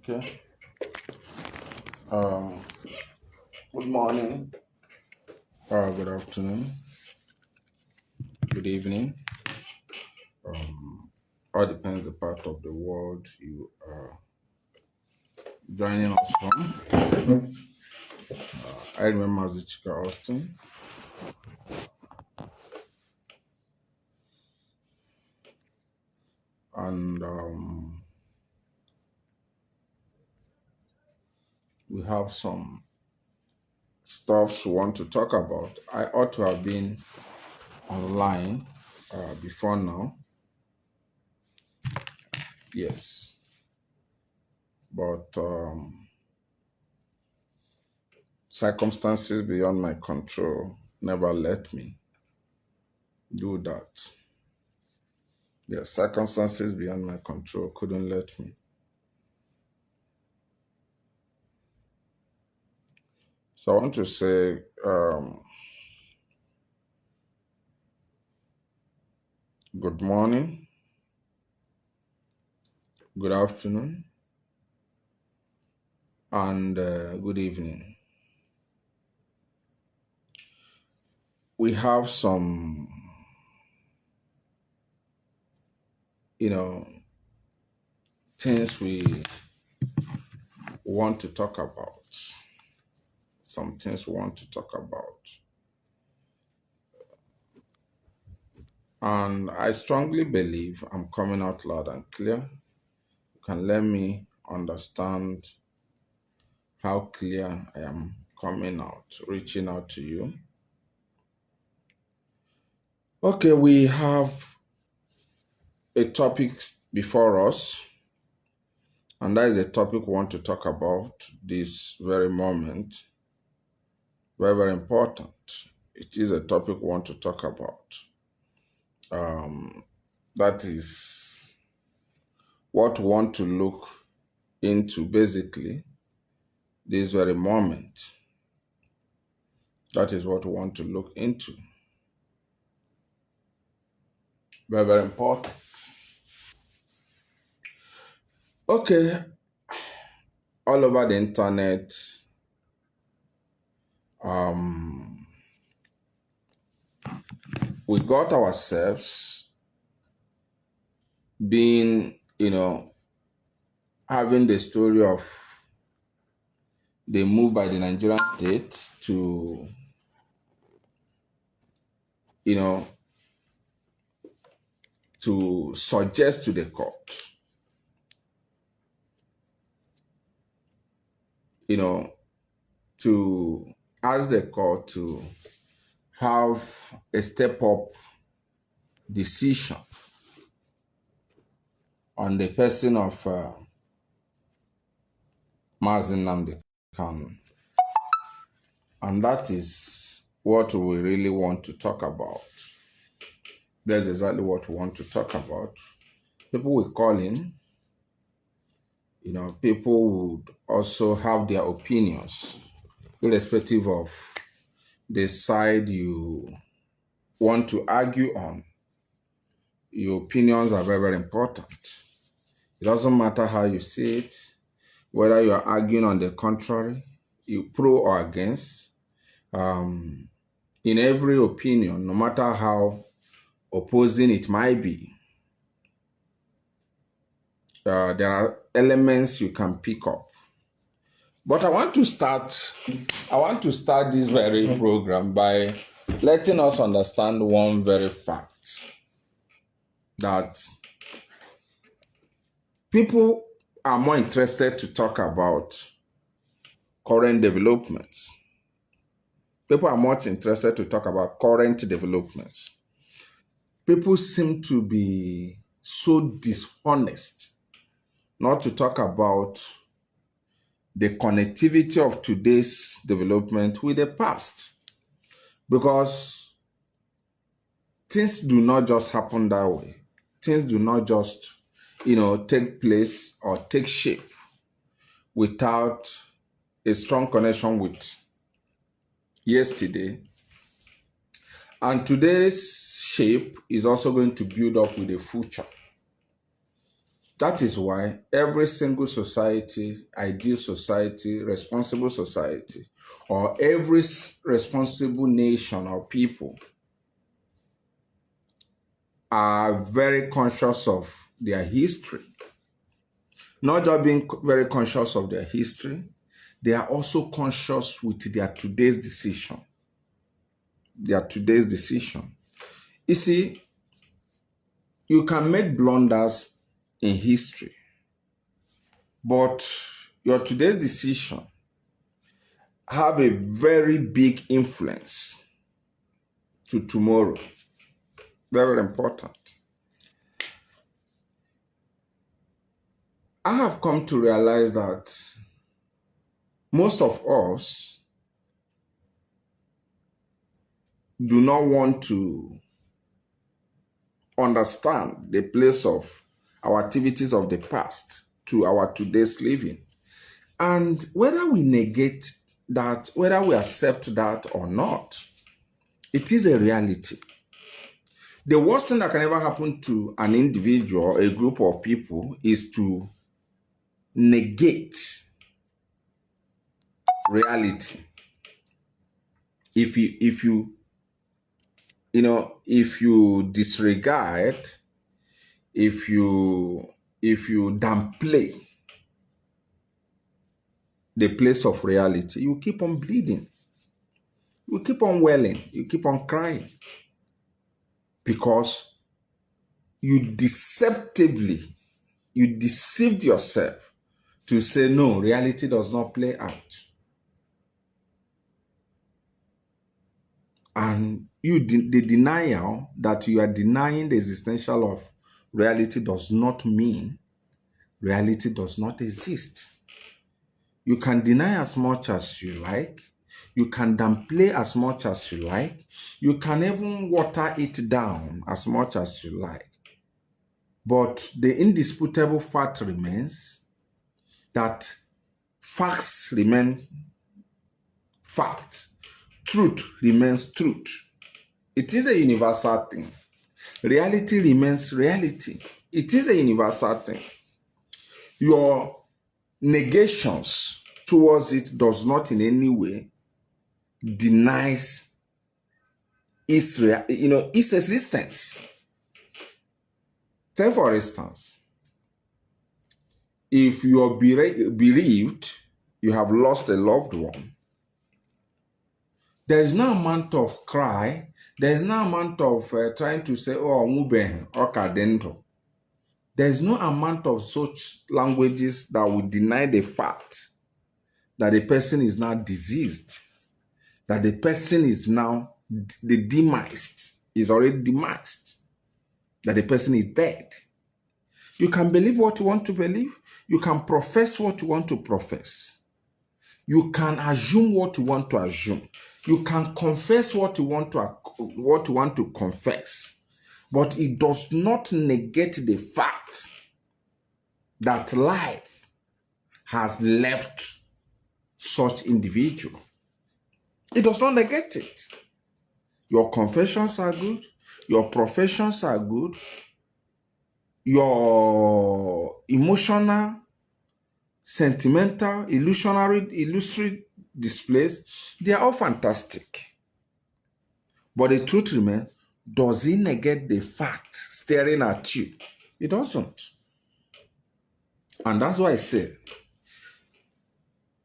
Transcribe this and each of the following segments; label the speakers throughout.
Speaker 1: Okay. Um, Good morning, good afternoon, good evening. All depends the part of the world you are joining us from. I remember Mazi Austin, and we have some stuffs we want to talk about. I ought to have been online before now, yes, but circumstances beyond my control never let me do that. Yes, circumstances beyond my control couldn't let me. So I want to say good morning, good afternoon, and good evening. We have some, things we want to talk about. Some things we want to talk about. And I strongly believe I'm coming out loud and clear. You can let me understand how clear I am coming out, reaching out to you. Okay, we have a topic before us, and that is a topic we want to talk about this very moment. Very, very important. It is a topic we want to talk about. That is what we want to look into basically this very moment. That is what we want to look into. Very, very important. Okay, all over the internet, we got ourselves being, having the story of the move by the Nigerian state to, to suggest to the court, to ask the court to have a step-up decision on the person of Mazi Nnamdi Kanu. And that is what we really want to talk about. That's exactly what we want to talk about. People will call in, people would also have their opinions, irrespective of the side you want to argue on. Your opinions are very, very important. It doesn't matter how you see it, whether you are arguing on the contrary, you pro or against. In every opinion, no matter how opposing it might be, there are elements you can pick up. But I want to start this very program by letting us understand one very fact, that people are more interested to talk about current developments. People are much interested to talk about current developments. People seem to be so dishonest not to talk about the connectivity of today's development with the past. Because things do not just happen that way. Things do not just, take place or take shape without a strong connection with yesterday. And today's shape is also going to build up with the future. That is why every single society, ideal society, responsible society, or every responsible nation or people are very conscious of their history. Not just being very conscious of their history, they are also conscious with their today's decision. Their today's decision. You see, you can make blunders in history, but your today's decision have a very big influence to tomorrow. Very important. I have come to realize that most of us do not want to understand the place of our activities of the past to our today's living. And whether we negate that, whether we accept that or not, it is a reality. The worst thing that can ever happen to an individual, a group of people, is to negate reality. If you disregard, if you downplay the place of reality, you keep on bleeding, you keep on wailing, you keep on crying, because you deceived yourself to say, no, reality does not play out. And the denial that you are denying the existential of reality does not mean reality does not exist. You can deny as much as you like. You can downplay as much as you like. You can even water it down as much as you like. But the indisputable fact remains that facts remain facts. Truth remains truth. It is a universal thing. Reality remains reality. It is a universal thing. Your negations towards it does not in any way denies its existence. Say, for instance, if you are bereaved, you have lost a loved one, there is no amount of cry, there is no amount of trying to say, oh, mube, okadendo. There is no amount of such languages that will deny the fact that the person is now diseased, that the person is now demised, is already demised, that the person is dead. You can believe what you want to believe. You can profess what you want to profess. You can assume what you want to assume. You can confess what you want to confess. But it does not negate the fact that life has left such individual. It does not negate it. Your confessions are good. Your professions are good. Your emotional, sentimental, illusory displays, they are all fantastic. But the truth remains, does it negate the fact staring at you? It doesn't. And that's why I say,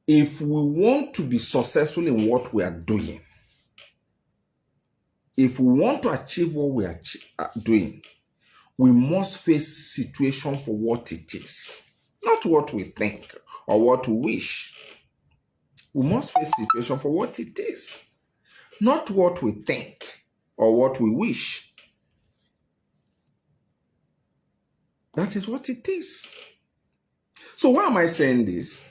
Speaker 1: if we want to be successful in what we are doing, if we want to achieve what we are doing, we must face situation for what it is, not what we think or what we wish. We must face situation for what it is, not what we think or what we wish. That is what it is. So why am I saying this?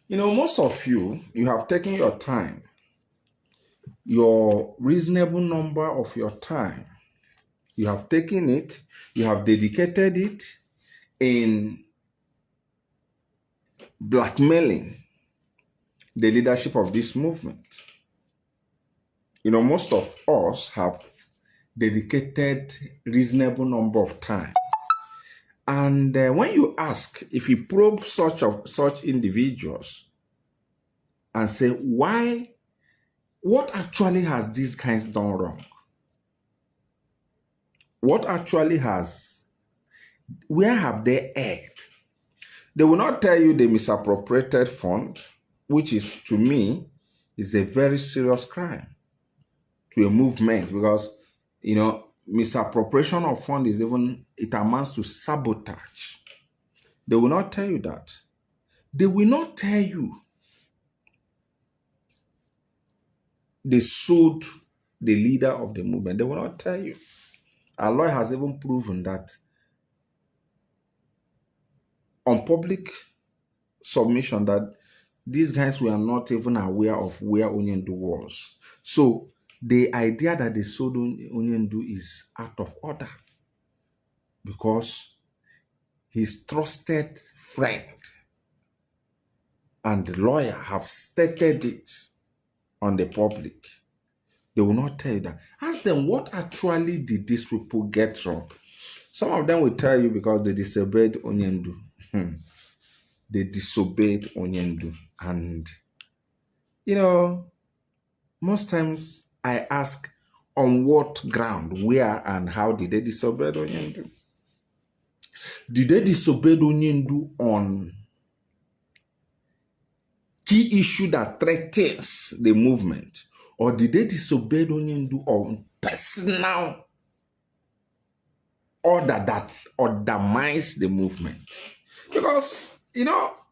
Speaker 1: Most of you have taken your time, your reasonable number of your time. You have taken it, you have dedicated it in blackmailing the leadership of this movement. Most of us have dedicated reasonable number of time And when you ask, if you probe such individuals and say, why, what actually has these guys done wrong? What actually has, where have they erred? They will not tell you they misappropriated fund, which is, to me, is a very serious crime to a movement, because, misappropriation of fund is even, it amounts to sabotage. They will not tell you that. They will not tell you they sued the leader of the movement. They will not tell you. Our lawyer has even proven that on public submission that these guys were not even aware of where Onyendu was. So the idea that they sued Onyendu is out of order, because his trusted friend and the lawyer have stated it on the public. They will not tell you that. Ask them, what actually did these people get wrong? Some of them will tell you because they disobeyed Onyendu. They disobeyed Onyendu. And, most times I ask, on what ground, where, and how did they disobey Onyendu? Did they disobey Onyendu on key issue that threatens the movement? Or did they disobey Onyendu on personal order that undermines the movement? Because,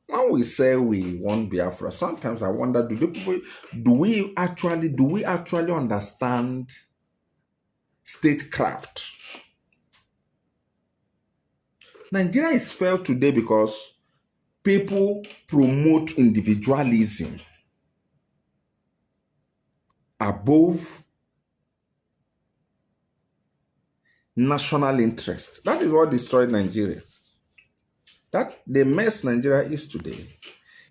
Speaker 1: when we say we want Biafra, sometimes I wonder, do we actually understand statecraft? Nigeria is failed today because people promote individualism above national interest. That is what destroyed Nigeria. That the mess Nigeria is today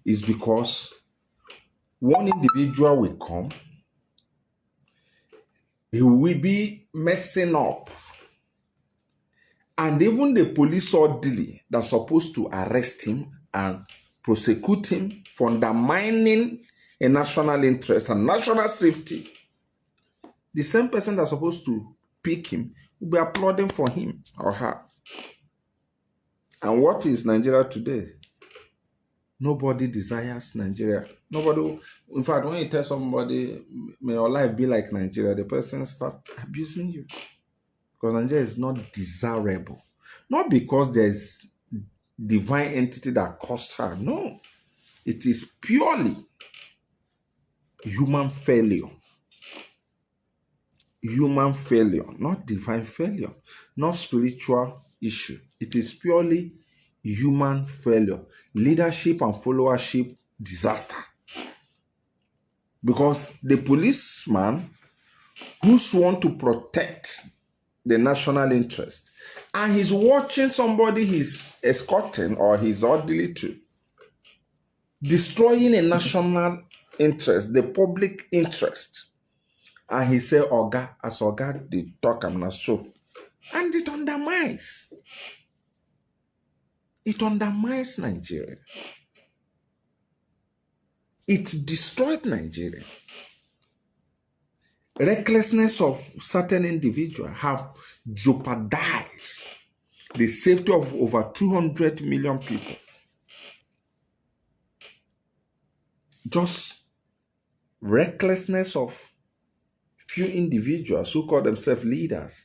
Speaker 1: is because one individual will come, he will be messing up, and even the police orderly that's supposed to arrest him and prosecute him for undermining a national interest and national safety, the same person that's supposed to pick him will be applauding for him or her. And what is Nigeria today? Nobody desires Nigeria. Nobody, in fact, when you tell somebody, may your life be like Nigeria, the person starts abusing you. Because Nigeria is not desirable. Not because there's divine entity that caused her. No. It is purely human failure. Human failure, not divine failure, not spiritual issue. It is purely human failure. Leadership and followership disaster. Because the policeman who sworn to protect the national interest, and he's watching somebody he's escorting or he's orderly to destroying a national interest, the public interest, and he say, Oga, as Oga, they talk, I'm not so. And it undermines Nigeria. It destroyed Nigeria. Recklessness of certain individuals have jeopardized the safety of over 200 million people. Just recklessness of few individuals who call themselves leaders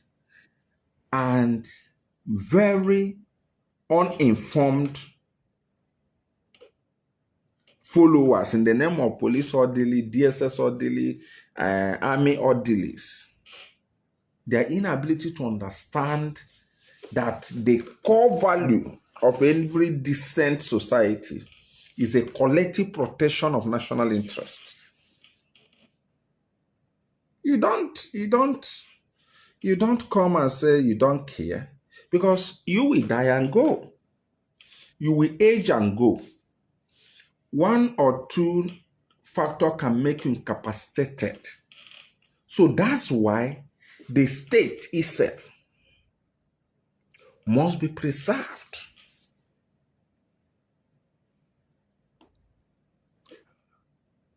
Speaker 1: and very uninformed followers in the name of police orderly, DSS orderly, army orderlies. Their inability to understand that the core value of every decent society is a collective protection of national interest. You don't come and say you don't care, because you will die and go. You will age and go. One or two factors can make you incapacitated. So that's why the state itself must be preserved.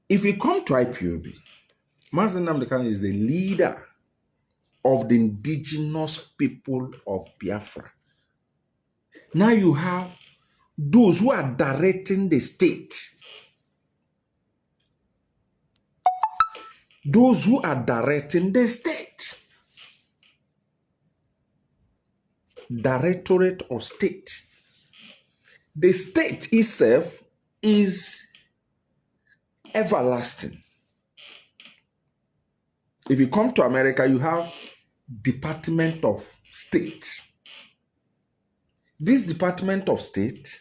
Speaker 1: If you come to IPOB, Mazi Nnamdi is the leader of the indigenous people of Biafra. Now you have those who are directing the state. Those who are directing the state. Directorate of State. The state itself is everlasting. If you come to America, you have Department of State. This Department of State,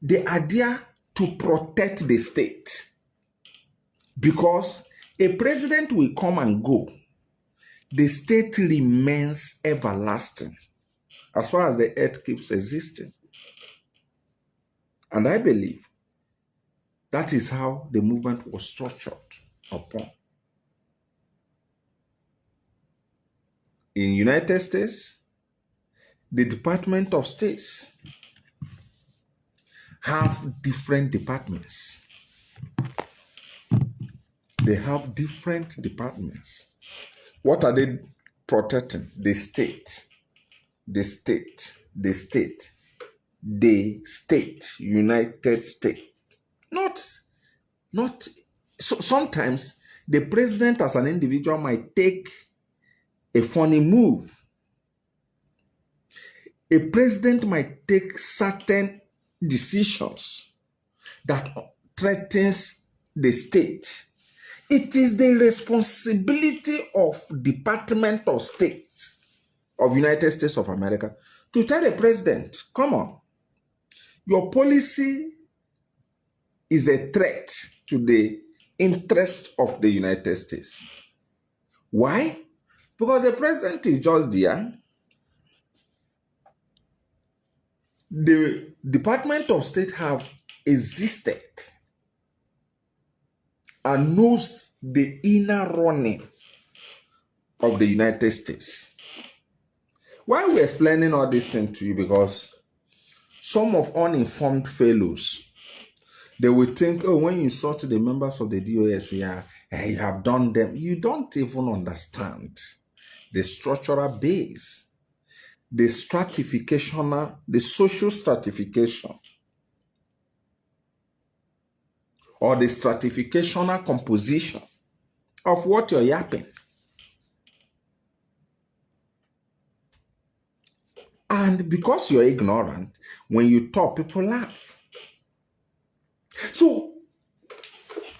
Speaker 1: they are there to protect the state. Because a president will come and go, the state remains everlasting as far as the earth keeps existing. And I believe that is how the movement was structured upon. In United States, the Department of States have different departments. They have different departments. What are they protecting? The state. The state. The state. The state. United States. Not. So sometimes the president as an individual might take a funny move. A president might take certain decisions that threatens the state. It is the responsibility of Department of State of United States of America to tell the president, come on, your policy is a threat to the interest of the United States. Why? Because the president is just there. The Department of State have existed and knows the inner running of the United States. Why we're explaining all this thing to you? Because some of uninformed fellows, they will think, oh, when you insult the members of the DOS, you have done them. You don't even understand the structural base, the stratificational, the social stratification, or the stratificational composition of what you're yapping. And because you're ignorant, when you talk, people laugh. So,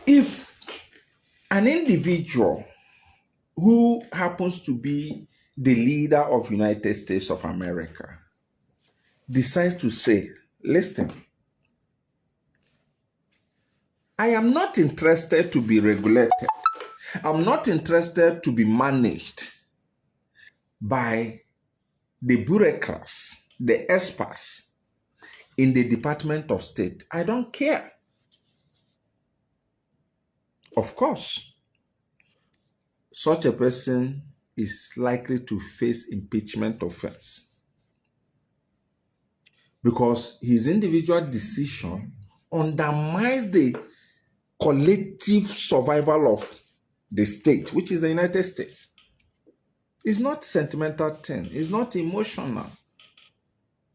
Speaker 1: if an individual who happens to be the leader of United States of America decides to say, listen, I am not interested to be regulated. I'm not interested to be managed by the bureaucrats, the experts in the Department of State. I don't care. Of course, such a person is likely to face impeachment offense because his individual decision undermines the collective survival of the state, which is the United States. It's not sentimental thing. It's not emotional.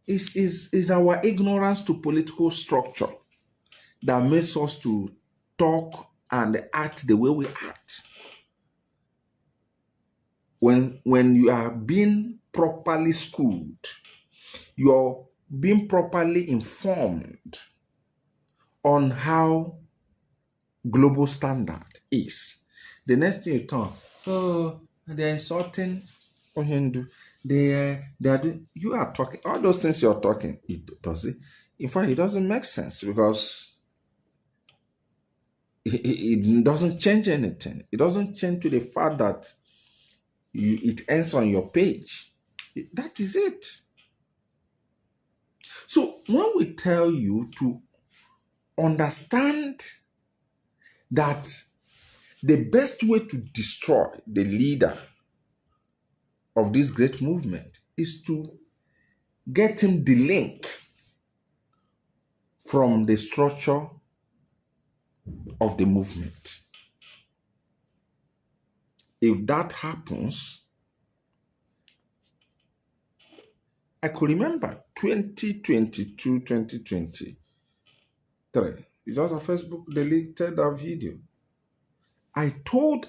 Speaker 1: It's our ignorance to political structure that makes us to talk and act the way we act. When you are being properly schooled, you're being properly informed on how global standard is. The next thing you talk, oh, they're insulting Ohindu. They are doing, you are talking, all those things you're talking, in fact, it doesn't make sense because it doesn't change anything. It doesn't change to the fact that it ends on your page. That is it. So when we tell you to understand that the best way to destroy the leader of this great movement is to get him the link from the structure of the movement. If that happens, I could remember 2022, 2023. It's just a Facebook deleted that video. I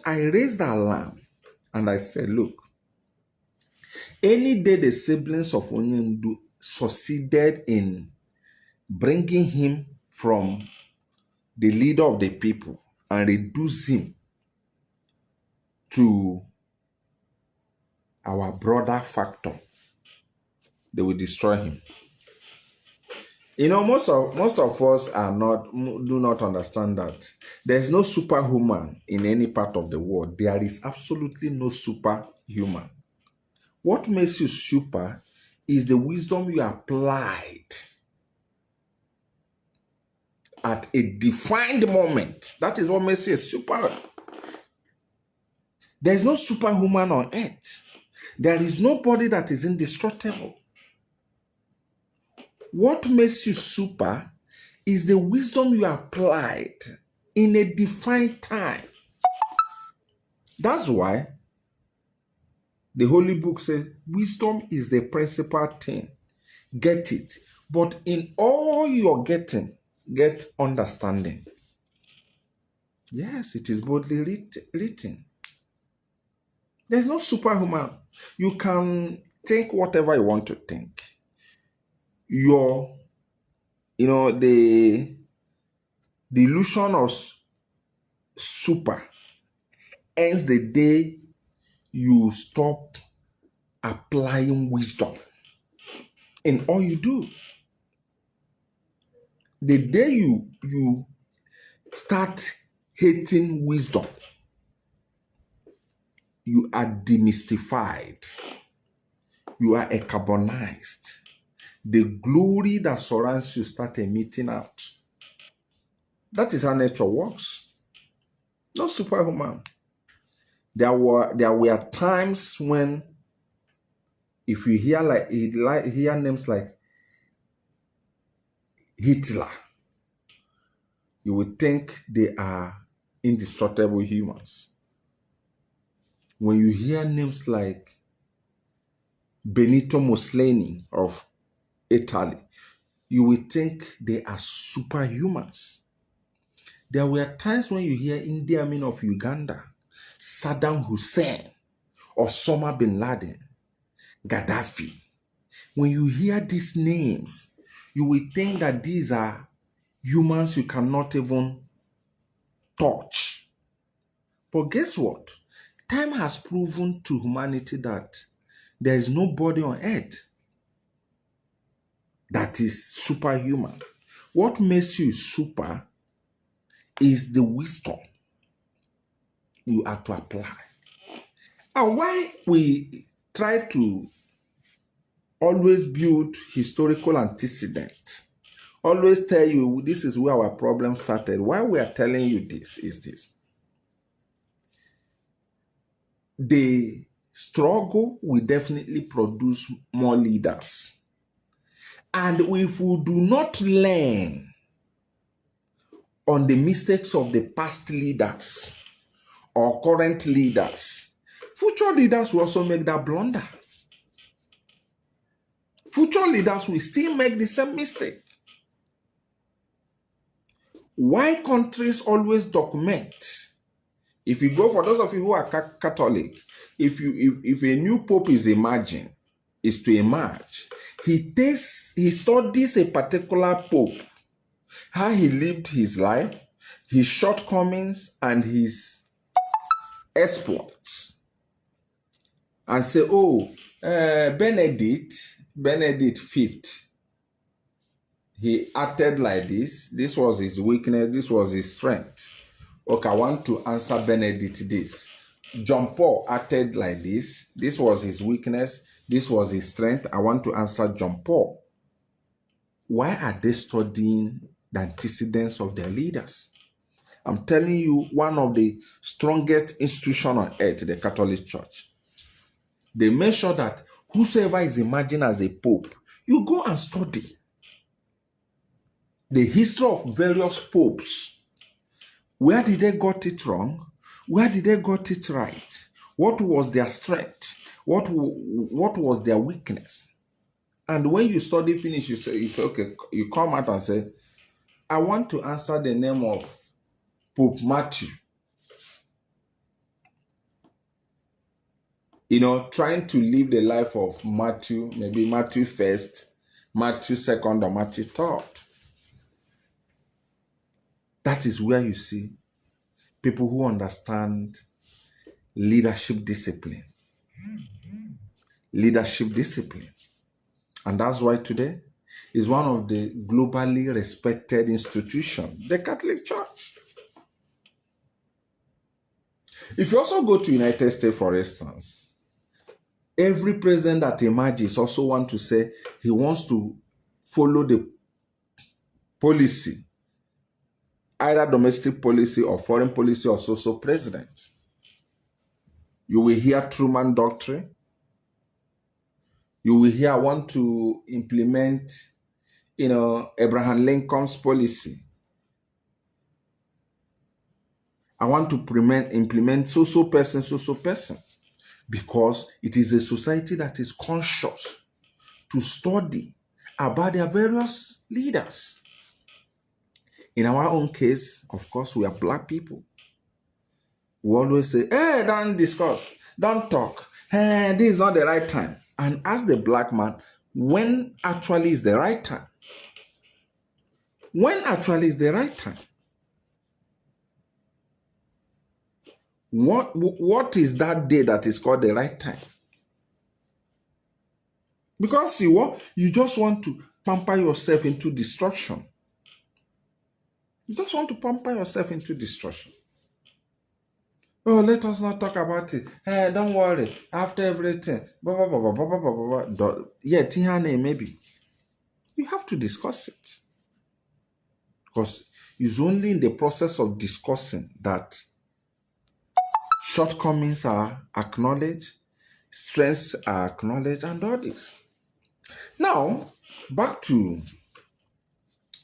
Speaker 1: raised the alarm and I said, look, any day the siblings of Onyendu succeeded in bringing him from the leader of the people and reduce him to our brother factor, they will destroy him. You know, most of us do not understand that there's no superhuman in any part of the world. There is absolutely no superhuman. What makes you super is the wisdom you applied at a defined moment. That is what makes you a super. There's no superhuman on earth. There is nobody that is indestructible. What makes you super is the wisdom you applied in a defined time. That's why the Holy Book says wisdom is the principal thing. Get it. But in all you're getting, get understanding. Yes, it is boldly written. There's no superhuman. You can think whatever you want to think. The illusion of super ends the day you stop applying wisdom in all you do. The day you start hating wisdom, you are demystified. You are carbonized. The glory that surrounds you start emitting out. That is how nature works. No superhuman. There were times when, if you hear names like Hitler, you would think they are indestructible humans. When you hear names like Benito Mussolini of Italy, you will think they are superhumans. There were times when you hear Idi Amin of Uganda, Saddam Hussein, Osama bin Laden, Gaddafi. When you hear these names, you will think that these are humans you cannot even touch. But guess what? Time has proven to humanity that there is nobody on earth that is superhuman. What makes you super is the wisdom you have to apply. And why we try to always build historical antecedent, always tell you this is where our problem started. Why we are telling you this is this. The struggle will definitely produce more leaders. And if we do not learn on the mistakes of the past leaders or current leaders, future leaders will also make that blunder. Future leaders will still make the same mistake. Why countries always document? If you go, for those of you who are Catholic, if a new pope is to emerge, he studies a particular pope, how he lived his life, his shortcomings, and his exploits, and say, Benedict Fifth, he acted like this. This was his weakness. This was his strength. Okay, I want to answer Benedict this. John Paul acted like this. This was his weakness. This was his strength. I want to answer John Paul. Why are they studying the antecedents of their leaders? I'm telling you, one of the strongest institutions on earth, the Catholic Church. They make sure that whosoever is emerging as a pope, You go and study the history of various popes. Where did they got it wrong? Where did they got it right? What was their strength? What was their weakness? And when you study finish, you say it's okay. You come out and say, I want to answer the name of Pope Matthew. Trying to live the life of Matthew, maybe Matthew 1st, Matthew 2nd, or Matthew 3rd. That is where you see people who understand leadership discipline. Leadership discipline. And that's why today is one of the globally respected institutions, the Catholic Church. If you also go to United States, for instance, every president that emerges also want to say he wants to follow the policy, either domestic policy or foreign policy of so president. You will hear Truman Doctrine. You will hear, I want to implement, Abraham Lincoln's policy. I want to implement so person. Because it is a society that is conscious to study about their various leaders. In our own case, of course, we are black people. We always say, hey, don't discuss, don't talk. Hey, this is not the right time. And as the black man, when actually is the right time? When actually is the right time? What is that day that is called the right time? Because you just want to pamper yourself into destruction. You just want to pamper yourself into destruction. Oh, let us not talk about it. Hey, don't worry. After everything, blah, blah, blah, blah, blah, blah, blah, blah. Yeah, Tihane, maybe. You have to discuss it. Because it's only in the process of discussing that shortcomings are acknowledged, strengths are acknowledged, and all this. Now, back to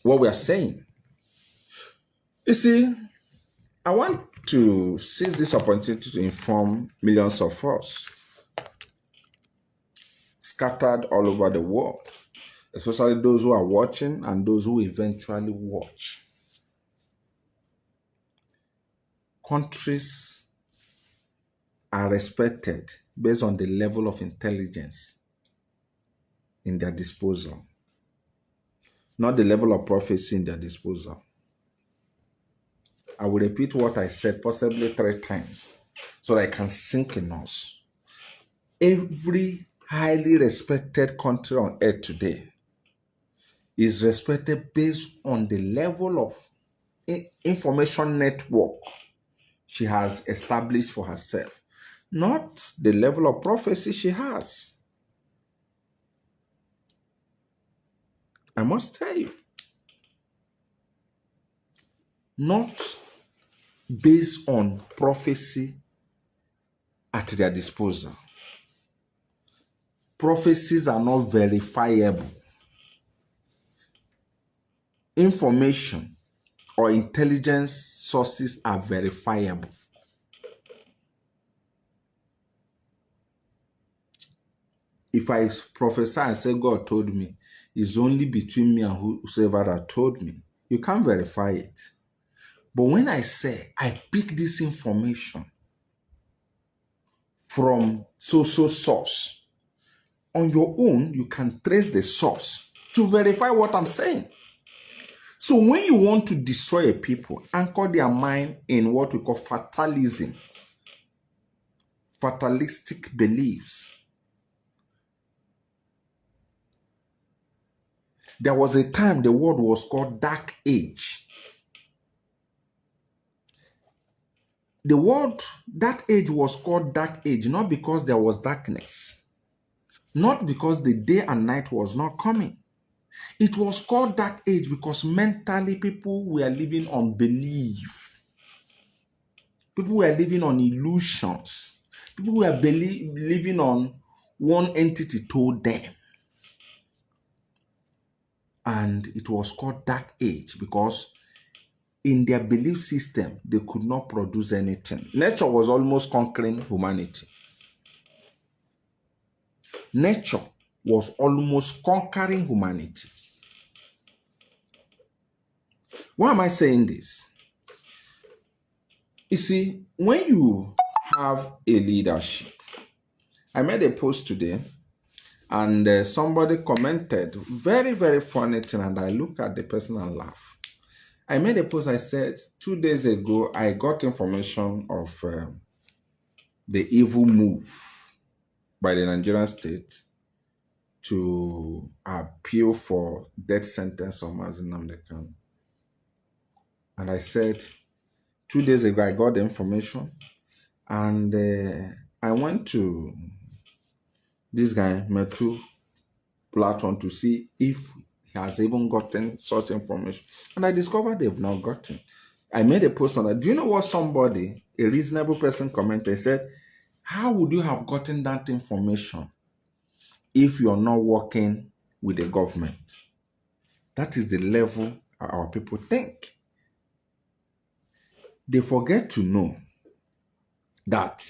Speaker 1: what we are saying. You see, I want to seize this opportunity to inform millions of us scattered all over the world, especially those who are watching and those who eventually watch. Countries are respected based on the level of intelligence in their disposal, not the level of prophecy in their disposal. I will repeat what I said possibly 3 times so that I can sink in us. Every highly respected country on earth today is respected based on the level of information network she has established for herself, not the level of prophecy she has. I must tell you, not based on prophecy at their disposal. Prophecies are not verifiable. Information or intelligence sources are verifiable. If I prophesy and say God told me, it's only between me and whoever that told me. You can't verify it. But when I say I pick this information from so source, on your own, you can trace the source to verify what I'm saying. So when you want to destroy a people, anchor their mind in what we call fatalism, fatalistic beliefs. There was a time the word was called dark age. The word, that age was called dark age, not because there was darkness, not because the day and night was not coming. It was called dark age because mentally people were living on belief. People were living on illusions. People were living on one entity told them. And it was called Dark Age because in their belief system, they could not produce anything. Nature was almost conquering humanity. Nature was almost conquering humanity. Why am I saying this? You see, when you have a leadership, I made a post today and somebody commented very, very funny thing, and I look at the person and laugh. I made a post, I said, 2 days ago, I got information of the evil move by the Nigerian state to appeal for death sentence on Mazi Nnamdi Kanu. And I said, 2 days ago, I got the information and I went to this guy, Metu platform, to see if he has even gotten such information. And I discovered they've not gotten. I made a post on that. Do you know what somebody, a reasonable person, commented? Said, how would you have gotten that information if you're not working with the government? That is the level our people think. They forget to know that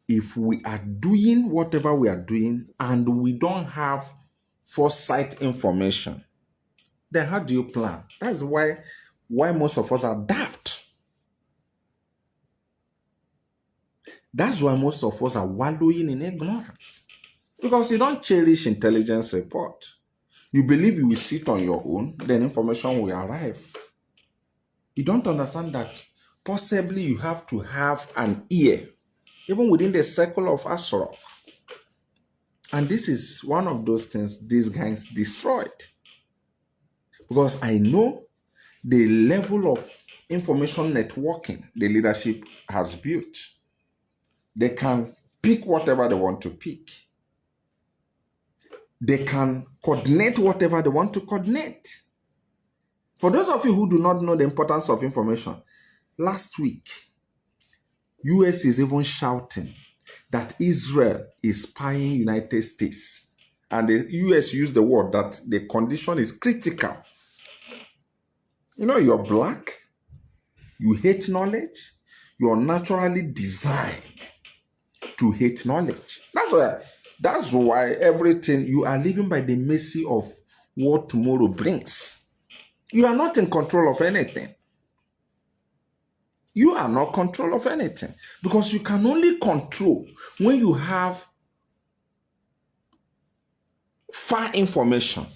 Speaker 1: if we are doing whatever we are doing and we don't have foresight information, then how do you plan? That's why most of us are daft. That's why most of us are wallowing in ignorance. Because you don't cherish intelligence report. You believe you will sit on your own, then information will arrive. You don't understand that possibly you have to have an ear, even within the circle of Asura. And this is one of those things these guys destroyed. Because I know the level of information networking the leadership has built. They can pick whatever they want to pick. They can coordinate whatever they want to coordinate. For those of you who do not know the importance of information, last week, US is even shouting that Israel is spying United States. And the US used the word that the condition is critical. You know, you're black, you hate knowledge, you're naturally designed to hate knowledge. That's why everything, you are living by the mercy of what tomorrow brings. You are not in control of anything. You are not in control of anything because you can only control when you have far information.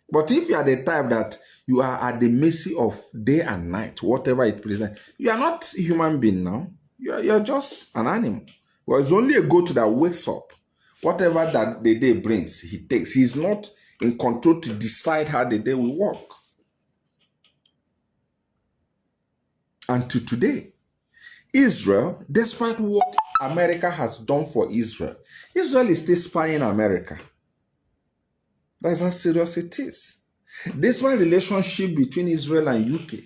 Speaker 1: But if you are the type that you are at the mercy of day and night, whatever it presents, you are not a human being now. You're just an animal. Well, it's only a goat that wakes up. Whatever that the day brings, he takes. He's not in control to decide how the day will work. And to today, Israel, despite what America has done for Israel, Israel is still spying America. That's how serious it is. Despite relationship between Israel and UK,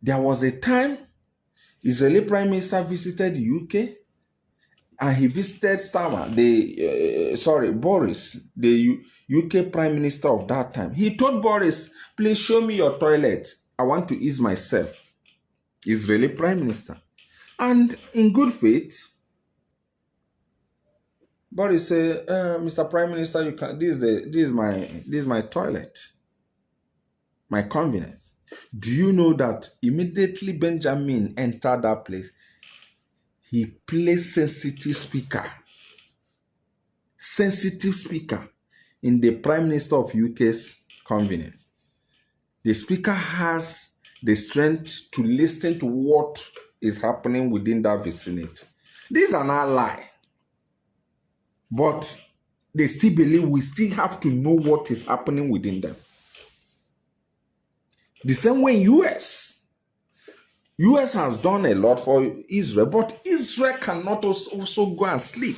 Speaker 1: there was a time Israeli Prime Minister visited the UK and he visited Boris, the UK Prime Minister of that time. He told Boris, please show me your toilet. I want to ease myself. Israeli Prime Minister. And in good faith, Boris said, Mr. Prime Minister, you can. This is my toilet, my convenience. Do you know that immediately Benjamin entered that place, he placed sensitive speaker in the Prime Minister of UK's convenience. The speaker has the strength to listen to what is happening within that vicinity. These are not lie. But they still believe we still have to know what is happening within them. The same way in US has done a lot for Israel, but Israel cannot also go and sleep.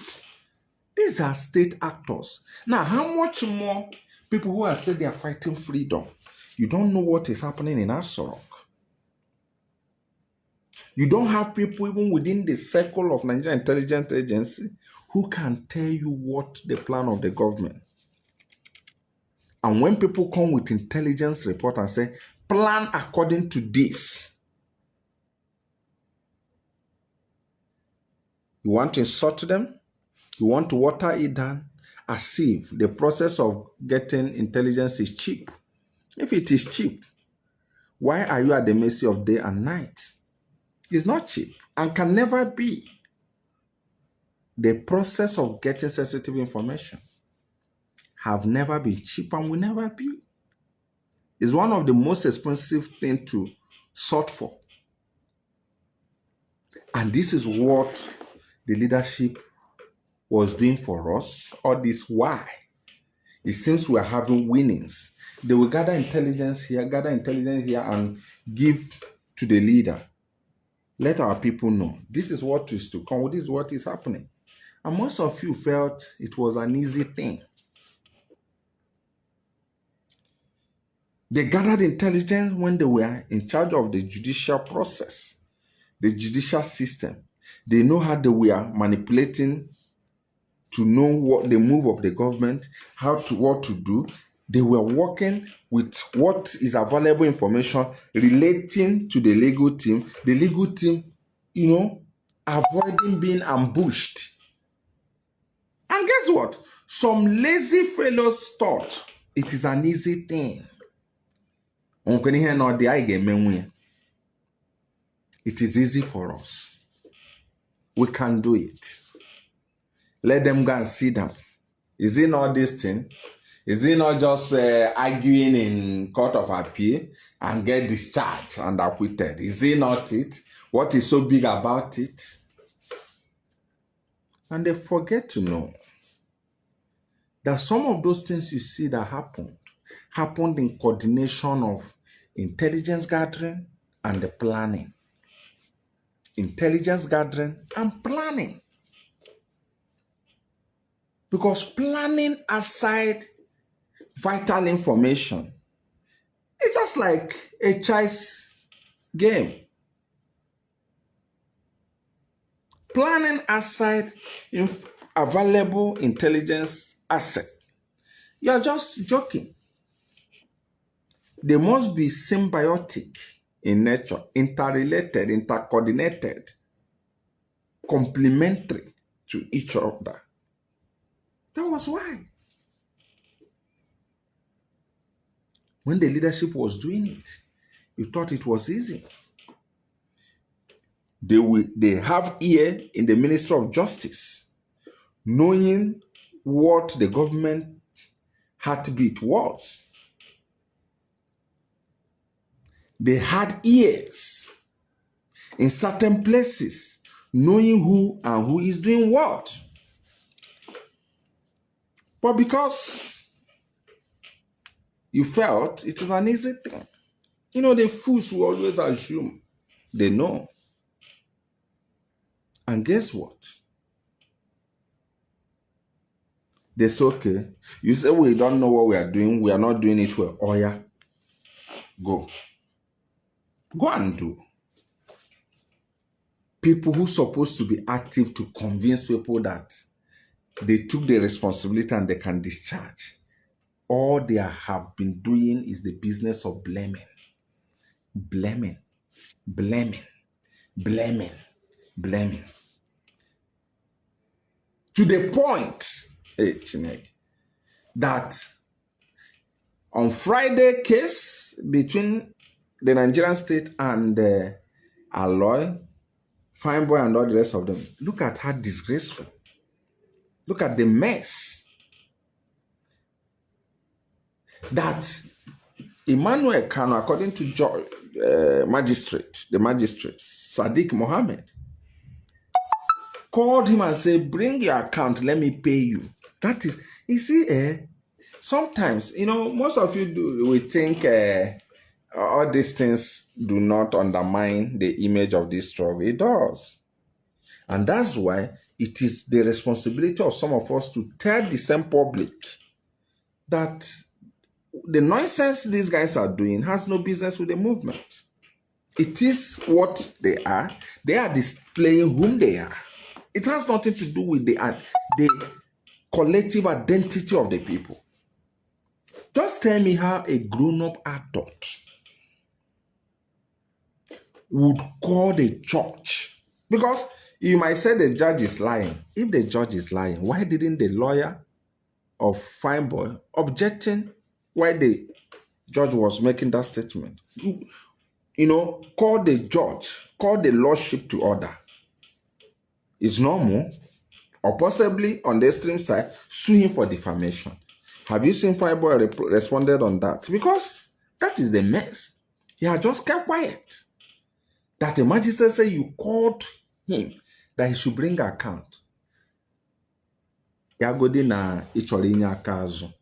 Speaker 1: These are state actors. Now, how much more people who are saying they are fighting freedom, you don't know what is happening in Asarok. You don't have people even within the circle of Nigerian intelligence agency who can tell you what the plan of the government. And when people come with intelligence report and say, plan according to this, you want to insult them, you want to water it down, as if the process of getting intelligence is cheap. If it is cheap, why are you at the mercy of day and night? It's not cheap and can never be. The process of getting sensitive information have never been cheap and will never be. It's one of the most expensive things to sort for. And this is what the leadership was doing for us. All this why. It seems we are having winnings. They will gather intelligence here, and give to the leader. Let our people know. This is what is to come. This is what is happening. And most of you felt it was an easy thing. They gathered intelligence when they were in charge of the judicial process, the judicial system. They know how they were manipulating to know what the move of the government, what to do. They were working with what is available information relating to the legal team. The legal team, avoiding being ambushed. And guess what? Some lazy fellows thought it is an easy thing. It is easy for us. We can do it. Let them go and sit down. Is it not this thing? Is it not just arguing in court of appeal and get discharged and acquitted? Is it not it? What is so big about it? And they forget to know that some of those things you see that happened in coordination of intelligence gathering and the planning. Intelligence gathering and planning. Because planning aside vital information, it's just like a chess game. Planning aside available intelligence asset, you're just joking. They must be symbiotic in nature, interrelated, intercoordinated, complementary to each other. That was why. When the leadership was doing it, you thought it was easy. They have ear in the Ministry of Justice, knowing what the government heartbeat was. They had ears in certain places, knowing who and who is doing what. But because you felt it is an easy thing, the fools will always assume they know. And guess what? They say, okay, you say we don't know what we are doing, we are not doing it well. Oh yeah, go and do. People who are supposed to be active to convince people that they took the responsibility and they can discharge. All they have been doing is the business of blaming. Blaming. To the point, that on Friday case between the Nigerian state and Aloy, Fine Boy and all the rest of them, look at how disgraceful. Look at the mess that Emmanuel Kanu, according to the magistrate, Sadiq Mohammed, called him and said, bring your account, let me pay you. That is, you see, sometimes, most of you we think all these things do not undermine the image of this struggle. It does. And that's why it is the responsibility of some of us to tell the same public that the nonsense these guys are doing has no business with the movement. It is what they are. They are displaying whom they are. It has nothing to do with the collective identity of the people. Just tell me how a grown-up adult would call the judge. Because you might say the judge is lying. If the judge is lying, why didn't the lawyer of Fine Boy objecting why the judge was making that statement? Call the judge, call the lordship to order. It's normal. Or possibly on the extreme side, sue him for defamation. Have you seen Fine Boy responded on that? Because that is the mess. He had just kept quiet. That the magistrate said you called him, that he should bring account. Ya godi na ịchọrọ inye aka azụ.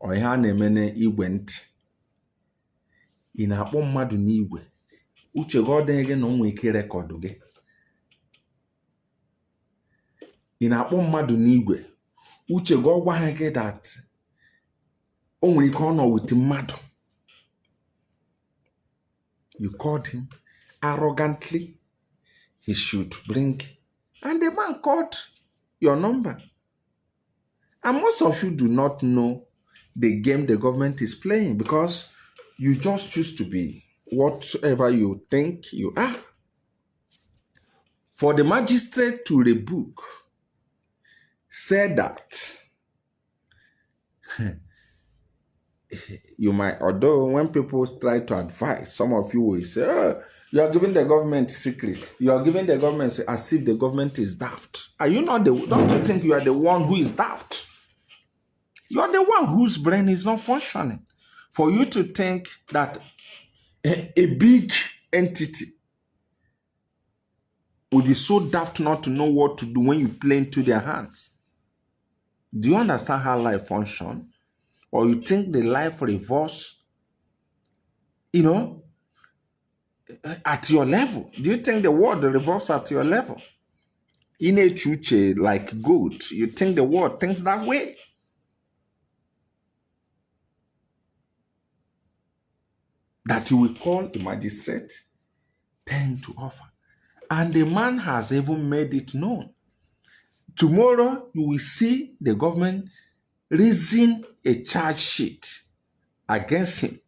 Speaker 1: Ọ ihe a na-eme igwe ntị. Ị na-akpọ mmadụ n'igwe. Uche gị ọ dịghị gị na o nwee ike rekọdụ gị. Ị na-akpọ mmadụ n'igwe. Uche gị ọ gwaghị gị that o nwere ike ọ nọ with mmadụ. You called him arrogantly. He should bring. And the man called your number. And most of you do not know the game the government is playing because you just choose to be whatever you think you are. For the magistrate to rebuke, said that you might, although when people try to advise, some of you will say, oh, you are giving the government secret. You are giving the government as if the government is daft. Are you not don't you think you are the one who is daft? You are the one whose brain is not functioning. For you to think that a big entity would be so daft not to know what to do when you play into their hands. Do you understand how life functions? Or you think the life revolves, at your level? Do you think the world revolves at your level? In a chuche like goat, you think the world thinks that way? That you will call a magistrate, then to offer. And the man has even made it known. Tomorrow, you will see the government raising a charge sheet against him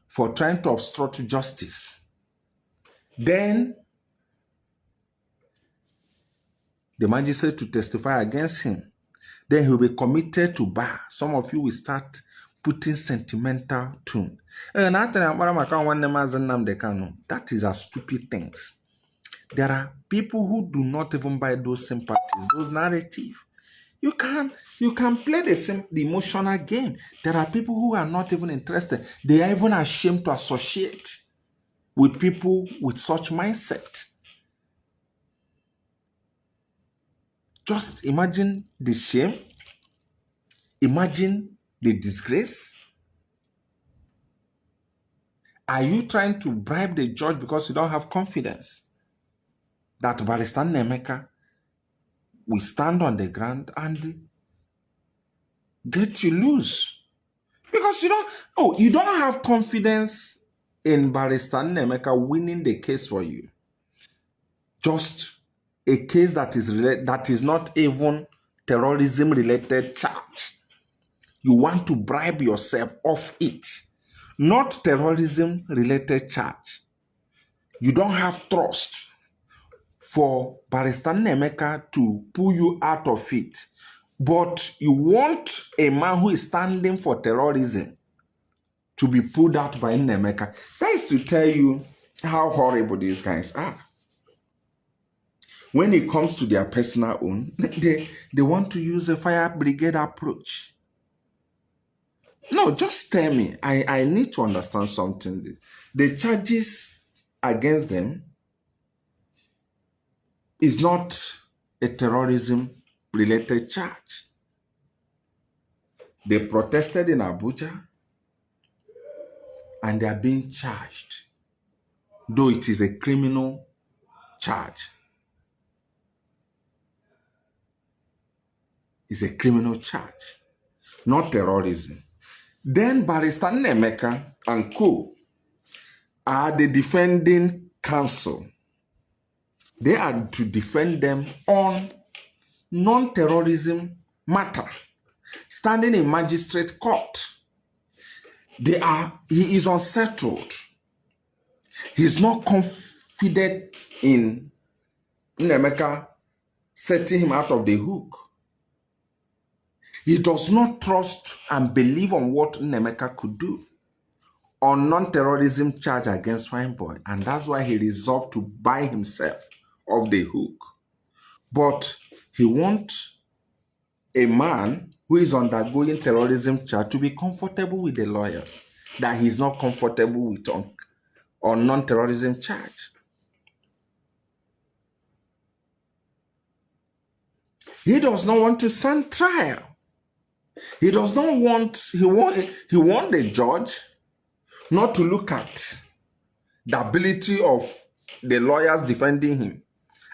Speaker 1: for trying to obstruct justice. Then, the magistrate to testify against him. Then he will be committed to bar. Some of you will start putting sentimental tune. That is a stupid things. There are people who do not even buy those sympathies, those narratives. You can play the emotional game. There are people who are not even interested. They are even ashamed to associate with people with such mindset. Just imagine the shame. Imagine the disgrace. Are you trying to bribe the judge because you don't have confidence that Barrister Nemeka will stand on the ground and get you loose? Because you don't have confidence in Barrister Nemeka winning the case for you. Just a case that is not even terrorism-related charge. You want to bribe yourself off it. Not terrorism-related charge. You don't have trust for Barrister Nemeka to pull you out of it. But you want a man who is standing for terrorism to be pulled out by Nemeka. That is to tell you how horrible these guys are. When it comes to their personal own, they want to use a fire brigade approach. No, just tell me. I need to understand something. The charges against them is not a terrorism-related charge. They protested in Abuja and they are being charged, though it is a criminal charge. It's a criminal charge, not terrorism. Then Barrister Nemeka and co are the defending counsel. They are to defend them on non-terrorism matter, standing in magistrate court. He is unsettled. He's not confident in Nnamdi setting him out of the hook. He does not trust and believe on what Nnamdi could do on non-terrorism charge against Fineboy, and that's why he resolved to buy himself off the hook. But he wants a man who is undergoing terrorism charge to be comfortable with the lawyers that he's not comfortable with on non-terrorism charge. He does not want to stand trial. He does not want, he want the judge not to look at the ability of the lawyers defending him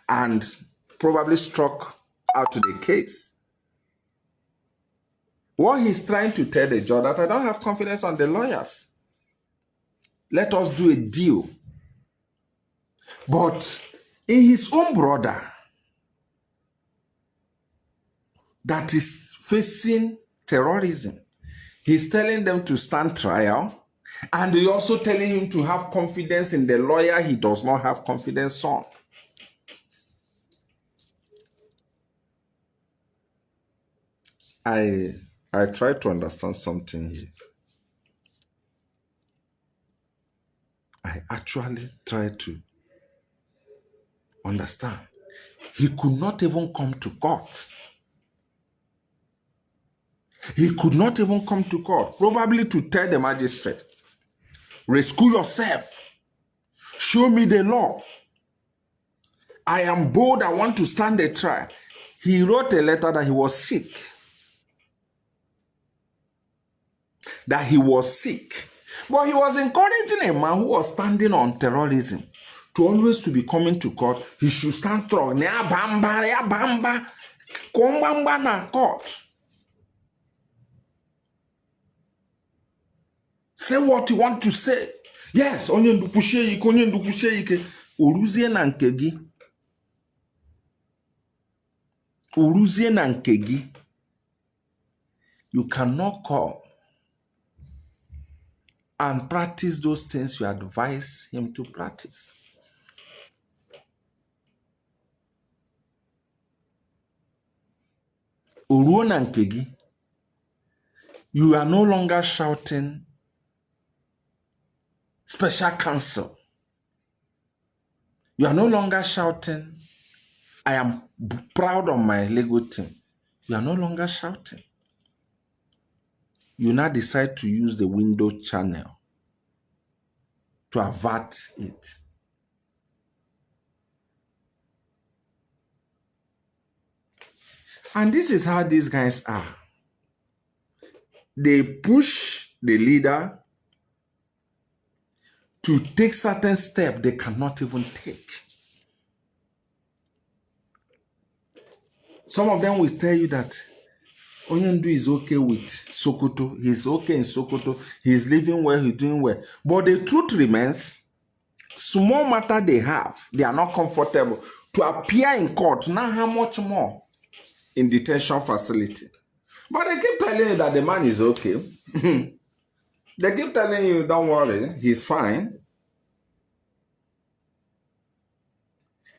Speaker 1: and probably struck out to the case. What he's trying to tell the judge that I don't have confidence on the lawyers. Let us do a deal. But in his own brother that is facing terrorism, he's telling them to stand trial, and he's also telling him to have confidence in the lawyer he does not have confidence on. I try to understand something here. I actually try to understand. He could not even come to court. He could not even come to court, probably to tell the magistrate, rescue yourself. Show me the law. I am bold. I want to stand a trial. He wrote a letter that he was sick. That he was sick. But he was encouraging a man who was standing on terrorism to always to be coming to court. He should stand strong. Court. Say what you want to say. Yes, onye ndukwushie ike. Uruzie na nke gị. Uruzie na nke gị. You cannot come and practice those things you advise him to practice. Uruo na nke gị. You are no longer shouting special counsel. You are no longer shouting, I am proud of my legal team. You are no longer shouting. You now decide to use the window channel to avert it. And this is how these guys are. They push the leader to take certain steps they cannot even take. Some of them will tell you that Onyendu is okay with Sokoto. He's okay in Sokoto. He's living well. He's doing well. But the truth remains, small matter they have, they are not comfortable to appear in court. Now how much more in detention facility? But they keep telling you that the man is okay. They keep telling you, don't worry, he's fine.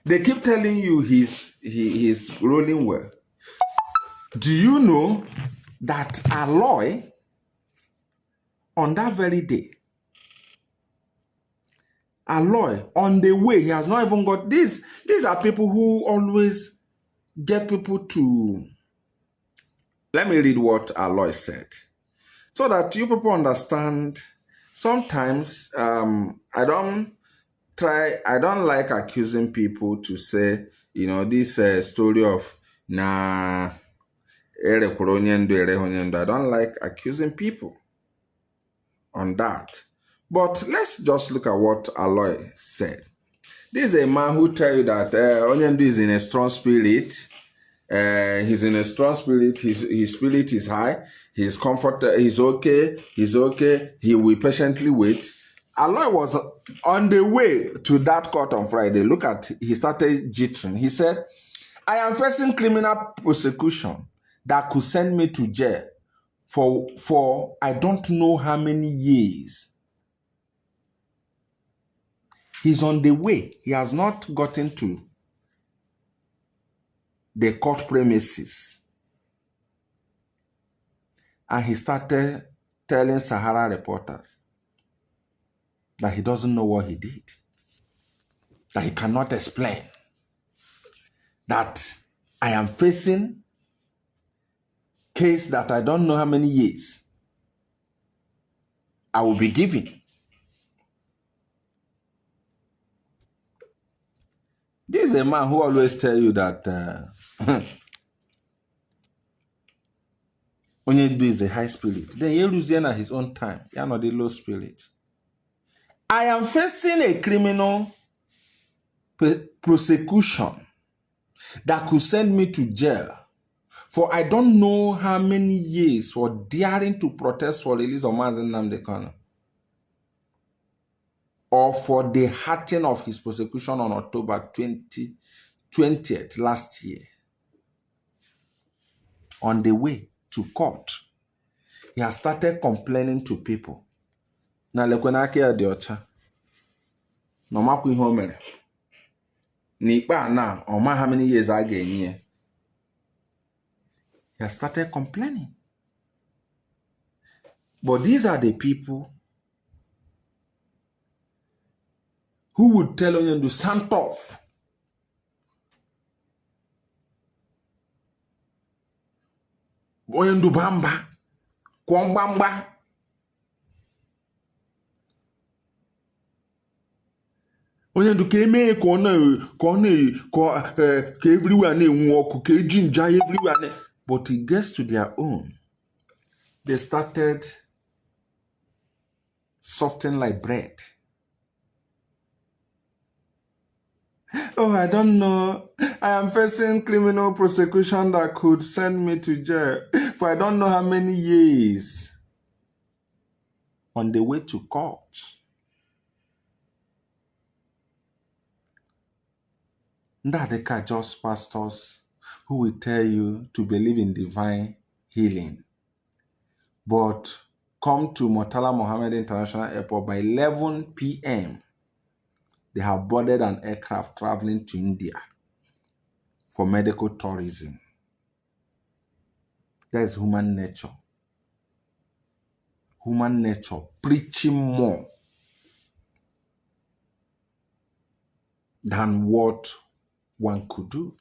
Speaker 1: They keep telling you he's rolling well. Do you know that Aloy, on that very day, Aloy, on the way, he has not even got this. These are people who always get people to... Let me read what Aloy said, so that you people understand. Sometimes I don't like accusing people to say, you know, this story of nah. I don't like accusing people on that. But let's just look at what Aloy said. This is a man who tell you that Onyendu is in a strong spirit. He's in a strong spirit. His spirit is high. He's comforted. He's okay. He's okay. He will patiently wait. Aloy was on the way to that court on Friday. Look at, he started jittering. He said, I am facing criminal prosecution that could send me to jail for I don't know how many years. He's on the way. He has not gotten to the court premises. And he started telling Sahara reporters that he doesn't know what he did, that he cannot explain, that I am facing case that I don't know how many years I will be given. This is a man who always tell you that when you do is a high spirit, then you lose at his own time. You are not the low spirit. I am facing a criminal prosecution that could send me to jail for I don't know how many years for daring to protest for release of Mazi Nnamdi Kanu, or for the hearting of his prosecution on October 20th last year. On the way to court, he has started complaining to people. Na lekwenake ya diocha. No maku ihe o mere. N'ikpe na oma how many years a ga-enye. He has started complaining. But these are the people who would tell you to stand off. Onyendu bamba. Kwambamba. Onyendu keme ka everywhere na-enwu ka jinja everywhere. But it gets to their own. They started softening like bread. Oh, I don't know. I am facing criminal prosecution that could send me to jail for I don't know how many years. On the way to court. They are just pastors who will tell you to believe in divine healing. But come to Murtala Mohammed International Airport by 11 p.m. They have boarded an aircraft traveling to India for medical tourism. That is human nature. Human nature preaching more than what one could do.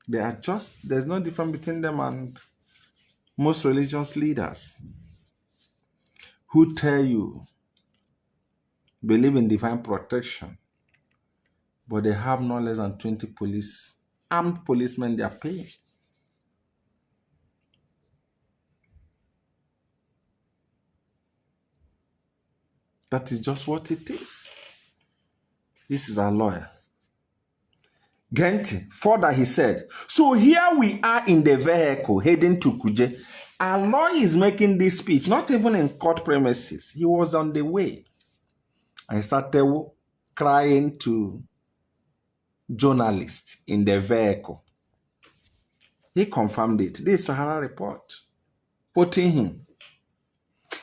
Speaker 1: There's no difference between them and most religious leaders who tell you believe in divine protection, but they have no less than 20 armed policemen they are paying. That is just what it is. This is our lawyer. Genti, further he said, so here we are in the vehicle heading to Kuje. Our lawyer is making this speech, not even in court premises. He was on the way. I started crying to journalists in the vehicle. He confirmed it. This Sahara report. Putting him.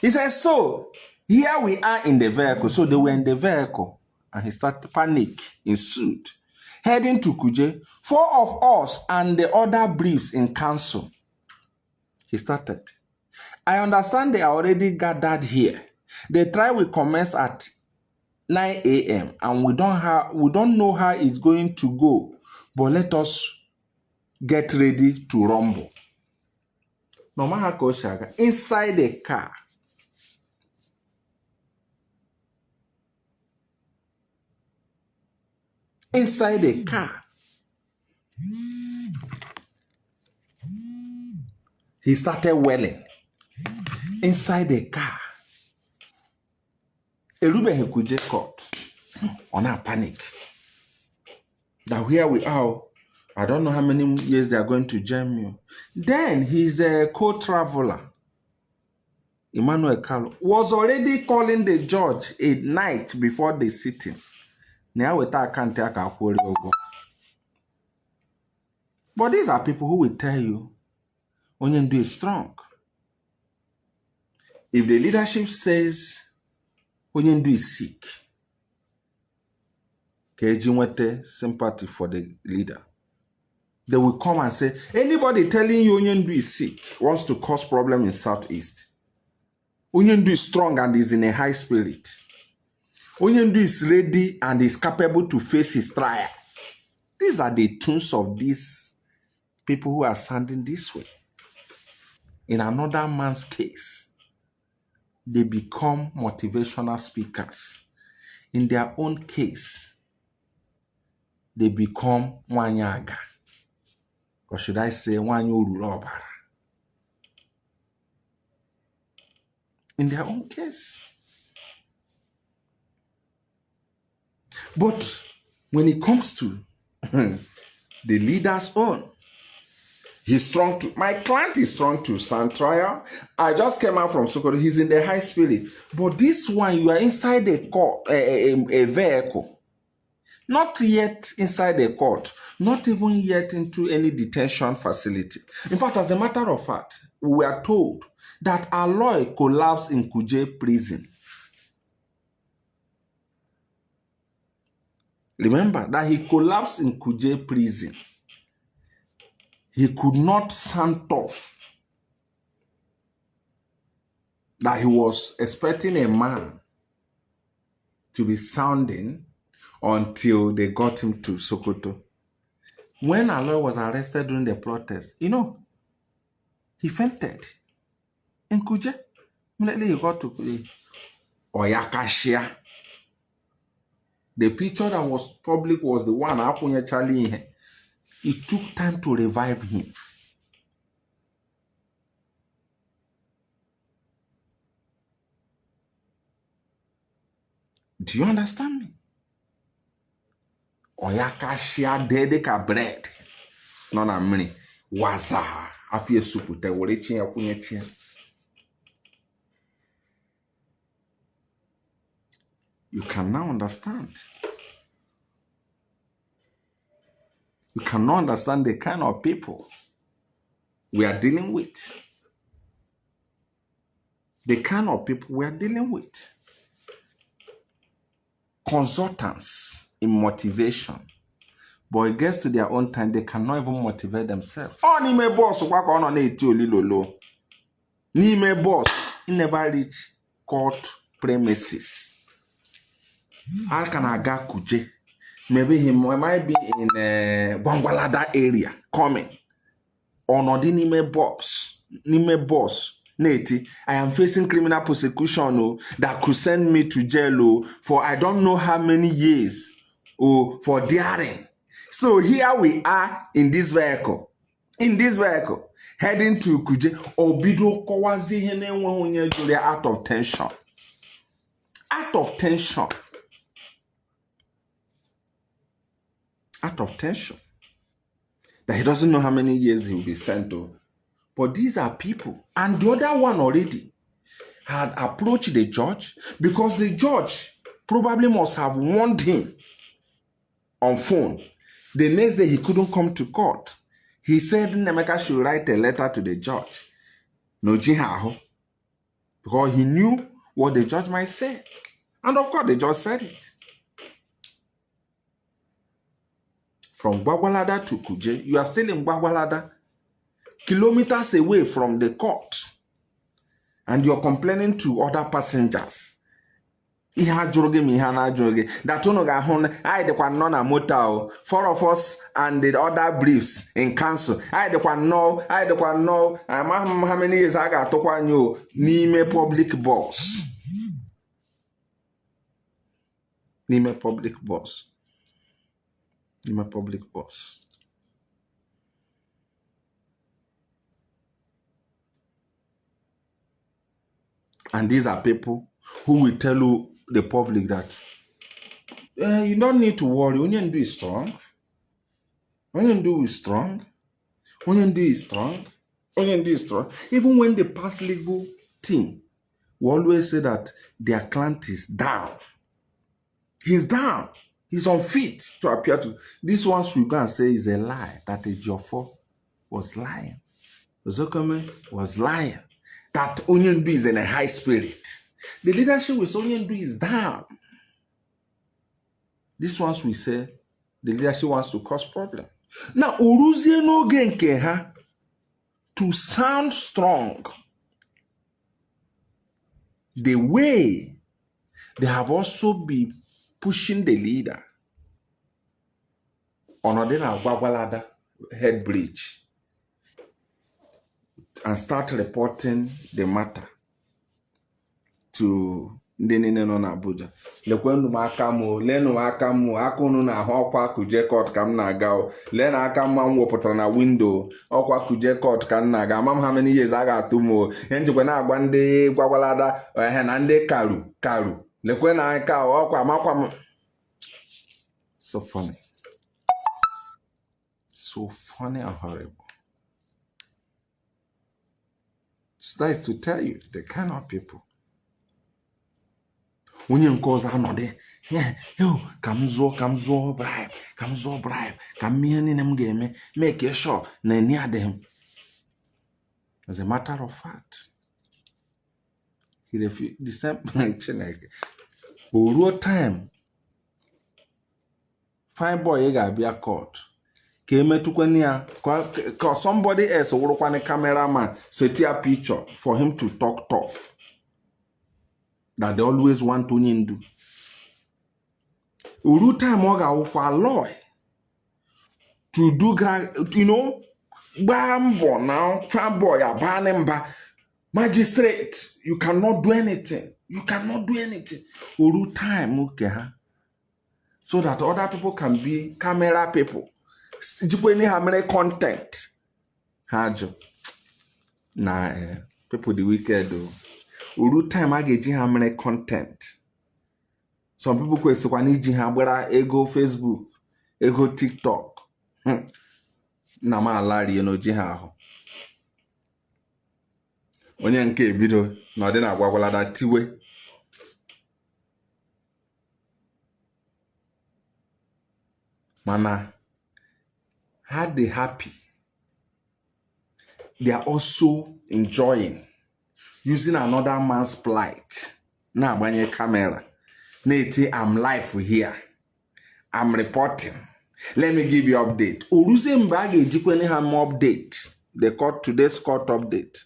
Speaker 1: He said, so here we are in the vehicle. So they were in the vehicle. And he started panic ensued. Heading to Kuje, 4 of us and the other briefs in council. He started. I understand they are already gathered here. The trial will commence at 9 a.m. and we don't know how it's going to go, but let us get ready to rumble. No matter how shaga inside the car. Inside the car. He started wailing. Inside the car. Erube Hekuje court. On our panic. That here we are. I don't know how many years they are going to jam you. Then his co-traveler, Emmanuel Carlo, was already calling the judge a night before the sitting. Now we can't take a But these are people who will tell you, Onyendu is strong. If the leadership says Onyendu is sick, Kejinwete sympathy for the leader, they will come and say, anybody telling you Onyendu is sick wants to cause problem in Southeast. Onyendu is strong and is in a high spirit. Onyendu is ready and is capable to face his trial. These are the tunes of these people who are sounding this way. In another man's case, they become motivational speakers. In their own case, they become wanyaga. Or should I say wanyurubara? In their own case. But when it comes to the leader's own, he's strong to, my client is strong to stand trial. I just came out from Sokoto. He's in the high spirit. But this one, you are inside a court, a vehicle. Not yet inside the court. Not even yet into any detention facility. In fact, as a matter of fact, we were told that Aloy collapsed in Kuje prison. Remember that he collapsed in Kuje prison. He could not sound tough. That he was expecting a man to be sounding until they got him to Sokoto. When Aloy was arrested during the protest, he fainted in Kuje. Immediately he got to Oyakashia. The picture that was public was the one Apunya Charlie. It took time to revive him. Do you understand me? Oyakashia dedeka bread. Nona mini. Waza. Afie supu te wole chinya kunye chinya. You can now understand. You cannot understand the kind of people we are dealing with. The kind of people we are dealing with. Consultants in motivation. But it gets to their own time, they cannot even motivate themselves. Oh, Nime boss, work on it too, Lilo. Nime boss, he never reach court premises. How can I go Kuje? Maybe he might be in Bangwalada area coming. Or not Nime boss. Neti, I am facing criminal persecution that could send me to jail for I don't know how many years for daring. So here we are in this vehicle. Heading to Kuje. Obido Kowazi Hene out of tension. Out of tension. That he doesn't know how many years he will be sent to. But these are people. And the other one already had approached the judge because the judge probably must have warned him on phone. The next day he couldn't come to court. He said Nemeka should write a letter to the judge. No jihaho. Because he knew what the judge might say. And of course the judge said it. From Gwagwalada to Kuje, you are still in Gwagwalada, kilometers away from the court, and you're complaining to other passengers. That I the nona motel, 4 of us and the other briefs in council. I the know, how many years I got to one you, Nime public boss. Nime public boss. Nime public boss. And these are people who will tell you, the public, that you don't need to worry. Onyendu is strong. Onyendu is strong. Onyendu is strong. Onyendu is strong. Even when they pass legal team, we always say that their client is down. He's down. He's unfit to appear to. These ones we go and say is a lie, that Ejiofor was lying. Ozokome was lying. That Onyendu is in a high spirit. The leadership with Onyendu is down. These ones we say the leadership wants to cause problem. Now, Uruzie no genke ha to sound strong. The way they have also been pushing the leader on Odena Gwagwalada head bridge and start reporting the matter to ndị niile nọ n'Abuja. Lekwenụ m aka m, leenụ m aka m, aka unu na-ahụ ọkwa kuje court ka m na-aga. Lee na aka mma m wepụtara na window ọkwa kuje court ka m na-aga. Ama m ha many years a ga-atụ m o. Ihe njikwa na-agba ndị Gwagwalada na ndị karu. Lekwenụ aka ọkwa amakwa m. So funny. So funny and horrible. So that is to tell you the kind of people. Onye nke ọzọ anọdị, ka m zụọ bribe, ka m ihe niile m ga-eme, make sure na eni adịghị. As a matter of fact, he refused the same Chineke. Oruo time, fine boy ga-abịa court. Ka emetụkwana ya, ka somebody else wụrụkwana cameraman set a picture for him to talk tough. That they always want to do. Uru time oga for a lawyer to do, bambo now, fanboy, abanemba, magistrate, you cannot do anything. Uru time, okay, so that other people can be camera people. Jikweni hamere content. Hajo. Nah, people the wicked though. Uru time a ga-eji ha mere content. Some people kwesịkwa na iji ha gbara ego Facebook, ego TikTok. Na ma alarie na oji ha ahụ. Onye nke ebido na ọ dị na Gwagwalada tiwe. Mana ha dị happy. They are also enjoying using another man's plight. Na agbanye camera. Neti, I'm live here. I'm reporting. Let me give you update. Uruze mbage jikwene ham update. The court today's court update.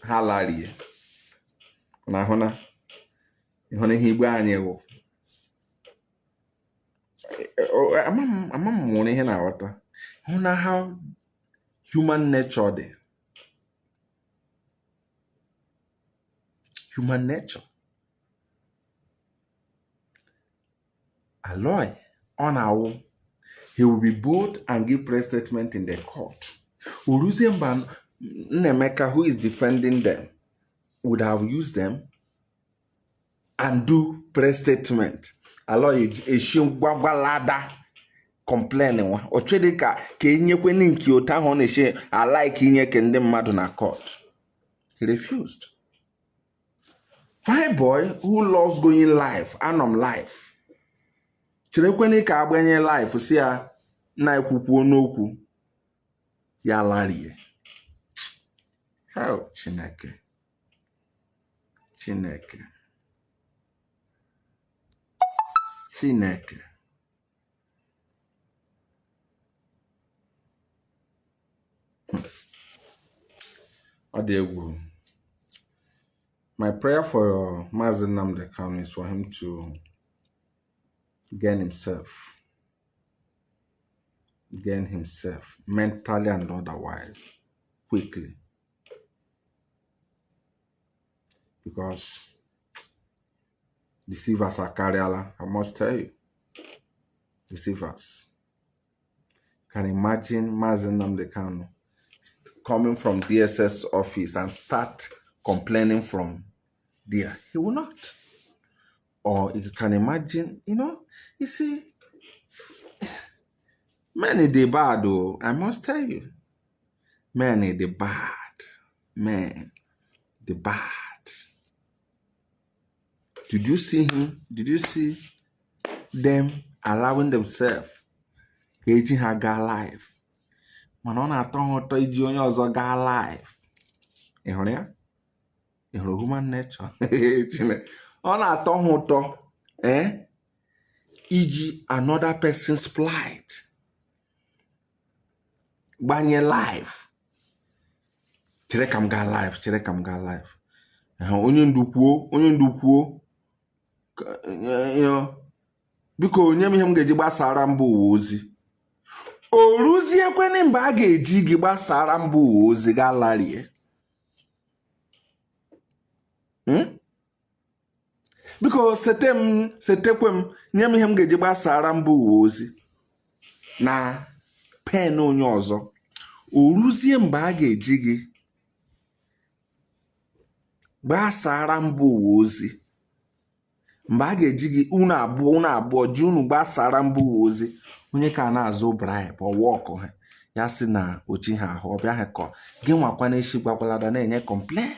Speaker 1: Halari. Na hona. Hona higwe anyewo. Amam mwone hena wata. Hona how human nature there. Human nature. A lawyer on our, he will be bold and give press statement in the court. Uruzemban Nemeka, who is defending them, would have used them and do press statement. A lawyer is Gwagwalada complaining. Ochedeka ke inyekwe ninki otaho neshe I like inyeke ndị mmadụ na court. He refused. Fine boy who loves going live, anom live. Chirekweni ka agbenye live si ya na ekwukwu n'okwu ya larie. How Chineke. Adegwu. My prayer for Mazi Nnamdi Kanu is for him to gain himself mentally and otherwise quickly, because deceivers are carriala. I must tell you, deceivers. Can imagine Mazi Nnamdi Kanu coming from DSS office and start complaining from there. He will not. Or you can imagine, you see, many they bad though, I must tell you. Many they bad. Man, the bad. Did you see him? Did you see them allowing themselves eji ha gaa live? Mana ọ na-atọ ha ụtọ iji onye ọzọ gaa live. Ị hụrụ ya? Ị hụrụ human nature? Ọ na-atọ ha ụtọ iji another person's plight gbanye live. Chere ka m gaa live, chere ka m gaa live. Onye ndu kwuo biko onye m ihe m ga-eji gbasara mba ụwa ozi. O ruziekweni mgbe a ga-eji gị gbasara mba ụwa ozi gaa larie. Biko setekwe m nye m ihe m ga-eji gbasara mba ụwa ozi na pen onye ọzọ. O ruzie mgbe a ga-eji gị gbasara mba ụwa ozi, mgbe a ga-eji gị unu abụọ ji unu gbasara mba ụwa ozi, onye ka na-azụ bribe ọwa ọkụ ha ya sị na ochi ha ahụ ọbịa ha kọ gị nwakwa na-eshi gbakwalada na-enye complain.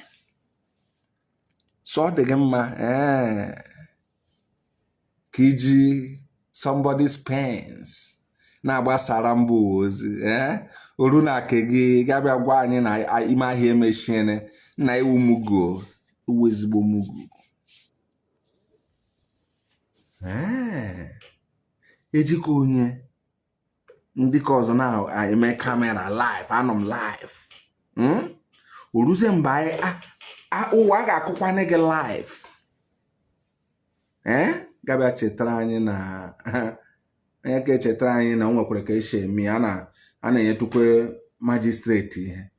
Speaker 1: So ọ dị gị mma ka iji somebody's pens na-agbasara mba ụwa ozi. Oru na ake gị gabịa gwa anyị na ime ahịa emechiene na iwu mugo, uwe ezigbo mugo. Ejikọ onye ndị ka ọzọ na-eme kamera live, anọ m live. Oruzie mgbe ụwa ga-akụkwane gị live. Gabịa chetara anyị na onye ka echetara anyị na o nwekwara ka esi eme a na-enyetukwe magistrate ihe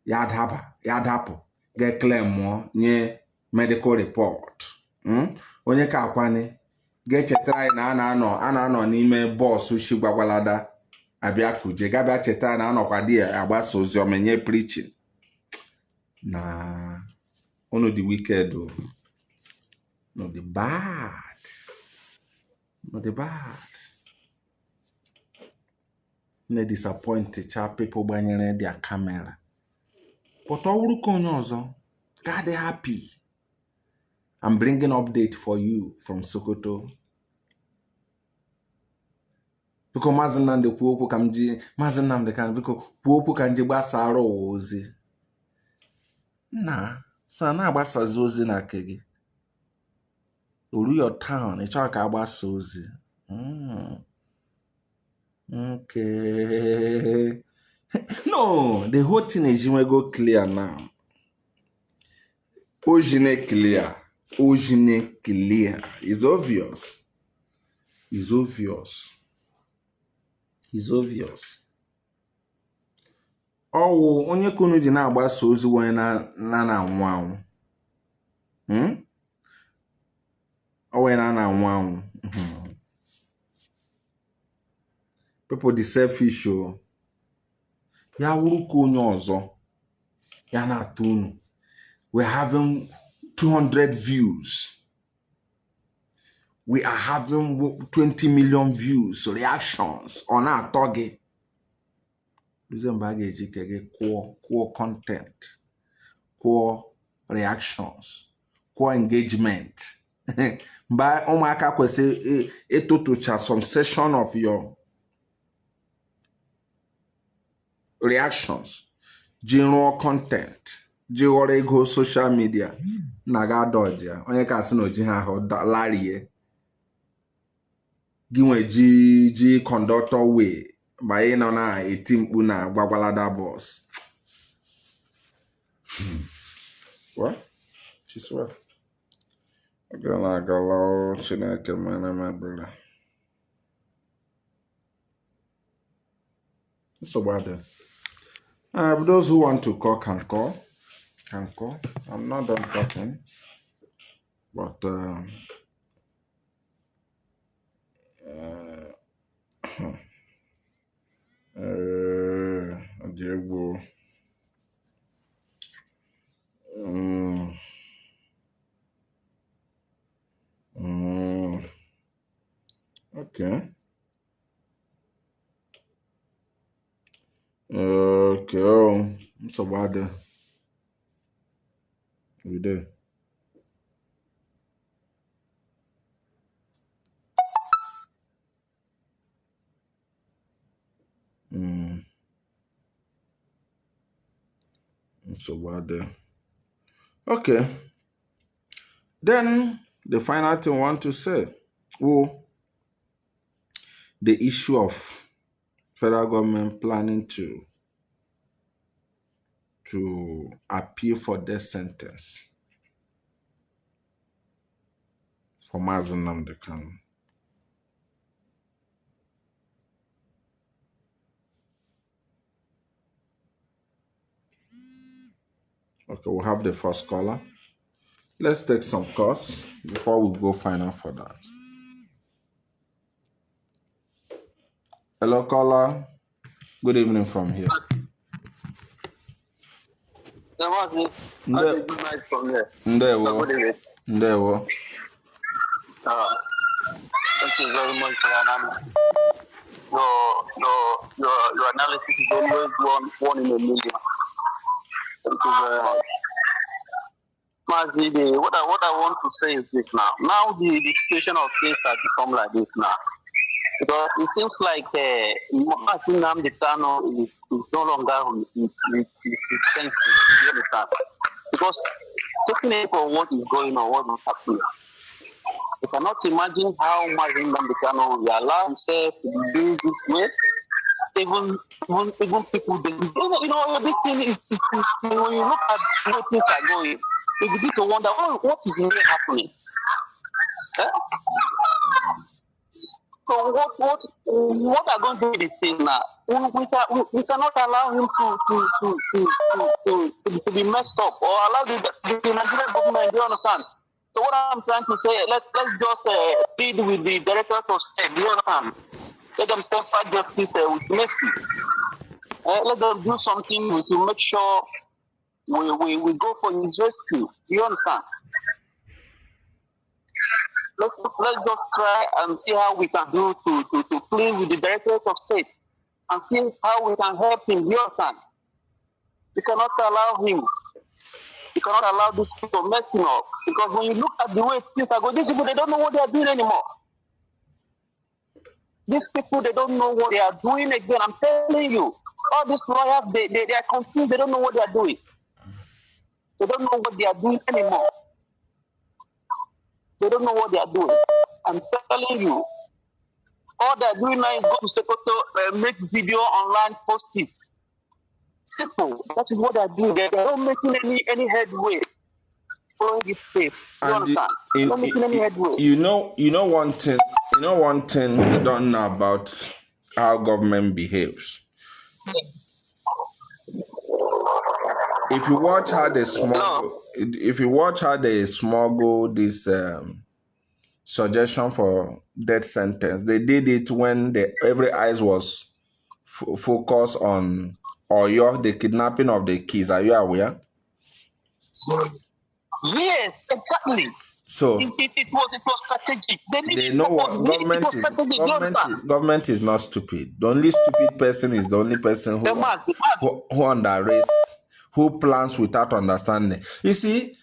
Speaker 1: ya dapụ ga-claim nye medical report. Onye ka akwani ga-echetara anyị na a na-anọ n'ime bọọsụ shi gbagwalada abịa kuje. Gabịa chetara na anọkwa di agbasa ozi ọma nye preaching. Na unu dị wicked, no the bad, no the bad. Na-disappoint cha people gbanyere their camera. But ọ wụrụ ka onye ọzọ, God happy. I'm bringing update for you from Sokoto. Biko Mazi Nnamdi kwuo okwu ka m ji Mazi Nnamdi kan biko kwuo okwu ka m ji gbasara ụwa ozi. So na-agbasazi ozi na nke gị. Oru your town, ị chọrọ ka agbasa ozi. Okay. No, the whole thing is go clear now. Ojine clear. It's obvious. It's obvious. It's obvious. Oh, onye kunu ji na-agbasa ozi onye na-anwụ anwụ. Onye na-anwụ anwụ. People the selfish ya wuru ka onye ọzọ ya na-atụ unu. We're having 200 views. We are having 20 million views, reactions on our target. Core content, core reactions, core engagement. By omaka kwese etotocha some session of your reactions, general content. Jiwore ego social media na ga dodge onye ka asị na oji ha ahụ larie gị nwe ji conductor way ma ị nọ na eti mkpu na gbagwalada boss. What? Chiswa agala galo Chineke mana mabula. So bad. But those who want to call can call. I'm not done talking, but Diego. Okay. Okay. So bad. We did. So what there? Okay. Then the final thing I want to say, oh, the issue of federal government planning to appeal for death sentence for Mazi Nnamdi Kanu. Okay, we'll have the first caller. Let's take some calls before we go final for that. Hello, caller. Good evening from here.
Speaker 2: Mazi, good night from here.
Speaker 1: Ndewo.
Speaker 2: Good evening.
Speaker 1: Ndewo.
Speaker 2: Thank you very much for your analysis. Your analysis is always one in a million. Thank you very much. Mazi, what I want to say is this now. Now the situation of things has become like this now. Because it seems like Mazi Nnamdi Kanu is no longer with senses. You understand? Because taking it for what is going on, what is happening. I cannot imagine how Mazi Nnamdi Kanu will allow himself to do this way. Even people, this thing is when you look at how things are going, you begin to wonder, what is really happening? So what are going to be the thing now? We cannot allow him to be messed up, or allow the Nigerian government. Do you understand? So what I'm trying to say, let's just plead with the director of state. Do you understand? Let them temper justice with mercy. Let them do something to make sure we go for his rescue. Do you understand? Let's just try and see how we can do to plead with the directors of state and see how we can help him. Do you understand? We cannot allow him. We cannot allow this people messing up, because when you look at the way things are going, these people, they don't know what they are doing anymore. These people, they don't know what they are doing again. I'm telling you, all these lawyers, they are confused. They don't know what they are doing. They don't know what they are doing anymore. They don't know what they are doing. I'm telling you, all they are doing now is go to Sokoto, make video online, post it. Simple. That is what they are doing. They are not making any headway following this space. You understand? They're not making any headway.
Speaker 1: You know one thing we don't know about how government behaves. If you watch how they smuggle this suggestion for death sentence, they did it when every eyes was focused on Oyo, the kidnapping of the kids. Are you aware?
Speaker 2: Yes, exactly.
Speaker 1: So
Speaker 2: it was strategic.
Speaker 1: They know what government is not stupid. The only stupid person is the only person who underrates, who plans without understanding. You see,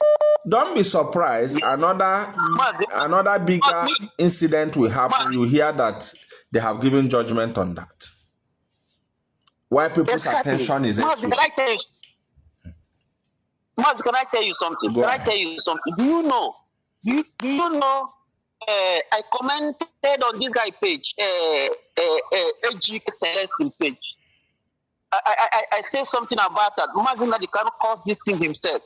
Speaker 1: don't be surprised. Another bigger incident will happen. You hear that they have given judgment on that. Why people's attention is
Speaker 2: Mazi, can I tell you something? Do you know? I commented on this guy page, Excelency page. I said something about that. Imagine that he cannot cause this thing himself.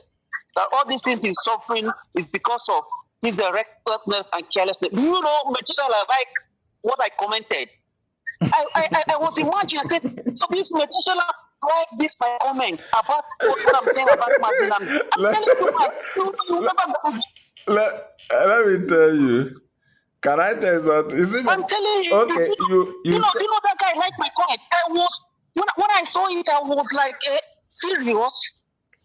Speaker 2: That all these things he's suffering is because of his recklessness and carelessness. Do you know, Methuselah, like what I commented? I was imagining, I said, so this Methuselah like this my comment about what I'm saying about Mazi Nnamdi.
Speaker 1: Let me tell you. Can I tell you something?
Speaker 2: I'm telling you.
Speaker 1: Okay,
Speaker 2: you know that guy liked my comment. When I saw it, I was like, serious?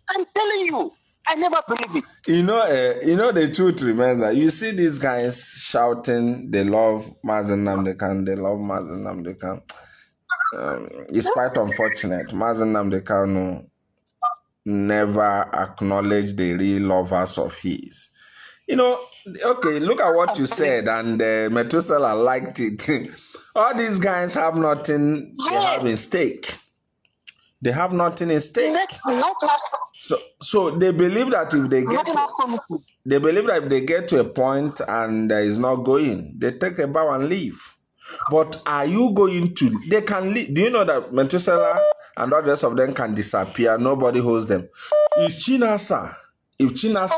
Speaker 2: I'm telling you, I never believed it.
Speaker 1: You know the truth remains that you see these guys shouting, they love Mazi Nnamdi Kanu, they love Mazi Nnamdi Kanu. It's quite unfortunate. Mazi Nnamdi Kanu never acknowledged the real lovers of his. Okay, look at what you said, and Methuselah liked it. All these guys have nothing they have in stake. They have nothing in stake. So they believe that if they get if they get to a point and is not going, they take a bow and leave. But are you going to? They can leave. Do you know that Methuselah and all the rest of them can disappear? Nobody holds them. If Chinasa, if Chike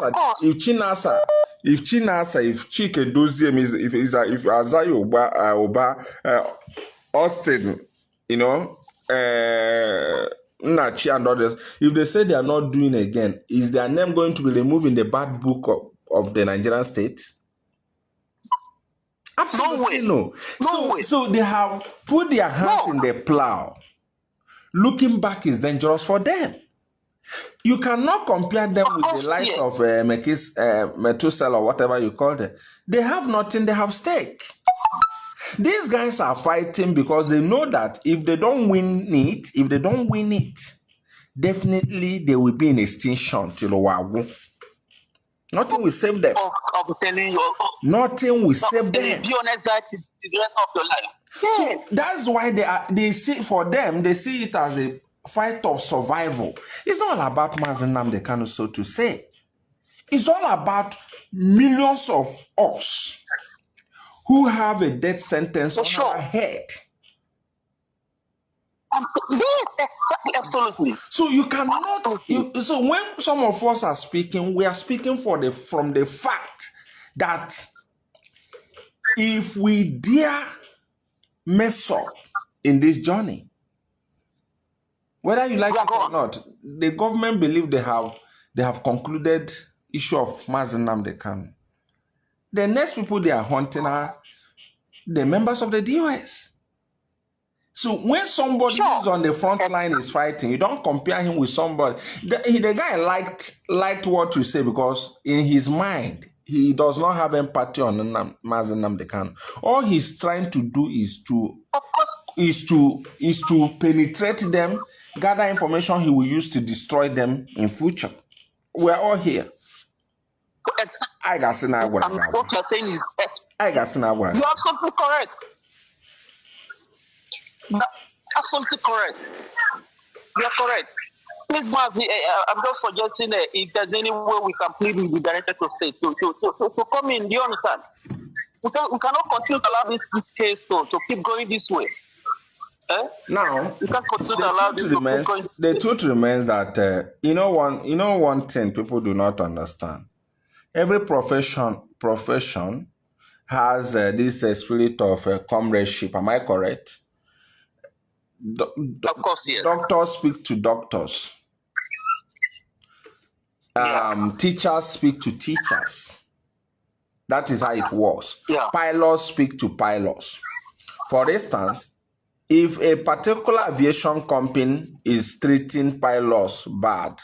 Speaker 1: Doziem if Azayo Oba, Austin, Nachi and others, if they say they are not doing again, is their name going to be removed in the bad book of the Nigerian state? Absolutely no. So they have put their hands in the plow. Looking back is dangerous for them. You cannot compare them with the likes of Methuselah or whatever you call them. They have nothing, they have stake. These guys are fighting because they know that if they don't win it, definitely they will be in extinction till Owagu. Nothing will save them.
Speaker 2: I'm telling you.
Speaker 1: Nothing will save them.
Speaker 2: Be honest that the rest of your life.
Speaker 1: So that's why they see it as a fight of survival. It's not all about Mazi Nnamdi Kanu, so to say. It's all about millions of us who have a death sentence on our head.
Speaker 2: Absolutely.
Speaker 1: So you cannot. So when some of us are speaking, we are speaking from the fact that if we dare mess up in this journey, whether you like it or not, the government believe they have concluded issue of Mazi Nnamdi Kanu. The next people they are hunting are the members of the DOS. So when somebody who's on the front line is fighting, you don't compare him with somebody. The guy liked what you say because in his mind, he does not have empathy on Mazi Nnamdi Kanu. All he's trying to do is to penetrate them, gather information he will use to destroy them in future. We're all here. I got
Speaker 2: what you're saying is
Speaker 1: I got
Speaker 2: you're absolutely correct. Absolutely correct. You're correct. Please, Mazi, I'm just suggesting if there's any way we can plead with the director of state to come in. Do you understand? We cannot continue to allow this case to keep going this way.
Speaker 1: Now, the truth remains that one thing people do not understand. Every profession has this spirit of comradeship. Am I correct?
Speaker 2: Of course, yes.
Speaker 1: Doctors speak to doctors. Teachers speak to teachers. That is how it works.
Speaker 2: Yeah.
Speaker 1: Pilots speak to pilots. For instance, if a particular aviation company is treating pilots bad,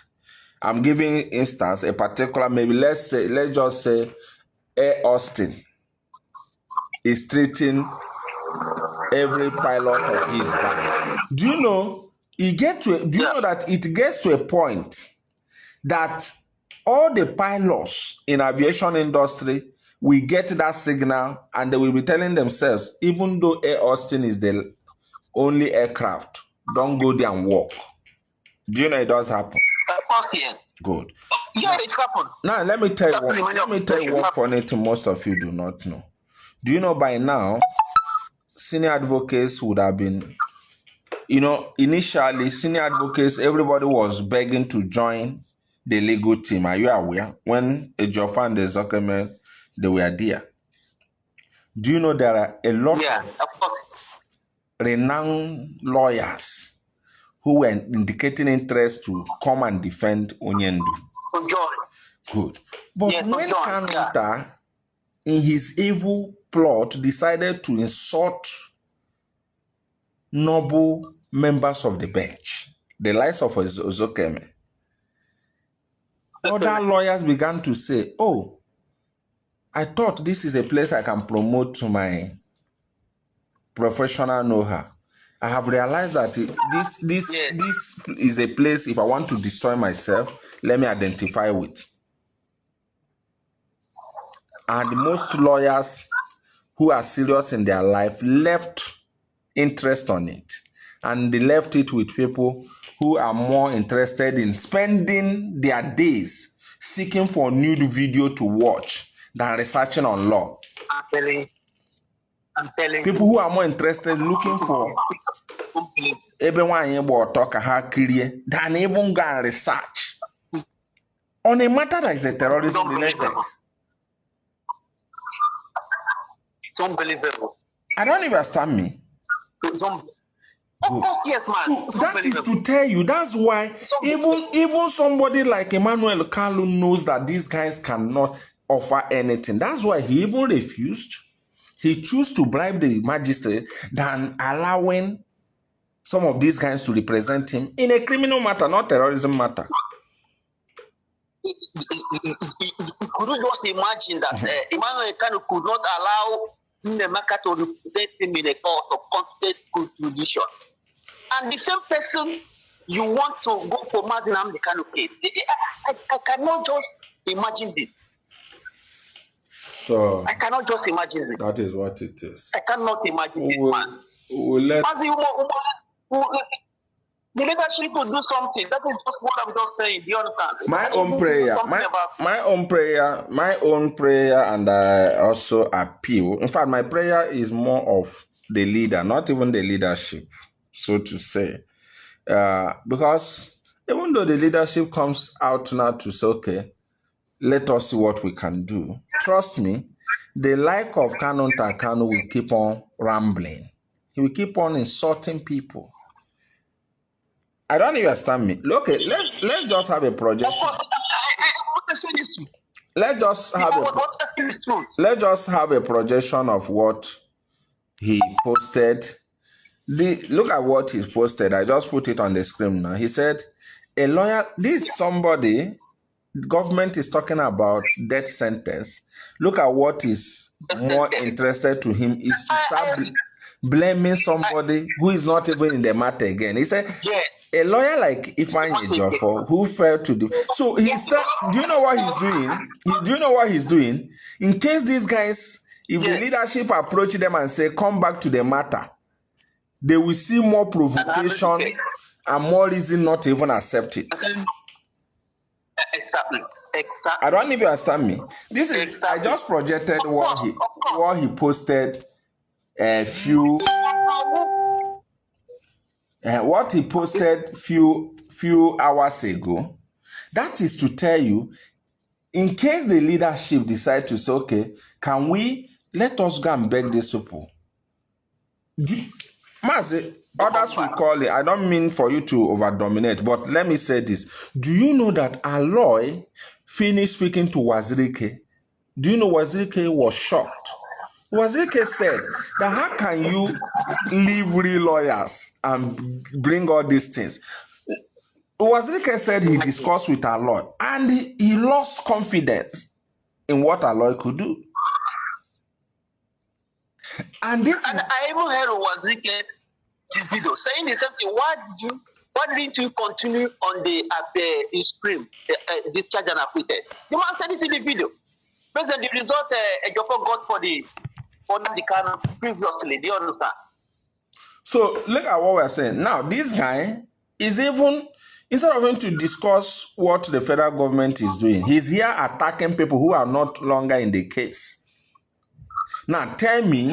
Speaker 1: I'm giving instance a particular, maybe let's just say Air Austin is treating every pilot of his bad. Do you know that it gets to a point that all the pilots in aviation industry will get that signal and they will be telling themselves, even though Air Austin is the only aircraft, don't go there and walk. Do you know it does happen?
Speaker 2: Of course, yes.
Speaker 1: Good.
Speaker 2: Yeah, it's happened.
Speaker 1: Now let me tell you one funny thing most of you do not know. Do you know by now, senior advocates would have been, initially senior advocates, everybody was begging to join the legal team. Are you aware? When Ejiofor and Ezekeme, they were there. Do you know there are a lot of renowned lawyers who were indicating interest to come and defend Onyendu? Good. But when Kanu, in his evil plot, decided to insult noble members of the bench, the likes of Ezekeme, other lawyers began to say, oh, I thought this is a place I can promote to my professional know-how. I have realized that this is a place, if I want to destroy myself, let me identify with. And most lawyers who are serious in their life left interest on it. and they left it with people who are more interested in spending their days seeking for nude video to watch than researching on law.
Speaker 2: I'm telling
Speaker 1: People
Speaker 2: you.
Speaker 1: who are more interested looking for ebe nwaanyị gba ọtọ ka ha kirie than even go and research on a matter that is a terrorism related.
Speaker 2: It's unbelievable.
Speaker 1: I don't understand me.
Speaker 2: It's of course, yes, man.
Speaker 1: So that is to tell you, that's why even somebody like Emmanuel Kanu knows that these guys cannot offer anything. That's why he even refused. He chose to bribe the magistrate than allowing some of these guys to represent him in a criminal matter, not terrorism matter.
Speaker 2: Could you just imagine that Emmanuel Kanu could not allow Nnamdi to represent him in a court of competent jurisdiction? And the same person you want to go for Mazi Nnamdi Kanu case. I cannot just imagine this.
Speaker 1: So
Speaker 2: I cannot just imagine this.
Speaker 1: that is what it is.
Speaker 2: I cannot imagine this, man. The leadership will do something. That is just what I'm just saying. Do you understand?
Speaker 1: My own prayer, and I also appeal. In fact, my prayer is more of the leader, not even the leadership, so to say. Because even though the leadership comes out now to say, okay, let us see what we can do. Trust me, the like of Kanu will keep on rambling. He will keep on insulting people. I don't understand me. Look, let's just have a projection. Let's just have a projection of what he posted. Look at what he's posted. I just put it on the screen now. He said, a lawyer, this somebody, government is talking about death sentence. Look at what is more interested to him is to start blaming somebody who is not even in the matter again. He said, a lawyer like Ifeanyi Ejiofor who failed to do. So do you know what he's doing? Do you know what he's doing? In case these guys, if the leadership approach them and say, come back to the matter, they will see more provocation and more reason not to even accept it.
Speaker 2: Exactly.
Speaker 1: I don't even understand me. This is I just projected what he posted a few what he posted few hours ago. That is to tell you, in case the leadership decide to say, okay, can we let us go and beg these people? Mazi, others will call it. I don't mean for you to over-dominate, but let me say this. Do you know that Aloy finished speaking to Wazirike? Do you know Wazirike was shocked? Wazirike said that how can you leave real lawyers and bring all these things? Wazirike said he discussed with Aloy and he lost confidence in what Aloy could do. And
Speaker 2: I even heard Wazirike video saying the same thing. Why didn't you continue on the stream, discharge and acquitted? The man said it in the video. Based on the result Ejiofor got for the Kanu previously. Do you understand?
Speaker 1: So look at what we're saying. Now, this guy is even, instead of him to discuss what the federal government is doing, he's here attacking people who are not longer in the case. Now, tell me,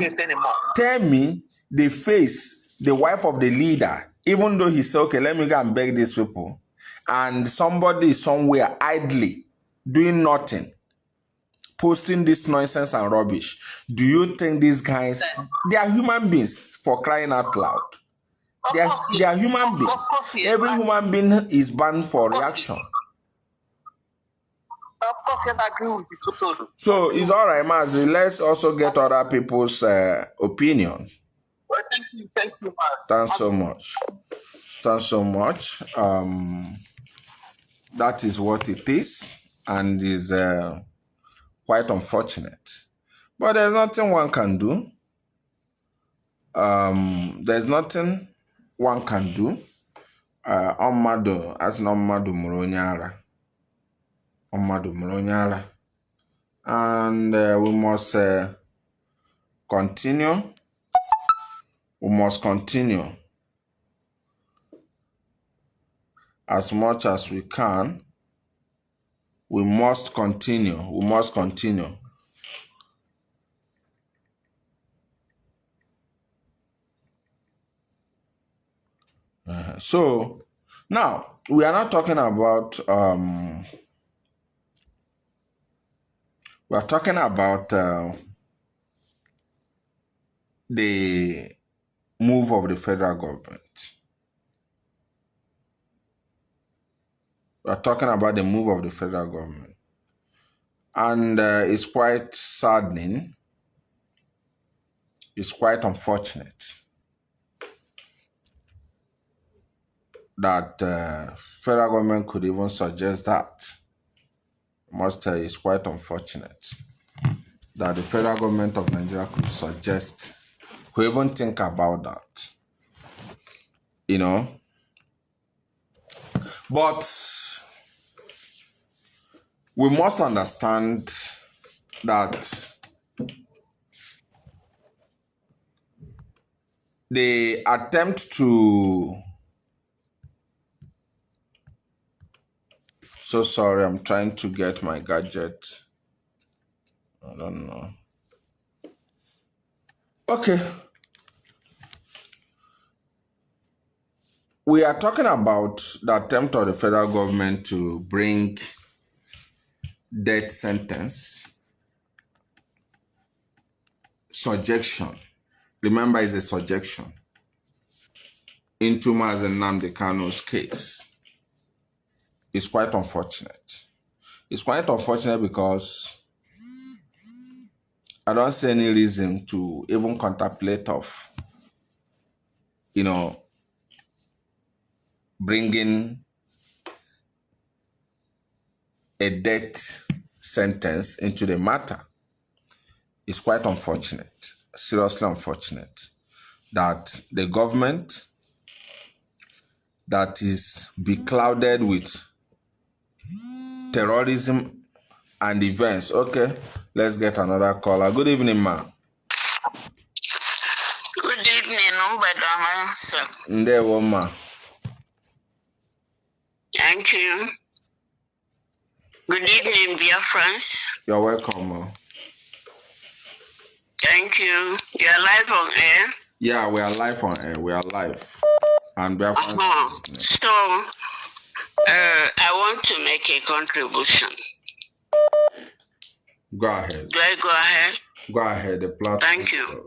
Speaker 1: the wife of the leader, even though he said, okay, let me go and beg these people, and somebody somewhere idly doing nothing, posting this nonsense and rubbish. Do you think these guys, they are human beings, for crying out loud? They are human beings. Every human being is bound for reaction.
Speaker 2: Of course, yes, I agree with you totally.
Speaker 1: So it's all right, Mazi. Let's also get other people's opinion.
Speaker 2: Well, thank you, Mazi.
Speaker 1: Thanks so much. That is what it is, and is quite unfortunate. But there's nothing one can do. There's nothing one can do. Omado as no Omado Muronyara. Omado Muronyara. And we must continue. We must continue as much as we can. We must continue. We must continue. So now we are not talking about we are talking about the move of the federal government. We are talking about the move of the federal government. And it's quite saddening. It's quite unfortunate that federal government could even suggest that. I must tell you, it's quite unfortunate that the federal government of Nigeria could suggest, could even think about that. You know? But we must understand that the attempt to... So sorry, I'm trying to get my gadget. I don't know. Okay. We are talking about the attempt of the federal government to bring death sentence, subjection. Remember, it's a subjection into Mazi Nnamdi Kanu's case. It's quite unfortunate. It's quite unfortunate because I don't see any reason to even contemplate of, you know, bringing a death sentence into the matter. It's quite unfortunate, seriously unfortunate, that the government that is beclouded with terrorism and events. Okay, let's get another caller. Good evening, ma.
Speaker 3: Good evening, sir.
Speaker 1: Ndewo, ma.
Speaker 3: Thank you. Good evening, Biafrans.
Speaker 1: You're welcome, ma.
Speaker 3: Thank you. You're live on air?
Speaker 1: Yeah, we are live on air. We are live. And Biafrans.
Speaker 3: So, I want to make a contribution.
Speaker 1: Go ahead.
Speaker 3: Do I go ahead?
Speaker 1: Go ahead. The platform.
Speaker 3: Thank you.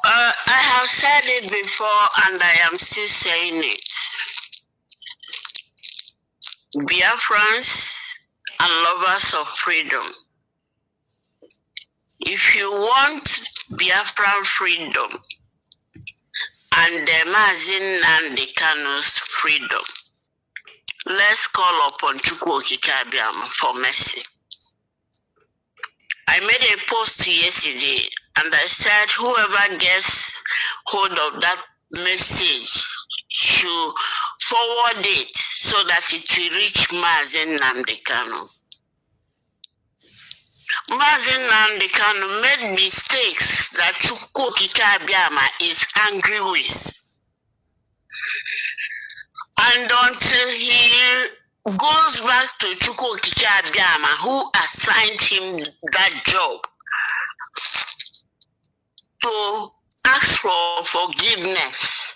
Speaker 3: I have said it before and I am still saying it. Biafrans and lovers of freedom. If you want Biafran freedom and Mazi Nnamdi Kanu's freedom, let's call upon Chukwu Okike Abiama for mercy. I made a post yesterday and I said whoever gets hold of that message should forward it so that it will reach Mazi Nnamdi Kanu. Mazi Nnamdi Kanu made mistakes that Chukwu Okike Abiama is angry with. And until he goes back to Chukwu Okike Abiama, who assigned him that job, to ask for forgiveness,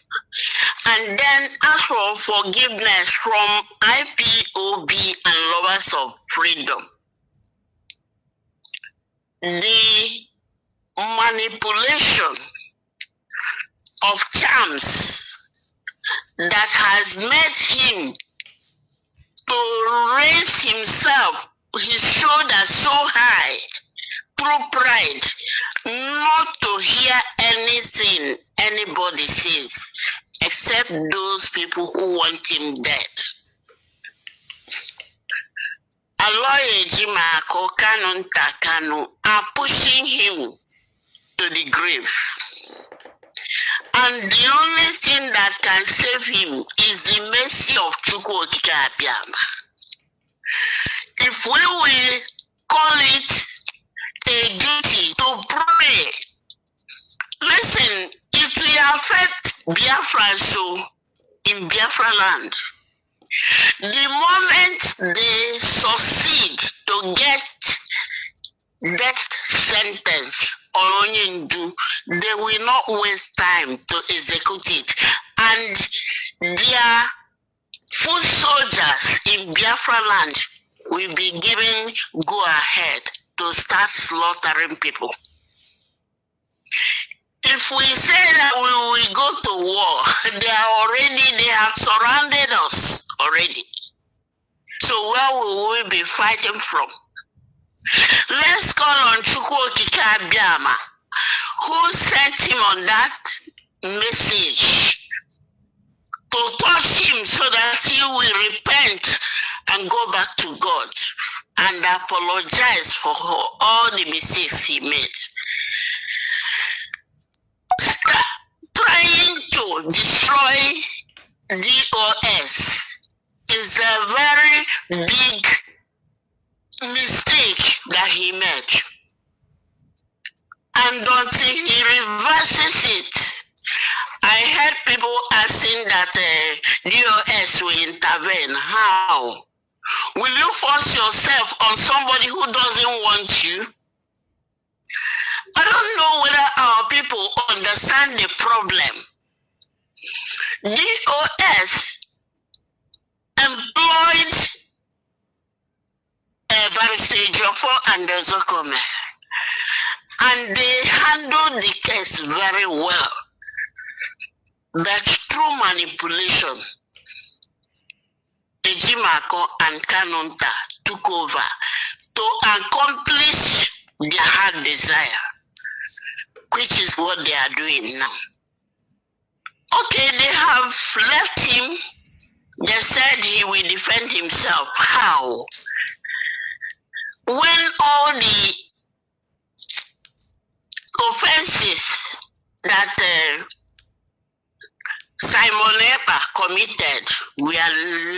Speaker 3: and then ask for forgiveness from IPOB and lovers of freedom. The manipulation of charms that has made him to raise himself, his shoulders so high, through pride, not to hear anything anybody says, except those people who want him dead. Aloy Ejimako, Kanu Kanu are pushing him to the grave. And the only thing that can save him is the mercy of Chukwu Okike Abiama. If we will call it a duty to pray, listen, it will affect Biafra so in Biafra land. The moment they succeed to get death sentence on Onyindu, they will not waste time to execute it. And their foot soldiers in Biafra land will be given go ahead to start slaughtering people. If we say that we will go to war, they have surrounded us already. So where will we be fighting from? Let's call on Chukwuokike Abiama, who sent him on that message to touch him so that he will repent and go back to God and apologize for all the mistakes he made. Trying to destroy DOS is a very big mistake that he made. And until he reverses it, I heard people asking that DOS will intervene. How? Will you force yourself on somebody who doesn't want you? I don't know whether our people understand the problem. DOS employed Barrister Jofo and Zokome, and they handled the case very well. But through manipulation, Ejimako and Kanu took over to accomplish their heart desire, which is what they are doing now. Okay, they have left him. They said he will defend himself. How? When all the offenses that Simon Epa committed were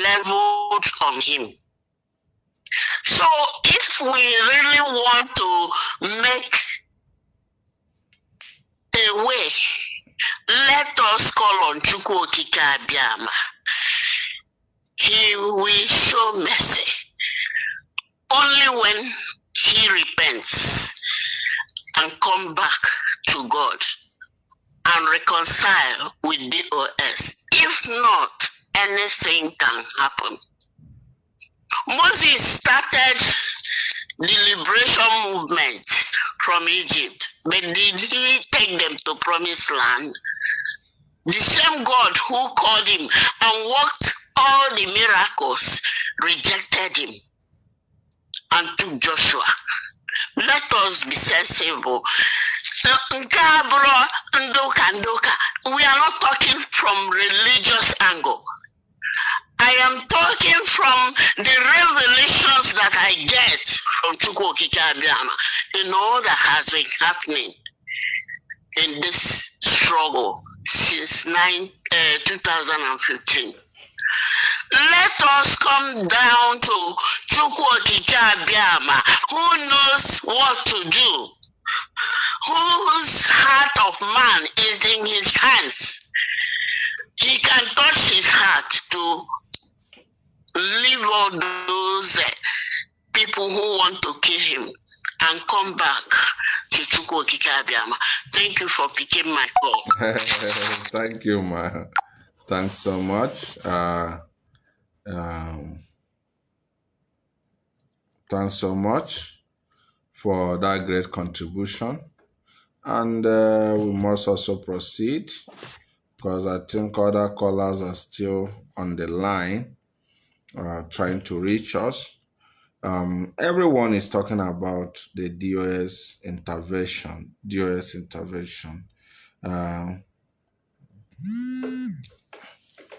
Speaker 3: leveled on him. So if we really want to make a way, let us call on Chukwuokike Abiama. He will show mercy only when he repents and come back to God and reconcile with DOS. If not, anything can happen. Mazi started the liberation movement from Egypt, but did he take them to promised land? The same God who called him and worked all the miracles rejected him and took Joshua. Let us be sensible. We are not talking from religious angle. I am talking from the revelations that I get from Chukwuokike Abiama in all that has been happening in this struggle since 2015. Let us come down to Chukwuokike Abiama, who knows what to do, whose heart of man is in his hands. He can touch his heart to leave all those people who want to kill him and come back to Chukwuokike Abiama. Thank you for picking my call.
Speaker 1: Thank you, ma. Thanks so much. Thanks so much for that great contribution. And we must also proceed because I think other callers are still on the line trying to reach us. Everyone is talking about the DOS intervention.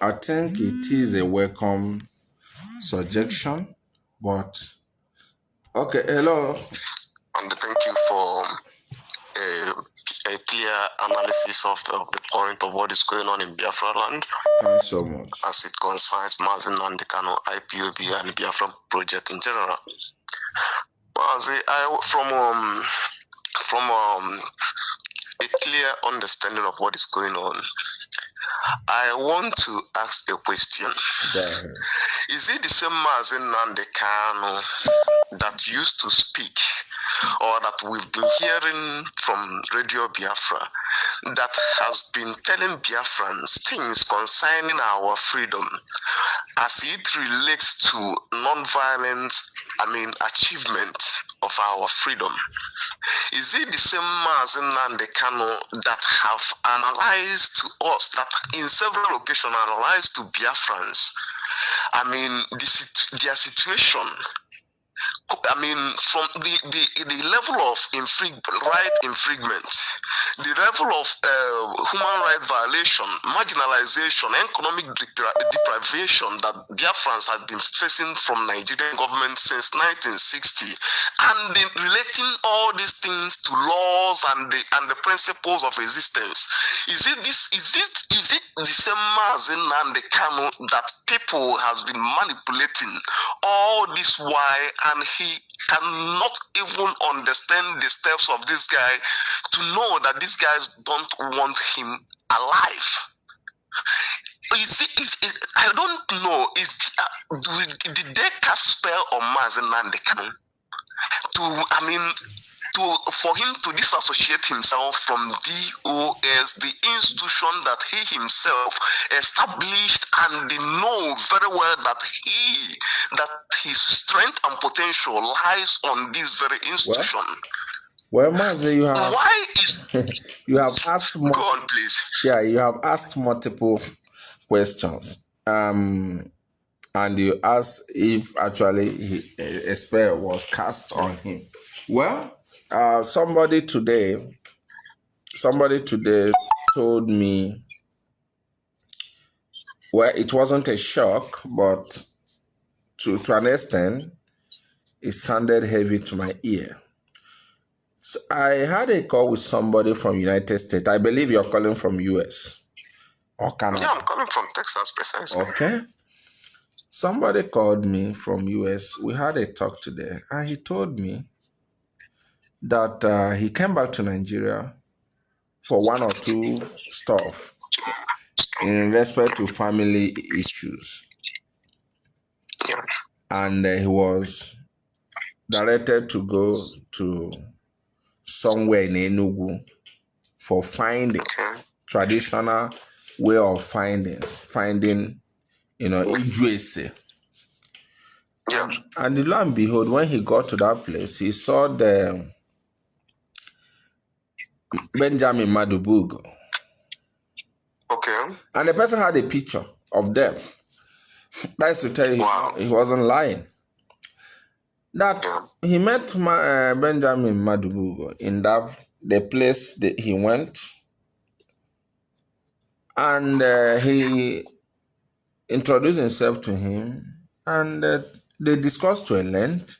Speaker 1: I think it is a welcome suggestion, but okay, hello.
Speaker 4: And thank you for a clear analysis of the point of what is going on in Biafra land.
Speaker 1: Thanks so much.
Speaker 4: As it concerns Mazi, Nnamdi Kanu, IPOB, and Biafra project in general. Mazi, from a clear understanding of what is going on, I want to ask a question.
Speaker 1: Go ahead.
Speaker 4: Is it the same Mazi Nnamdi Kanu that used to speak, or that we've been hearing from Radio Biafra, that has been telling Biafrans things concerning our freedom as it relates to non-violent, achievement of our freedom? Is it the same Mazi Nnamdi Kanu that have analyzed to us, that in several occasions analyzed to Biafrans, their situation? From the level of right infringement, the level of human rights violation, marginalization, economic deprivation that Biafrans have been facing from Nigerian government since 1960, and then relating all these things to laws and the principles of existence. Is it the same Mazi Nnamdi Kanu that people has been manipulating all this while, and he cannot even understand the steps of this guy to know that these guys don't want him alive? I don't know. Did they cast spell on Mazi Nnamdi Kanu for him to disassociate himself from DOS, the institution that he himself established, and they know very well that his strength and potential lies on this very institution?
Speaker 1: Well, Mazi, you have
Speaker 4: why is
Speaker 1: you have asked
Speaker 4: go on, please.
Speaker 1: Yeah, you have asked multiple questions. And you asked if actually a spell was cast on him. Well, somebody today told me, well, it wasn't a shock, but to an extent, it sounded heavy to my ear. So I had a call with somebody from United States. I believe you're calling from US or Canada.
Speaker 4: Yeah, I'm calling from Texas, precisely.
Speaker 1: Okay. Somebody called me from US. We had a talk today, and he told me that he came back to Nigeria for one or two stuff in respect to family issues.
Speaker 4: Yeah.
Speaker 1: And he was directed to go to somewhere in Enugu for findings, traditional way of finding, Ijuese.
Speaker 4: Yeah.
Speaker 1: And lo and behold, when he got to that place, he saw the Benjamin Madubugo.
Speaker 4: Okay.
Speaker 1: And the person had a picture of them. That's to tell you, he wasn't lying. That he met Benjamin Madubugo in the place that he went, and he introduced himself to him, and they discussed to a length,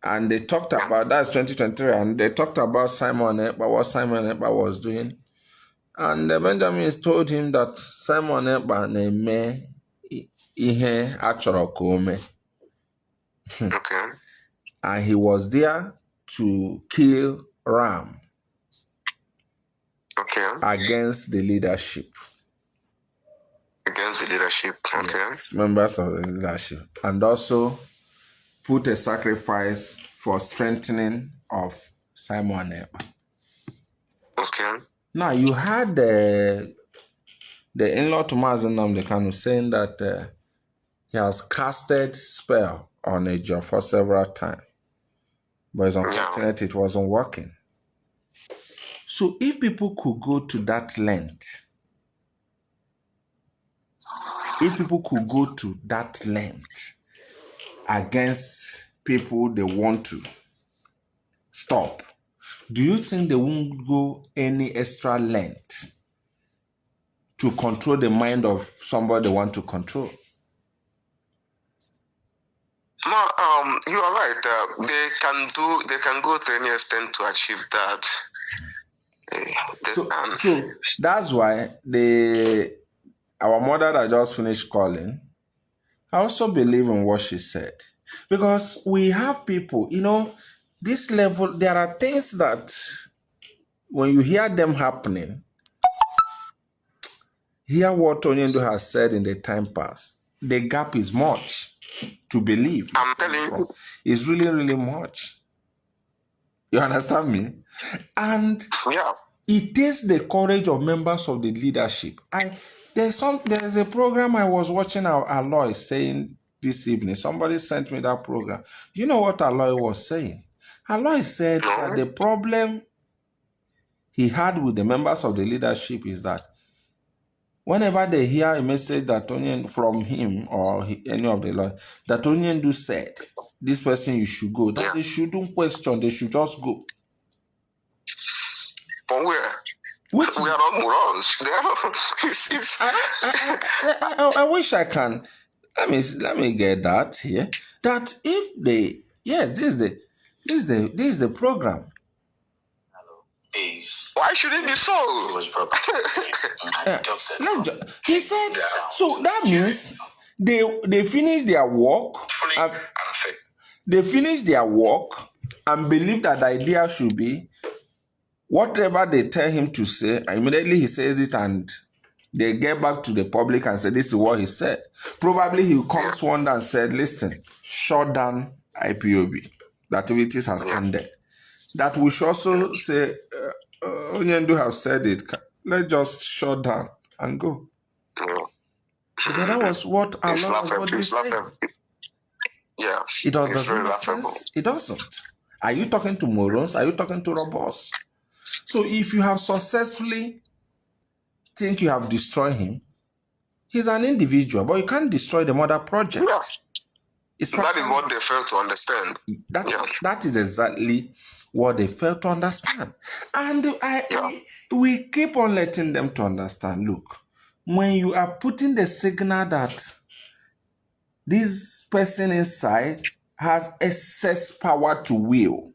Speaker 1: and they talked about, that's 2023, and they talked about Simon Ekpa, what Simon Ekpa was doing. And Benjamin told him that Simon Ekpa na-eme ihe achọrọ ka o mee.
Speaker 4: Okay.
Speaker 1: And he was there to kill Ram against the leadership.
Speaker 4: Against the leadership, okay.
Speaker 1: Yes, members of the leadership. And also put a sacrifice for strengthening of Simon Ekpa.
Speaker 4: Okay.
Speaker 1: Now, you had the in-law to Mazi Nnamdi Kanu saying that he has casted spell on a job for several times. But it's unfortunate it wasn't working. So if people could go to that length, against people they want to stop, do you think they won't go any extra length to control the mind of somebody they want to control?
Speaker 4: No, you are right. They can go to any extent to achieve that.
Speaker 1: So that's why our mother that just finished calling, I also believe in what she said. Because we have people, this level, there are things that when you hear them happening, hear what Onyendu has said in the time past. The gap is much to believe.
Speaker 4: I'm telling you.
Speaker 1: It's really, really much. You understand me? And
Speaker 4: Yeah.
Speaker 1: it takes the courage of members of the leadership. There's a program I was watching Aloy saying this evening. Somebody sent me that program. You know what Aloy was saying? Aloy said that the problem he had with the members of the leadership is that whenever they hear a message that from him or any of the lawyers, that Onyendu said, this person you should go, that they shouldn't question, they should just go.
Speaker 4: But where? We are not morons.
Speaker 1: I wish I can. Let me get that here. That if they, yes, this is the program.
Speaker 4: Why should it be so?
Speaker 1: He said, so that means they finish their work. They finish their work and believe that the idea should be whatever they tell him to say, immediately he says it and they get back to the public and say, this is what he said. Probably he comes one day and said, listen, shut down IPOB. The activities has ended. That we should also say, Onyendu have said it. Let's just shut down and go. Because that was what Allah was what we said.
Speaker 4: Yeah.
Speaker 1: It doesn't make sense. It doesn't. Are you talking to morons? Are you talking to robots? So if you have successfully think you have destroyed him, he's an individual, but you can't destroy the mother project.
Speaker 4: Yeah. That is what they fail to understand.
Speaker 1: That is exactly what they fail to understand. And we keep on letting them to understand, look, when you are putting the signal that this person inside has excess power to will,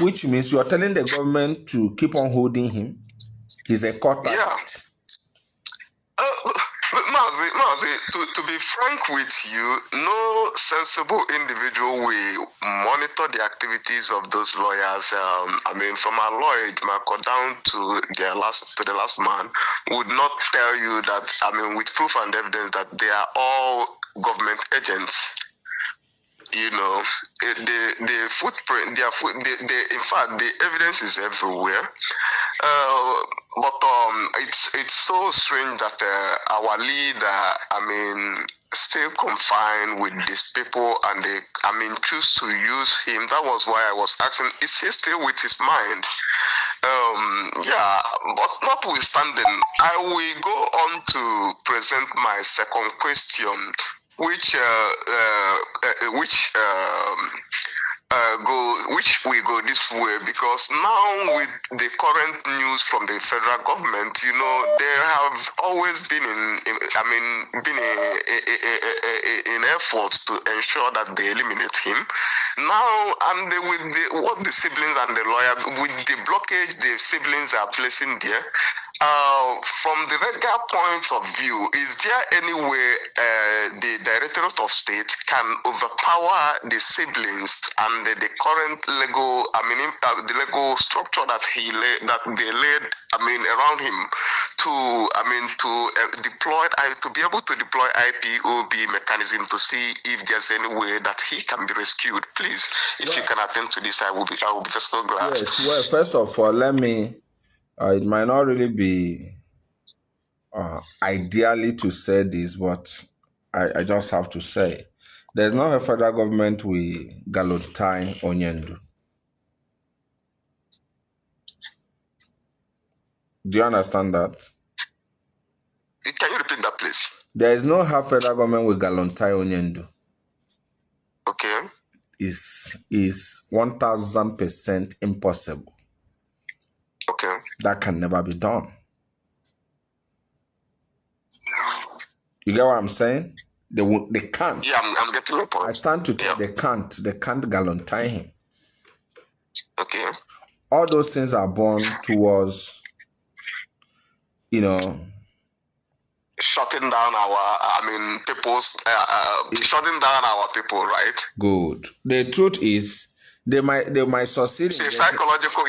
Speaker 1: which means you are telling the government to keep on holding him, he's a court target.
Speaker 4: Mazi, to be frank with you, no sensible individual will monitor the activities of those lawyers. From our lawyer Marco down to the last man, would not tell you that, with proof and evidence, that they are all government agents. You know, the footprint, in fact, the evidence is everywhere. But it's so strange that our leader, still confined with these people, and they, choose to use him. That was why I was asking, is he still with his mind? But notwithstanding, I will go on to present my second question, which we go this way, because now with the current news from the federal government, there have always been in efforts to ensure that they eliminate him. Now, and what the siblings and the lawyer, with the blockage the siblings are placing there, from the legal point of view, is there any way the Directorate of State can overpower the siblings and the current legal, the legal structure that they laid, around him to be able to deploy IPOB mechanism to see if there's any way that he can be rescued? Please, if you can attend to this, I will be just so glad.
Speaker 1: Yes. Well, first of all, let me. It might not really be ideally to say this, but I just have to say, there's not a federal government with Galotine Onyendu. Do you understand that?
Speaker 4: Can you repeat that, please?
Speaker 1: There is no federal government with Galotine Onyendu.
Speaker 4: Okay.
Speaker 1: Is 1000% impossible.
Speaker 4: Okay.
Speaker 1: That can never be done. You get what I'm saying? They can't.
Speaker 4: Yeah, I'm getting your point.
Speaker 1: I stand to tell they can't Galotine him.
Speaker 4: Okay.
Speaker 1: All those things are born towards,
Speaker 4: shutting down our, shutting down our people, right?
Speaker 1: Good. The truth is, they might succeed.
Speaker 4: It's a psychological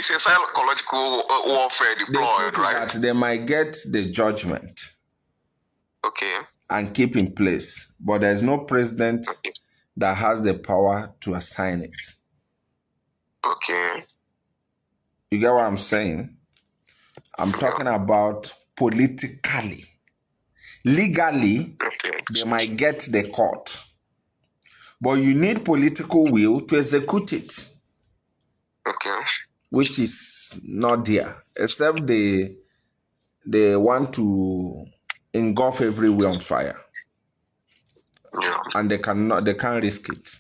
Speaker 4: warfare deployed, right?
Speaker 1: That they might get the judgment.
Speaker 4: Okay.
Speaker 1: and keep in place. But there's no president that has the power to assign it.
Speaker 4: Okay.
Speaker 1: You get what I'm saying? I'm talking about politically. Legally,
Speaker 4: Okay.
Speaker 1: they might get the court. But you need political will to execute it,
Speaker 4: Okay.
Speaker 1: which is not there, except they want to engulf everywhere on fire.
Speaker 4: Yeah.
Speaker 1: And they can't risk it.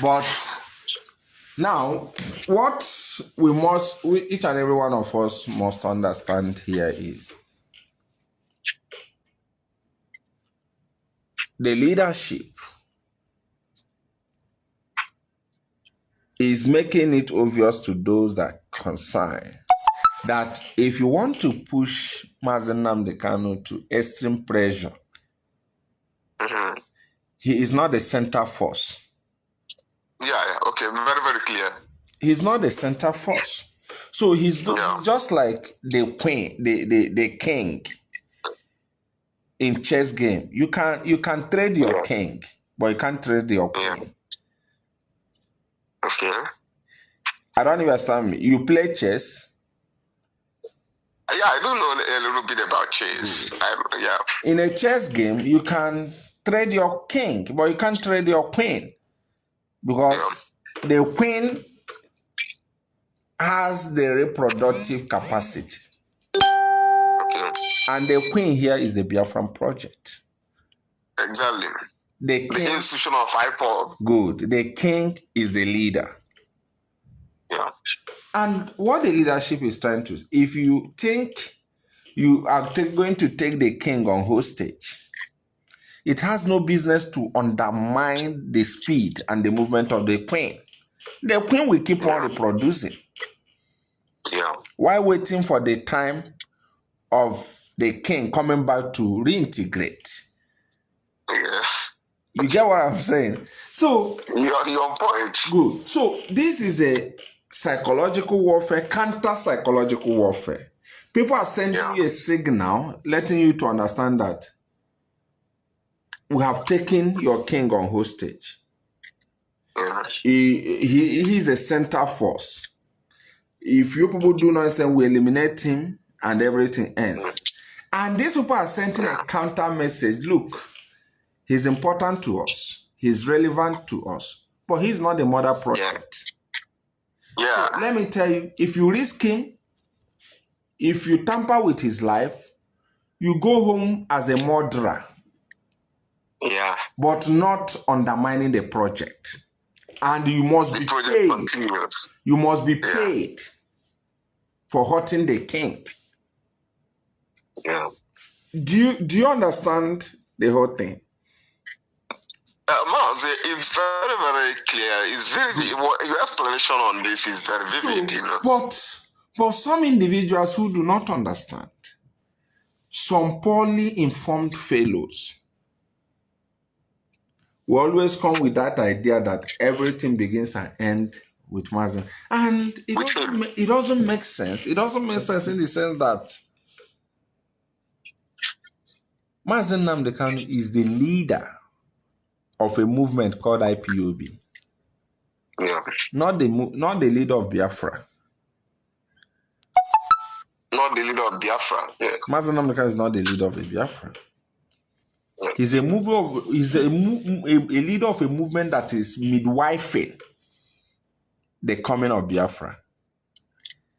Speaker 1: But now, what each and every one of us must understand here is the leadership is making it obvious to those that concern that if you want to push Mazi Nnamdi Kanu to extreme pressure,
Speaker 4: Mm-hmm.
Speaker 1: he is not the center force.
Speaker 4: Yeah. Okay. Very, very clear.
Speaker 1: He's not the center force. So he's just like the queen, the king in chess game. You can trade your king, but you can't trade your queen.
Speaker 4: Okay.
Speaker 1: I don't understand me. You play chess?
Speaker 4: Yeah, I do know a little bit about chess. Yeah.
Speaker 1: In a chess game, you can trade your king, but you can't trade your queen. Because the queen has the reproductive capacity.
Speaker 4: Okay.
Speaker 1: And the queen here is the Biafran project.
Speaker 4: Exactly.
Speaker 1: The
Speaker 4: institution of IPOB.
Speaker 1: Good. The king is the leader.
Speaker 4: Yeah.
Speaker 1: And what the leadership is trying to, if you think you are going to take the king on hostage, it has no business to undermine the speed and the movement of the queen. The queen will keep on reproducing.
Speaker 4: Yeah.
Speaker 1: While waiting for the time of the king coming back to reintegrate.
Speaker 4: Yeah.
Speaker 1: You get what I'm saying? So
Speaker 4: you're on point.
Speaker 1: Good. So this is a psychological warfare, counter-psychological warfare. People are sending you a signal, letting you to understand that we have taken your king on hostage. He's a center force. If you people do nonsense, we eliminate him and everything ends. And these people are sending a counter message. Look, he's important to us. He's relevant to us. But he's not the mother project.
Speaker 4: Yeah.
Speaker 1: So let me tell you, if you risk him, if you tamper with his life, you go home as a murderer.
Speaker 4: Yeah.
Speaker 1: But not undermining the project. And you must be paid.
Speaker 4: Continues.
Speaker 1: You must be paid for hurting the king.
Speaker 4: Yeah.
Speaker 1: Do you understand the whole thing?
Speaker 4: Mazi, it's very, very clear. It's very your explanation on this is very vivid, you know.
Speaker 1: But for some individuals who do not understand, some poorly informed fellows will always come with that idea that everything begins and ends with Mazi. And it doesn't make sense. It doesn't make sense in the sense that Mazi Nnamdi Kanu is the leader of a movement called IPOB.
Speaker 4: Yeah.
Speaker 1: Not the leader of Biafra.
Speaker 4: Not the leader of Biafra. Yeah.
Speaker 1: Mazi Nnamdi Kanu is not the leader of a Biafra. Yeah. He's a leader of a movement that is midwifing the coming of Biafra.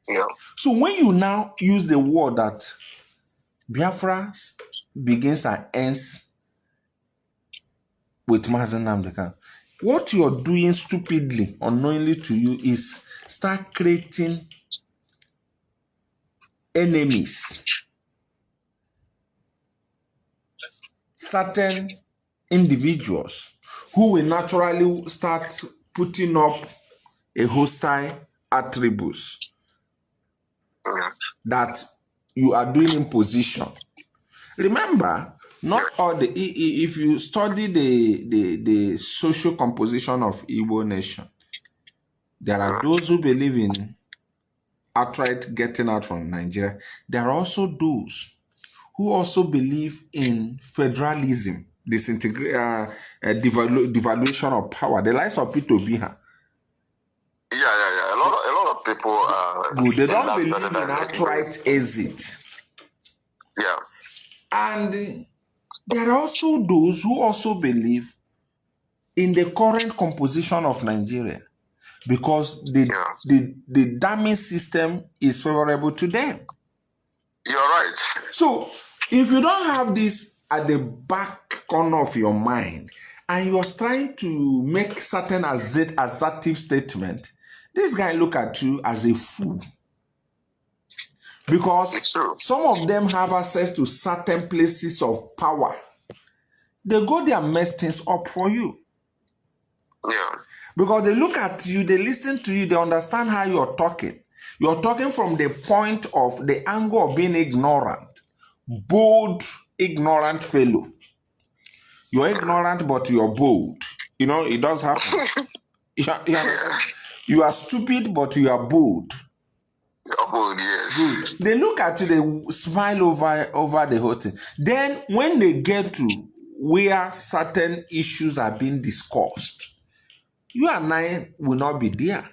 Speaker 4: Yeah.
Speaker 1: So when you now use the word that Biafra begins and ends with Mazi Nnamdi Kanu, what you're doing stupidly, unknowingly to you, is start creating enemies. Certain individuals who will naturally start putting up a hostile attributes that you are doing imposition. Remember, not all the, if you study the social composition of Igbo nation, there are those who believe in outright getting out from Nigeria. There are also those who also believe in federalism, devaluation of power. The likes of Peter Biha.
Speaker 4: Yeah. A lot of people are
Speaker 1: good. They don't
Speaker 4: that
Speaker 1: believe in outright exit.
Speaker 4: Yeah.
Speaker 1: And there are also those who also believe in the current composition of Nigeria, because the damming system is favorable to them.
Speaker 4: You're right.
Speaker 1: So if you don't have this at the back corner of your mind and you're trying to make certain assertive statement, this guy look at you as a fool. Because some of them have access to certain places of power. They go there and mess things up for you.
Speaker 4: Yeah.
Speaker 1: Because they look at you, they listen to you, they understand how you're talking. You're talking from the point of the angle of being ignorant. Bold, ignorant fellow. You're ignorant, but you're bold. You know, it does happen. You are stupid, but you are bold.
Speaker 4: You're bold, yes.
Speaker 1: Good. They look at you, they smile over the whole thing. Then when they get to where certain issues are being discussed, you and I will not be there.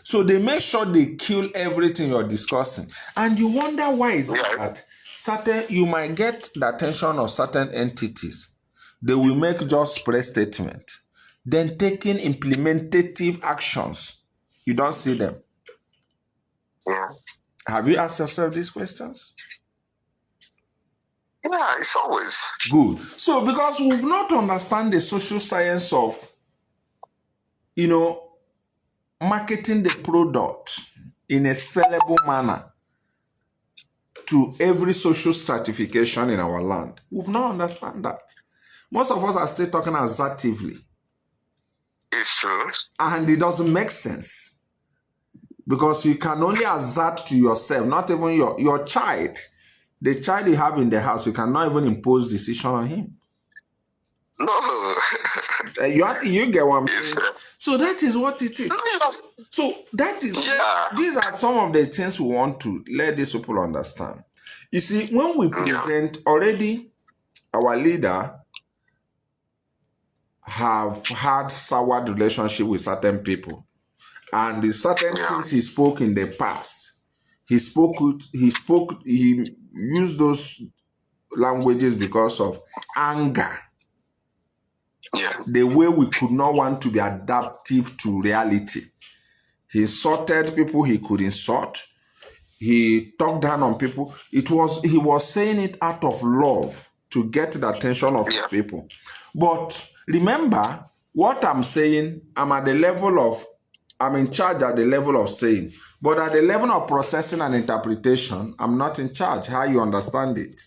Speaker 1: So they make sure they kill everything you're discussing. And you wonder why is it that you might get the attention of certain entities. They will make just press statement. Then taking implementative actions. You don't see them.
Speaker 4: Yeah.
Speaker 1: Have you asked yourself these questions?
Speaker 4: Yeah, it's always.
Speaker 1: Good. So because we've not understand the social science of, marketing the product in a sellable manner to every social stratification in our land. We've not understand that. Most of us are still talking assertively.
Speaker 4: It's true.
Speaker 1: And it doesn't make sense. Because you can only assert to yourself, not even your child. The child you have in the house, you cannot even impose decision on him.
Speaker 4: No.
Speaker 1: You get what I'm saying? So that is what it is. So that is, these are some of the things we want to let these people understand. You see, when we present already, our leader have had soured relationship with certain people. And the certain things he spoke in the past, he used those languages because of anger.
Speaker 4: Yeah.
Speaker 1: The way we could not want to be adaptive to reality. He insulted people he could insult. He talked down on people. He was saying it out of love to get the attention of people. But remember, what I'm saying, I'm in charge at the level of saying. But at the level of processing and interpretation, I'm not in charge. How you understand it?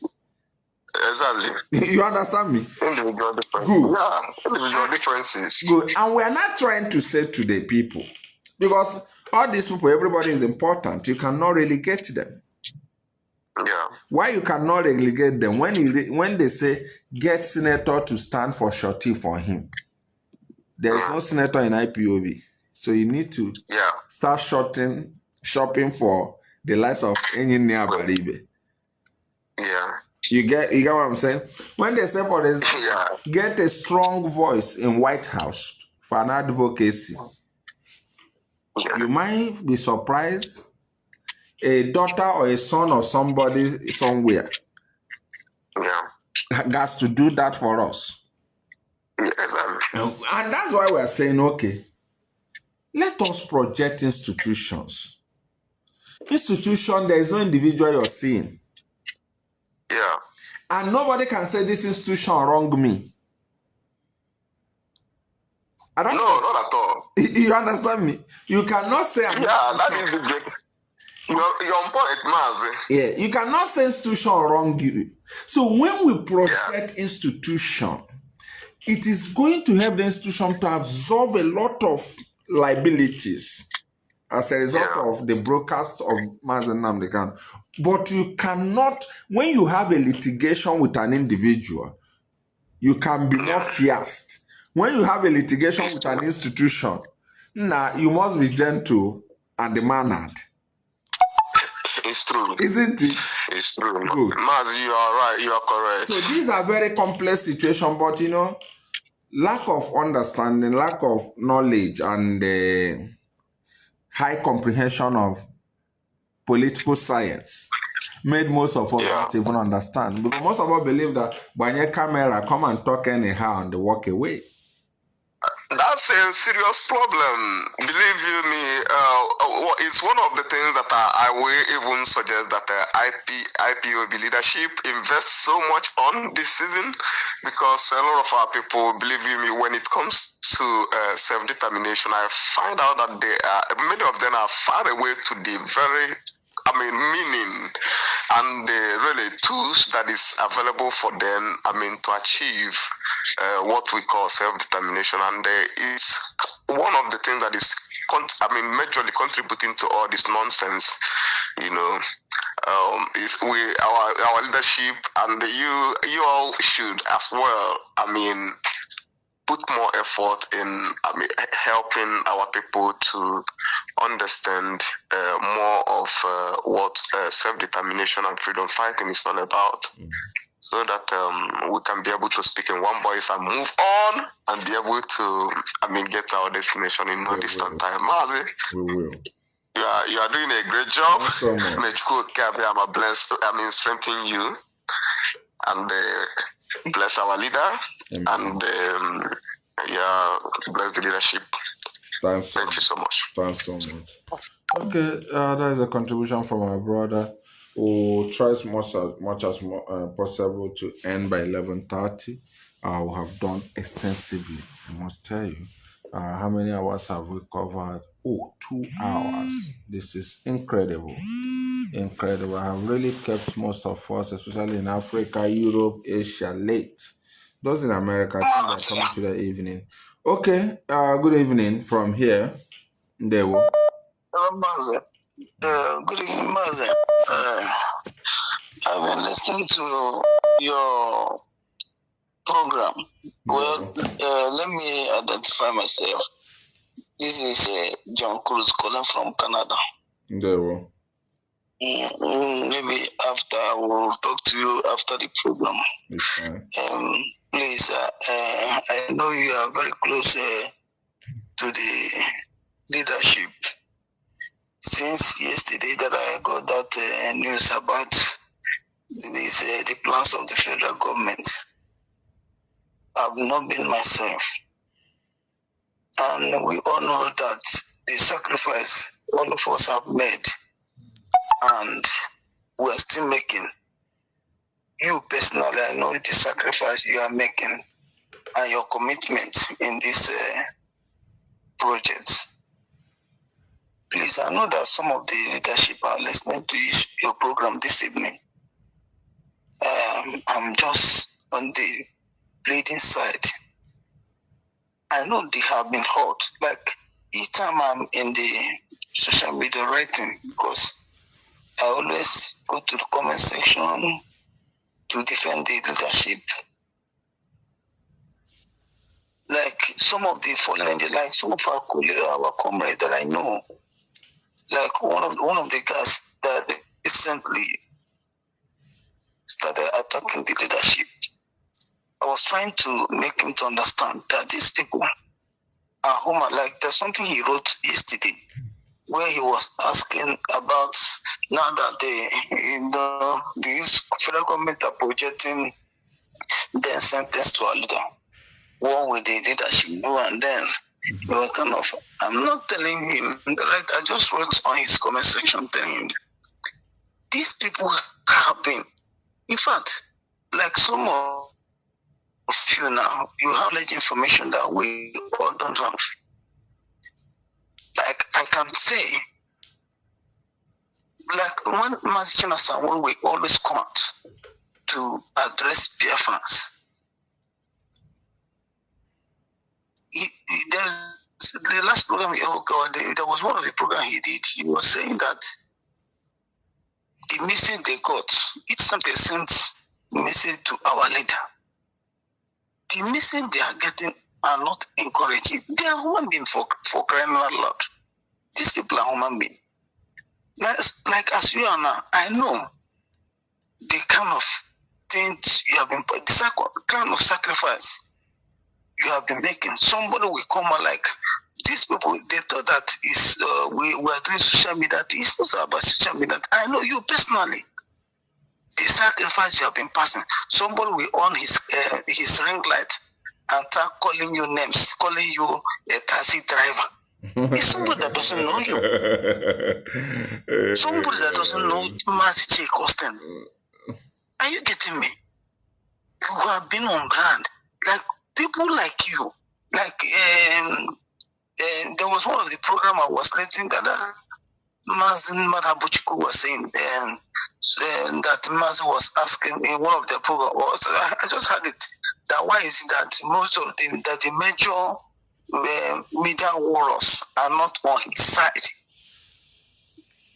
Speaker 4: Exactly.
Speaker 1: You understand me?
Speaker 4: Individual differences.
Speaker 1: Good.
Speaker 4: Yeah, individual differences.
Speaker 1: Good. And we are not trying to say to the people, because all these people, everybody is important. You cannot relegate them.
Speaker 4: Yeah.
Speaker 1: Why you cannot relegate them? When they say get senator to stand for shorty for him, there is no senator in IPOB, so you need to start shopping for the likes of Engineer Baribe.
Speaker 4: Yeah.
Speaker 1: You get what I'm saying? When they say for this, get a strong voice in White House for an advocacy, you might be surprised a daughter or a son of somebody somewhere has to do that for us.
Speaker 4: Exactly.
Speaker 1: And that's why we're saying, okay, let us project institutions. Institution, there is no individual you're seeing.
Speaker 4: Yeah.
Speaker 1: And nobody can say this institution wronged me. Not at
Speaker 4: all.
Speaker 1: You understand me? You cannot say
Speaker 4: that is the great. You're on point, Mazi.
Speaker 1: Yeah, you cannot say institution wrong you. So when we project institution, it is going to help the institution to absorb a lot of liabilities as a result of the broadcast of Mazi Nnamdi Kanu. But you cannot, when you have a litigation with an individual, you can be more fierce. When you have a litigation with an institution, you must be gentle and mannered.
Speaker 4: It's true.
Speaker 1: Isn't it?
Speaker 4: It's true.
Speaker 1: Good.
Speaker 4: Mazi, you are right. You are correct.
Speaker 1: So these are very complex situations, but lack of understanding, lack of knowledge, and high comprehension of political science made most of us not even understand. Because most of us believe that when your camera come and talk anyhow and they walk away.
Speaker 4: That's a serious problem. Believe you me, it's one of the things that I will even suggest that IPOB leadership invest so much on this season, because a lot of our people, believe you me, when it comes to self-determination, I find out that many of them are far away to the very meaning and the really tools that is available for them, to achieve what we call self-determination. And it's one of the things that is, majorly contributing to all this nonsense, is our leadership, and you all should as well, put more effort in helping our people to understand more of what self-determination and freedom fighting is all about, so that we can be able to speak in one voice and move on and be able to get our destination in no distant time. Mazi,
Speaker 1: we will.
Speaker 4: You are doing a great job.
Speaker 1: So much.
Speaker 4: I'm blessed. Strengthen you and bless our leader. Amen. And bless the leadership. Thank you so much.
Speaker 1: Thanks so much. Okay, that is a contribution from my brother, who tries much as possible to end by 11:30. We have done extensively, I must tell you. How many hours have we covered? 2 hours. This is incredible. Incredible. I have really kept most of us, especially in Africa, Europe, Asia, late. Those in America, I think they're coming to the evening. Okay, good evening from here. There we
Speaker 5: Mazi. Good evening, Mazi. I've been listening to your program. Well, let me identify myself. This is John Cruz calling from Canada.
Speaker 1: There we
Speaker 5: maybe after I will talk to you after the program. Please, I know you are very close to the leadership. Since yesterday that I got that news about the plans of the federal government, I've not been myself. And we all know that the sacrifice all of us have made, and we are still making. You personally, I know the sacrifice you are making and your commitment in this project. Please, I know that some of the leadership are listening to your program this evening. I'm just on the bleeding side. I know they have been hurt. Like each time I'm in the social media writing, because I always go to the comment section to defend the leadership. Like some of the fallen angels, like some of our colleagues, our comrades that I know, like one of the guys that recently started attacking the leadership. I was trying to make him to understand that these people are human. Like there's something he wrote yesterday where he was asking about now that the federal government are projecting their sentence to a leader, one with the leadership, and then they were kind of, I'm not telling him, right? I just wrote on his comment section telling him, these people have been, in fact, like some of you now, you have like information that we all don't have. Like I can say, like when Mazi Chinasan will always come out to address Biafrans. There's the last program there was one of the programs he did. He was saying that the message they got, each time they sent message to our leader, the message they are getting are not encouraging. They are human beings for crying out loud. These people are human beings. like as you are now, I know the kind of things you have been, kind of sacrifice you have been making. Somebody will come out like these people. They thought that is we are doing social media. It's not about social media. I know you personally. The sacrifice you have been passing. Somebody will on his ring light and start calling you names, calling you a taxi driver. It's somebody that doesn't know you. Somebody that doesn't know Mazi J. Costin. Are you getting me? You have been on ground. Like people like you. Like there was one of the program I was listening that Mazi Madabuchiku was saying that Mazi was asking in one of the programs. I just had it. That why is it that most of the major media warriors are not on his side?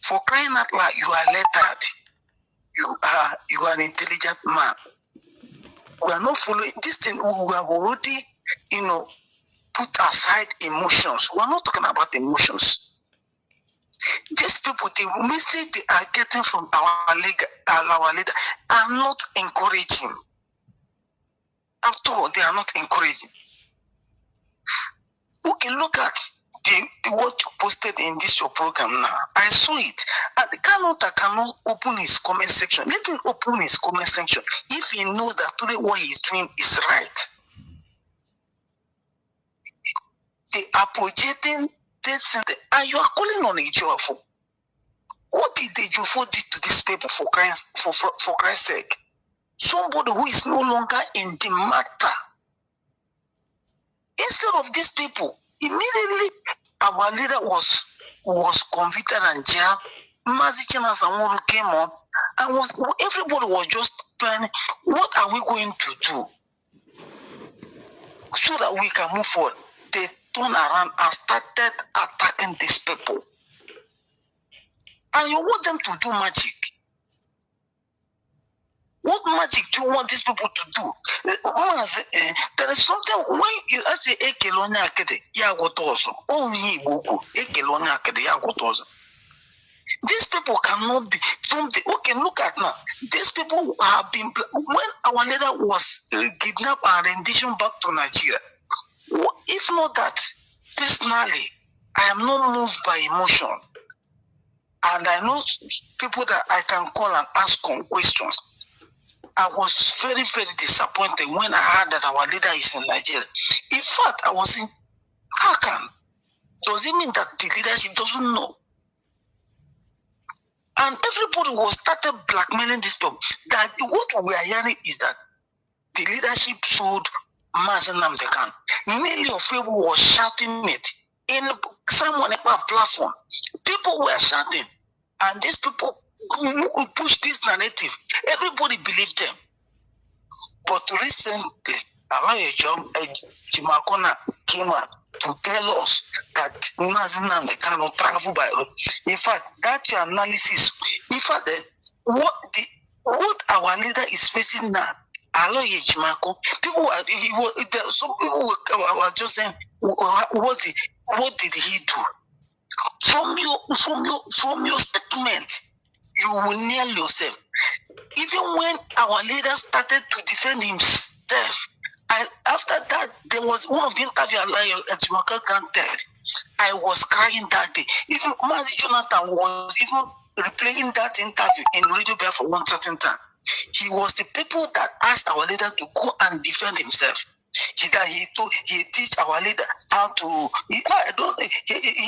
Speaker 5: For crying out loud, you are lettered. You are an intelligent man. We are not following this thing. We have already, put aside emotions. We are not talking about emotions. These people, the message they are getting from our leader are not encouraging. At all, they are not encouraging. Okay, look at what you posted in this your program now. I saw it. And Kanu cannot open his comment section. Let him open his comment section if he knows that today what he's doing is right. They are projecting this and you are calling on Ejiofor. What did Ejiofor do to these people for Christ's sake? Somebody who is no longer in the matter. Instead of these people, immediately our leader was convicted and jailed. Mazi Chinasa came up and everybody was just planning, what are we going to do so that we can move forward? They turned around and started attacking these people. And you want them to do magic. What magic do you want these people to do? There is something when you say Ekelonya Akede, Yagotoso, only Boku, Ekelonya Akede, Yagotoso. These people cannot be something. Okay, look at now. These people have been, when our leader was kidnapped and rendition back to Nigeria. If not that, personally, I am not moved by emotion. And I know people that I can call and ask questions. I was very, very disappointed when I heard that our leader is in Nigeria. In fact, I was saying, how come? Does it mean that the leadership doesn't know? And everybody was started blackmailing these people. That what we are hearing is that the leadership sold Mazi Nnamdi Kanu. Many of people were shouting it in someone platform. People were shouting, and these people who push this narrative, everybody believed them. But recently, Jimakona came out to tell us that Mazi Nnamdi Kanu travel by road. In fact, that your analysis, in fact, what our leader is facing now, people some people were just saying, what did he do? From your statement, you will nail yourself. Even when our leader started to defend himself, and after that, there was one of the interviews at Jumaka granted. I was crying that day. Even Mazi Jonathan was even replaying that interview in Radio Biafra for one certain time. He was the people that asked our leader to go and defend himself. He teach our leader how to. He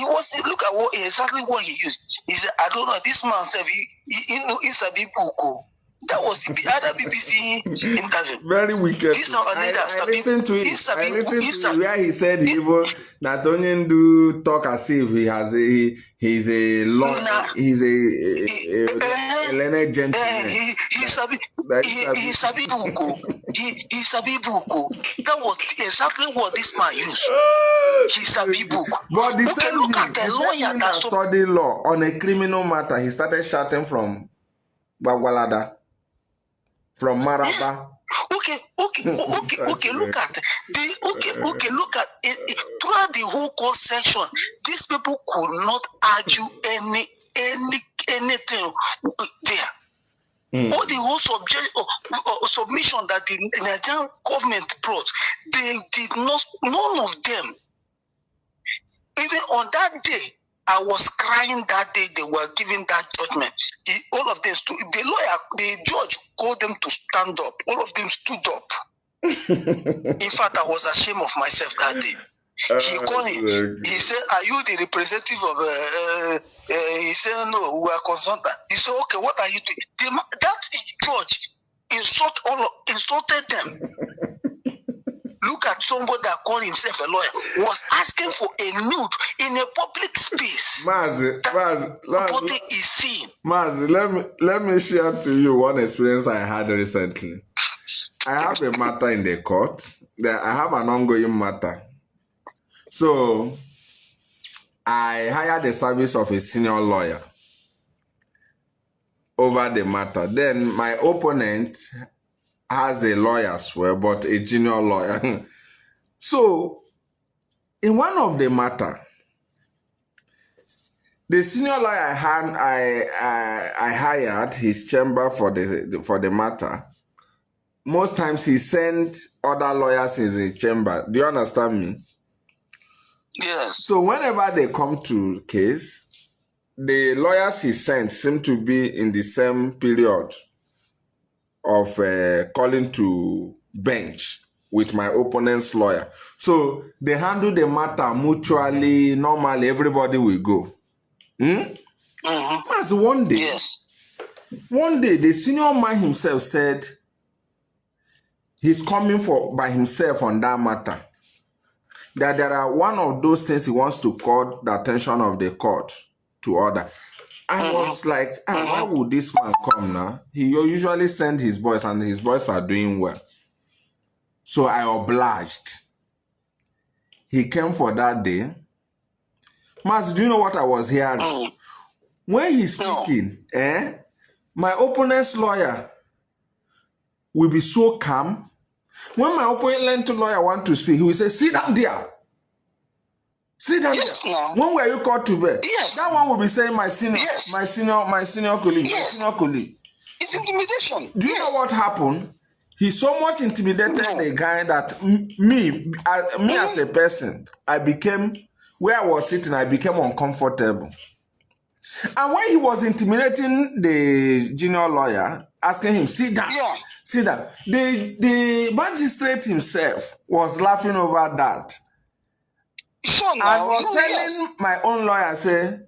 Speaker 5: was look at exactly what he used. He said, I don't know, this man said he's a big book. That was the other BBC interview.
Speaker 1: Very wicked. I listened to it. I listened to where he said he even not only do talk as if he's a learned gentleman.
Speaker 5: He's a big book. That was exactly what this man used. He's a big book.
Speaker 1: But the same look at the lawyer that studied law on a criminal matter. He started shouting from Bagwalada. From Maraba.
Speaker 5: Okay. Look at look at it. Throughout the whole court section, these people could not argue any anything there. All the whole submission that the Nigerian government brought, they did not, none of them. Even on that day, I was crying that day they were giving that judgment. All of them stood, the judge called them to stand up. All of them stood up. In fact, I was ashamed of myself that day. He called him. He said, "Are you the representative of?" He said, "No, we are consultant." He said, "Okay, what are you doing?" That judge insulted them. Look at somebody that called himself a lawyer was asking for a nude in a public space.
Speaker 1: Mazi,
Speaker 5: nobody is seeing.
Speaker 1: Mazi, let me share to you one experience I had recently. I have a matter in the court. I have an ongoing matter. So I hired the service of a senior lawyer over the matter. Then my opponent has a lawyer as well, but a junior lawyer. So in one of the matter, the senior lawyer I hired his chamber for the matter. Most times he sent other lawyers in the chamber. Do you understand me?
Speaker 5: Yes.
Speaker 1: So whenever they come to case, the lawyers he sent seem to be in the same period of calling to bench with my opponent's lawyer. So they handle the matter mutually. Normally, everybody will go. As one day, the senior man himself said he's coming by himself on that matter. That there are one of those things he wants to call the attention of the court to order. I was like, why would this man come now? He usually sends his boys, and his boys are doing well. So I obliged. He came for that day. Mazi, do you know what I was hearing? When he's speaking, my opponent's lawyer will be so calm. When my opponent's lawyer wants to speak, he will say, "Sit down there. Sit down there."
Speaker 5: No.
Speaker 1: When were you called to bed?
Speaker 5: Yes.
Speaker 1: That one will be saying, my senior colleague,
Speaker 5: Yes.
Speaker 1: my senior colleague.
Speaker 5: It's intimidation.
Speaker 1: Do you know what happened? He so much intimidated the guy that me as a person, I became, where I was sitting, I became uncomfortable. And when he was intimidating the junior lawyer, asking him, "Sit down, sit down," the magistrate himself was laughing over that.
Speaker 5: Sure,
Speaker 1: I was telling my own lawyer, say,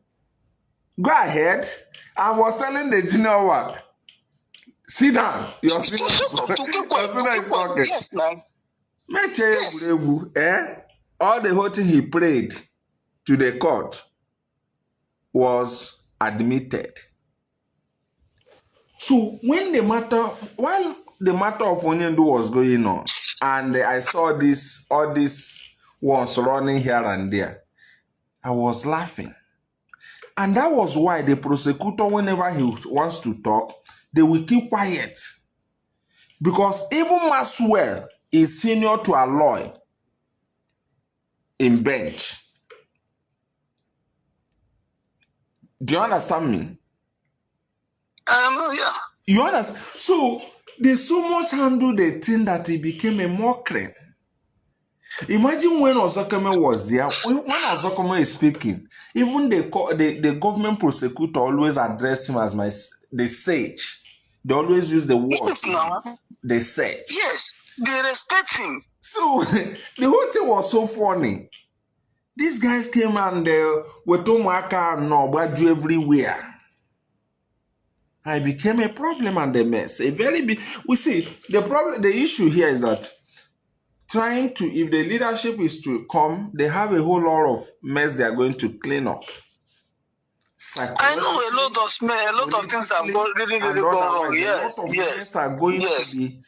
Speaker 1: "Go ahead." I was telling the junior one, "Sit down. Your senior is talking."
Speaker 5: Yes, now.
Speaker 1: All the whole thing he prayed to the court was admitted. So while the matter of Onyendu was going on, and I saw all these ones running here and there, I was laughing. And that was why the prosecutor, whenever he wants to talk, they will keep quiet. Because even Maxwell is senior to a lawyer in bench. Do you understand me?
Speaker 5: Yeah.
Speaker 1: You understand? So they so much handle the thing that it became a mockery. Imagine when Ozokome was there, when Ozokome is speaking, even the government prosecutor always address him as the sage. They always use the word, the sage.
Speaker 5: Yes, they respect him.
Speaker 1: So the whole thing was so funny. These guys came and with Tomaka and Nobadu everywhere. I became a problem and a mess. A very big. We see the issue here is that if the leadership is to come, they have a whole lot of mess they are going to clean up.
Speaker 5: I know a lot of things are really gone wrong. Yes, yes.
Speaker 1: Are going to be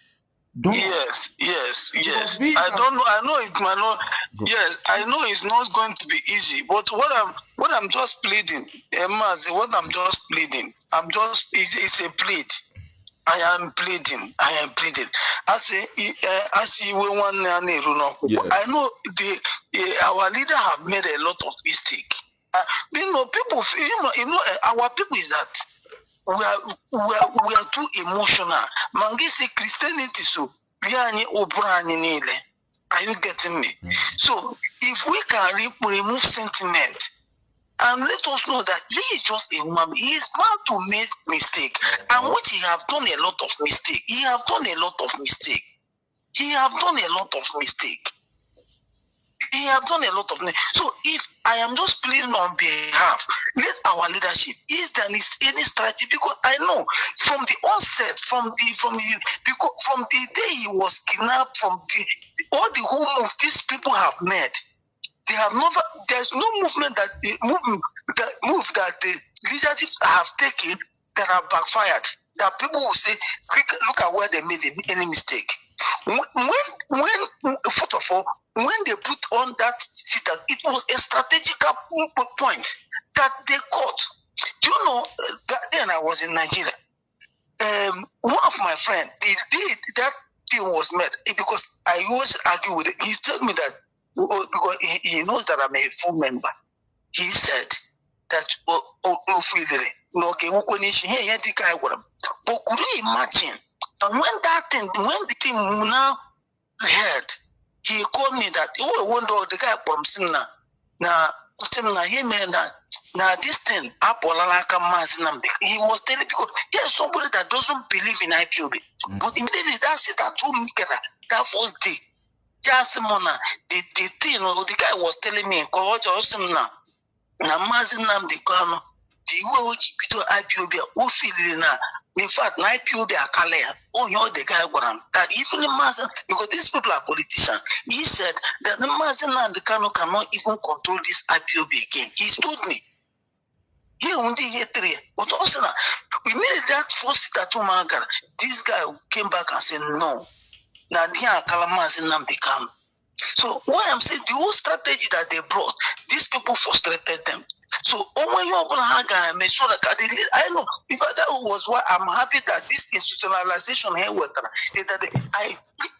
Speaker 1: done.
Speaker 5: Yes. I know it might not. Yes, I know it's not going to be easy. But what I'm just pleading, Mazi, it's a plead. I am pleading. I know our leader have made a lot of mistake. People, our people is that we are too emotional. Mangisi Christianity so are you getting me? So if we can remove sentiment and let us know that he is just a human, he is bound to make mistake, and what he have done a lot of mistake. He have done a lot of mistake. He have done a lot of mistake. He have done a lot of things. So if I am just pleading on behalf, let our leadership, is there any strategy? Because I know from the onset, from the day he was kidnapped, all the whole move these people have made, they have never. There's no movement that the leadership have taken that have backfired. That people will say, look at where they made any mistake. When first of all, when they put on that sit-out, it was a strategical point that they got. Do you know that then I was in Nigeria? One of my friends, that thing was made because I always argue with it. He told me that because he knows that I'm a full member. He said that but could you imagine? And when the thing now heard, he called me that wonder the guy from Simna now he made that now this thing Mazi. He was telling because there's somebody that doesn't believe in IPOB. But immediately that's it that told me that first day. Just the thing the guy was telling me now Mazi Nnamdi Kanu the way IPOB who feel now. In fact, na IPOB are you're the guy that even the Mazi, because these people are politicians, he said that the Mazi and the Kanu cannot even control this IPOB again. He told me. He only here 3. But also, we made that first tattoo maker. This guy came back and said, no. Now, here are Mazi and the Kanu. So, what I'm saying, the whole strategy that they brought, these people frustrated them. So, when you're going to make sure that I know, if that was why I'm happy that this institutionalization here was that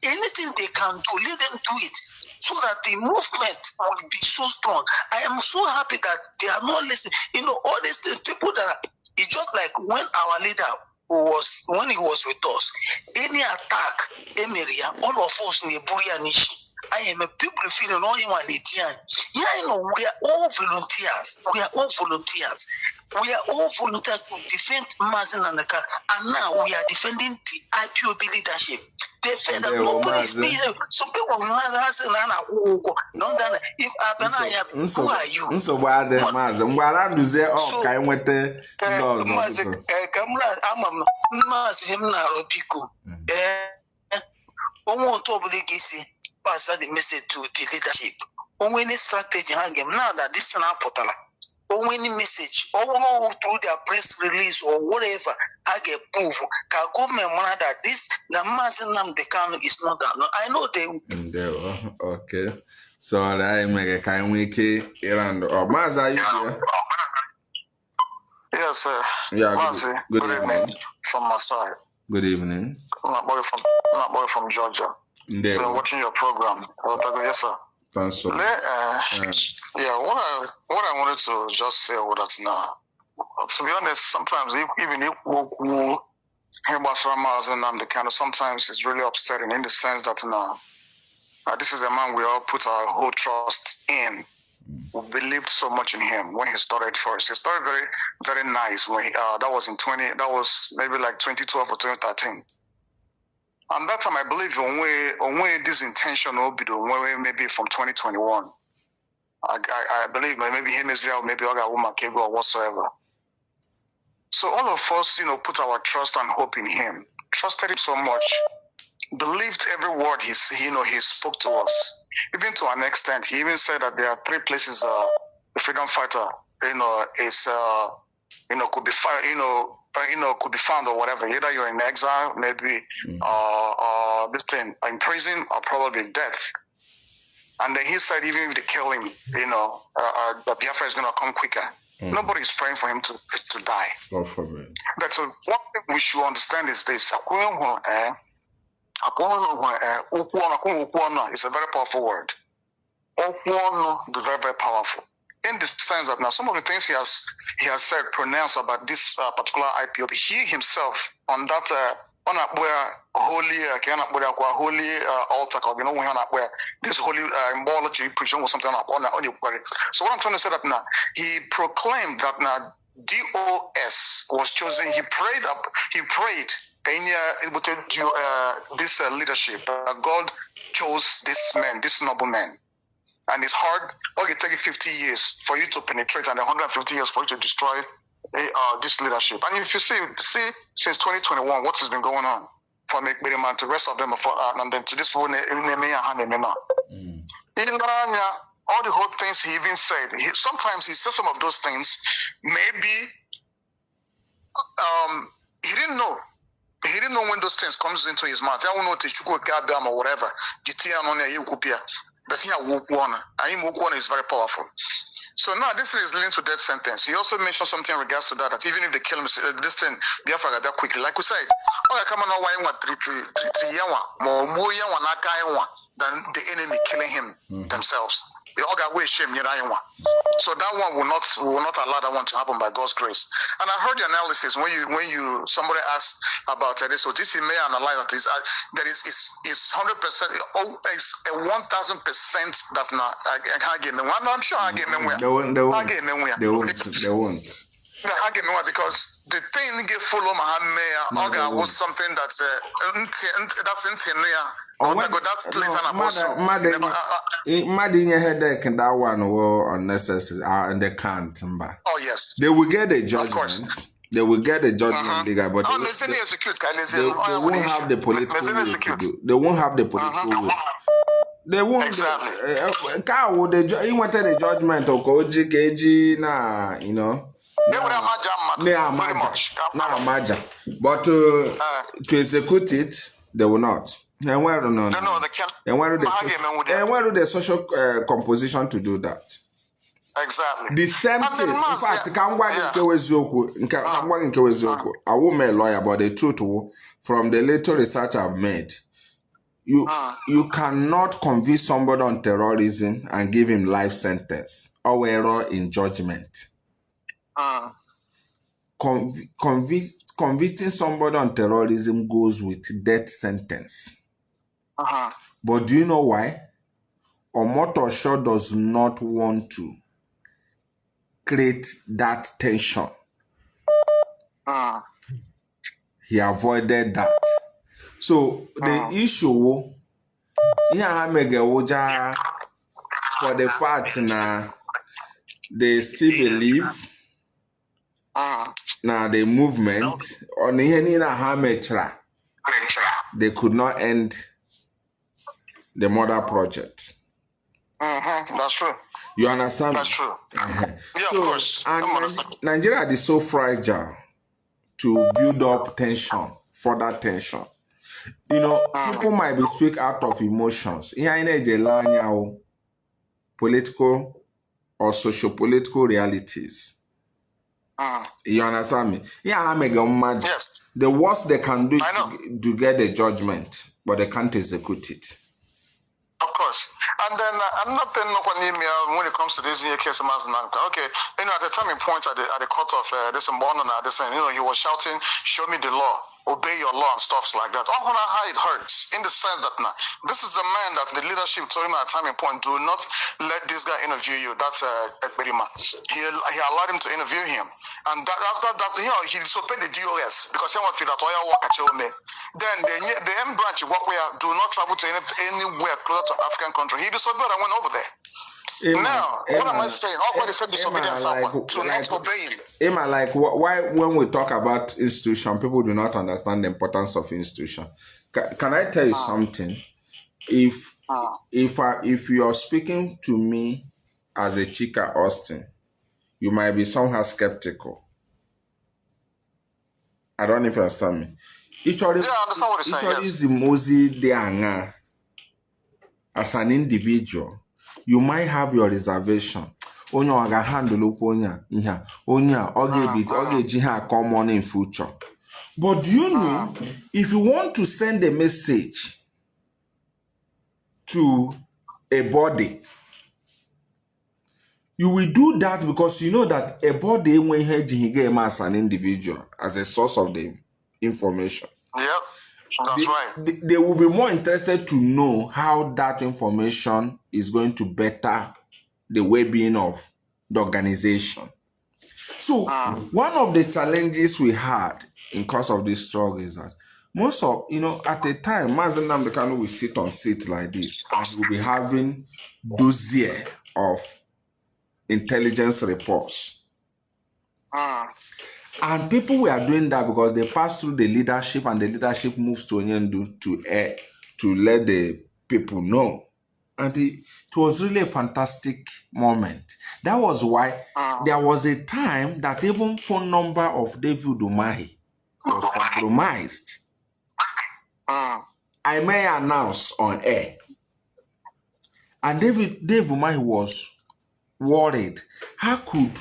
Speaker 5: anything they can do, let them do it so that the movement will be so strong. I am so happy that they are not listening. All these people that it's just like when our leader when he was with us, any attack, area, all of us in Eburia Nishi. I am a people feeling only one Etian. Yeah, we are all volunteers. We are all volunteers. We are all volunteers to defend Mazi and the car. And now we are defending the IPOB leadership. They fed that nobody is being. Some people will not ask, not that if Abena, who are you?
Speaker 1: So why the Mazi? Why do say, oh, can we tell laws?
Speaker 5: I'm Mazi, him now, Pico. On top of the Gisi. Pass the message to the leadership. Only any strategy hanging now that this is not portal. Only any message, or through their press release or whatever, I get proof. Can government monitor that this the Mazi Nnamdi Kanu is not that. No, I know they.
Speaker 1: Okay. So I make a kind wiki around or Mazi, are you there?
Speaker 6: Yes, sir.
Speaker 1: Yeah,
Speaker 6: Mazi,
Speaker 1: good evening.
Speaker 6: From my side.
Speaker 1: Good evening.
Speaker 6: I'm not boy from Georgia.
Speaker 1: Been
Speaker 6: watching your program. Yes, sir.
Speaker 1: Thanks so much.
Speaker 6: Yeah, what I wanted to just say with that now. To be honest, sometimes even if sometimes it's really upsetting in the sense that now this is a man we all put our whole trust in. We believed so much in him when he started first. He started very, very nice when that was maybe like 2012 or 2013. And that time, I believe when this intention will be the way maybe from 2021. I believe maybe him Israel, maybe other woman Kego or whatsoever. So all of us, put our trust and hope in him, trusted him so much, believed every word he spoke to us. Even to an extent, he even said that there are 3 places the freedom fighter, is could be could be found or whatever. Either you're in exile, maybe this thing in prison, or probably death. And then he said, even if they kill him, the Biafra is gonna come quicker. Nobody's praying for him to die.
Speaker 1: God forbid.
Speaker 6: But one thing we should understand is this: it's a very powerful word. Is very, very powerful. in the sense that now some of the things he has said, pronounced about this particular IPOB, he himself on that where holy holy altar, where this holy symbology preaching was something on your query. So what I'm trying to say that now, he proclaimed that now DOS was chosen. He prayed this leadership. God chose this man, this noble man. And it's hard. It takes 50 years for you to penetrate, and 150 years for you to destroy this leadership. And if you see since 2021, what has been going on from Ekberima to the rest of them, and then to this one, all the whole things he even said. Sometimes he says some of those things. Maybe he didn't know. He didn't know when those things comes into his mouth. I don't know or whatever. But here, is very powerful. So now this is linked to death sentence. He also mentioned something in regards to that even if they kill him, this thing, Biafra got that quickly. Like we said, come on, than the enemy killing him themselves. They all got way shame, so that one will not allow that one to happen by God's grace. And I heard the analysis when you somebody asked about this. So this may analyze that is 100%, it's a 1,000% that's not. I'm sure I get nowhere. They won't. Because the thing get follow Mahamea was something that's in
Speaker 1: mad in your headache and that one were unnecessary and they can't.
Speaker 6: Oh yes.
Speaker 1: They will get a judgment. They will get a judgment, but they won't have the political will to do. They won't have the political will. They won't. Exactly. He wanted a judgment of Koji KG na, but to execute it, they will not. And where do the social composition to do that?
Speaker 6: Exactly.
Speaker 1: The same thing. In fact, I won't be a lawyer, but the truth, from the little research I've made, you cannot convict somebody on terrorism and give him life sentence or error in judgment. Convicting somebody on terrorism goes with death sentence. But do you know why? Omotosho does not want to create that tension. He avoided that. So the issue, for the fact now, they still believe now the movement on the they could not end the mother project.
Speaker 6: That's true.
Speaker 1: You understand?
Speaker 6: That's true. Yeah,
Speaker 1: so,
Speaker 6: of course.
Speaker 1: And Nigeria is so fragile to build up tension, further tension. People might be speak out of emotions. Political or socio-political realities. You understand me? Yes. The worst they can do is to get a judgment, but they can't execute it.
Speaker 6: Of course. And then I'm not telling when it comes to this case of Mazinanka. Okay, at the time he pointed at the court of this Mbona, he was shouting, "Show me the law, obey your law," and stuff like that. How it hurts in the sense that now this is a man that the leadership told him at a time point, do not let this guy interview you. That's Ekberima. He allowed him to interview him, and after that, he disobeyed the DOS because he wanted that oil work at Chome. Then the M branch do not travel to anywhere closer to African country. He disobeyed and went over there. What am I saying? How said disobedience to not obey him?
Speaker 1: Why when we talk about institution, people do not understand the importance of institution. Can I tell you something? If you are speaking to me as a Chika Austin, you might be somehow skeptical. I don't know if you understand me.
Speaker 6: I understand what you're saying.
Speaker 1: Is the Mazi de Anga as an individual. You might have your reservation. Onya waga handle onya iha. Onya oge common in future. But do you know if you want to send a message to a body, You will do that because you know that a body when he as an individual, as a source of the information.
Speaker 6: Yep, that's right.
Speaker 1: They will be more interested to know how that information is going to better the well-being of the organization. So one of the challenges we had in course of this struggle is that most of, at the time, Mazi Nnamdi Kanu will sit on seat like this and we'll be having dossier of intelligence reports. And people were doing that because they passed through the leadership and the leadership moves to Onyendu to let the people know. And it was really a fantastic moment. That was why there was a time that even phone number of David Umahi was compromised. I may announce on air. And Dave Umahi was worried. How could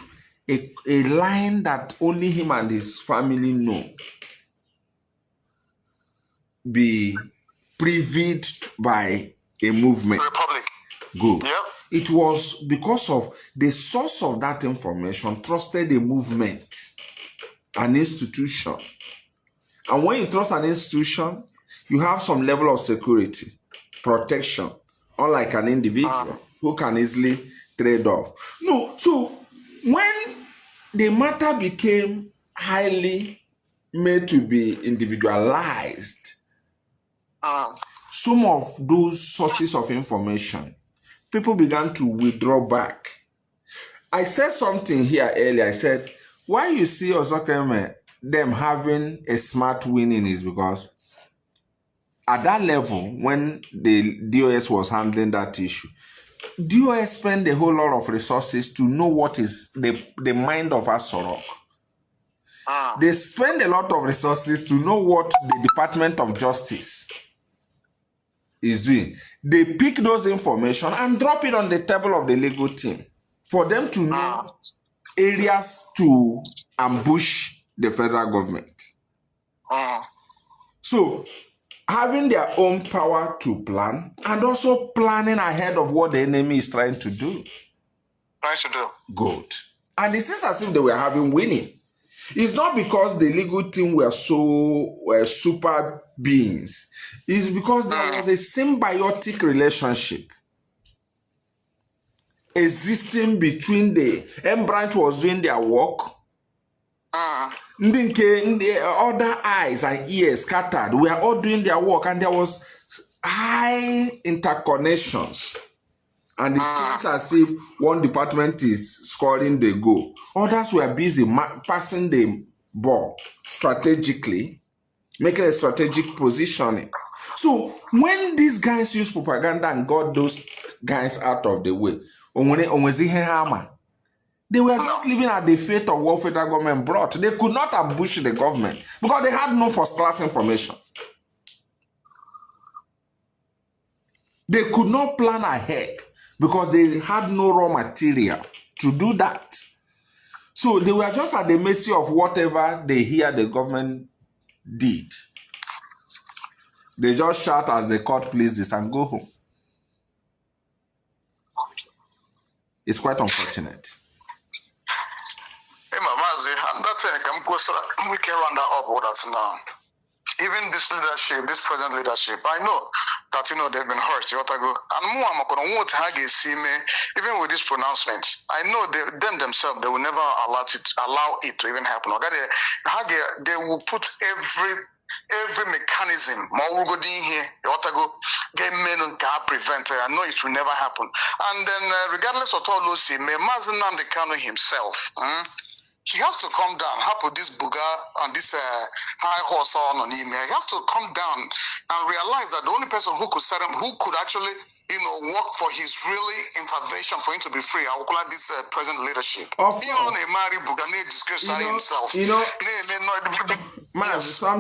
Speaker 1: a line that only him and his family know be previewed by a movement?
Speaker 6: Republic.
Speaker 1: Good.
Speaker 6: Yep.
Speaker 1: It was because of the source of that information trusted a movement, an institution. And when you trust an institution, you have some level of security, protection, unlike an individual who can easily trade off. No, so when the matter became highly made to be individualized, some of those sources of information, people began to withdraw back. I said something here earlier. I said, why you see Ozokeme, them having a smart winning is because at that level, when the DOS was handling that issue, DOS spent a whole lot of resources to know what is the mind of Asorok. They spend a lot of resources to know what the Department of Justice is doing. They pick those information and drop it on the table of the legal team for them to know areas to ambush the federal government. So having their own power to plan and also planning ahead of what the enemy is trying to do. Good. And it seems as if they were having winning. It's not because the legal team were super beings. It's because there was a symbiotic relationship existing between the M branch was doing their work. The other eyes and ears scattered. We are all doing their work, and there was high interconnections. And it seems as if one department is scoring the goal. Others were busy passing the ball strategically, making a strategic positioning. So when these guys use propaganda and got those guys out of the way, they were just living at the fate of what federal government brought. They could not ambush the government because they had no first-class information. They could not plan ahead because they had no raw material to do that. So they were just at the mercy of whatever they hear the government did. They just shout as the court pleases and go home. It's quite unfortunate.
Speaker 6: Hey, Mazi, and that's we can run that up with us now. Even this leadership, this present leadership, I know that they've been hurt. Even with this pronouncement, I know them themselves, they will never allow it to even happen. They will put every mechanism prevent it. I know it will never happen. And then regardless of all those, Mazi Nnamdi Kanu himself, he has to come down. How put this buga and this high horse on him? He has to come down and realize that the only person who could set him, who could actually, work for his really intervention for him to be free, I will call it this present leadership.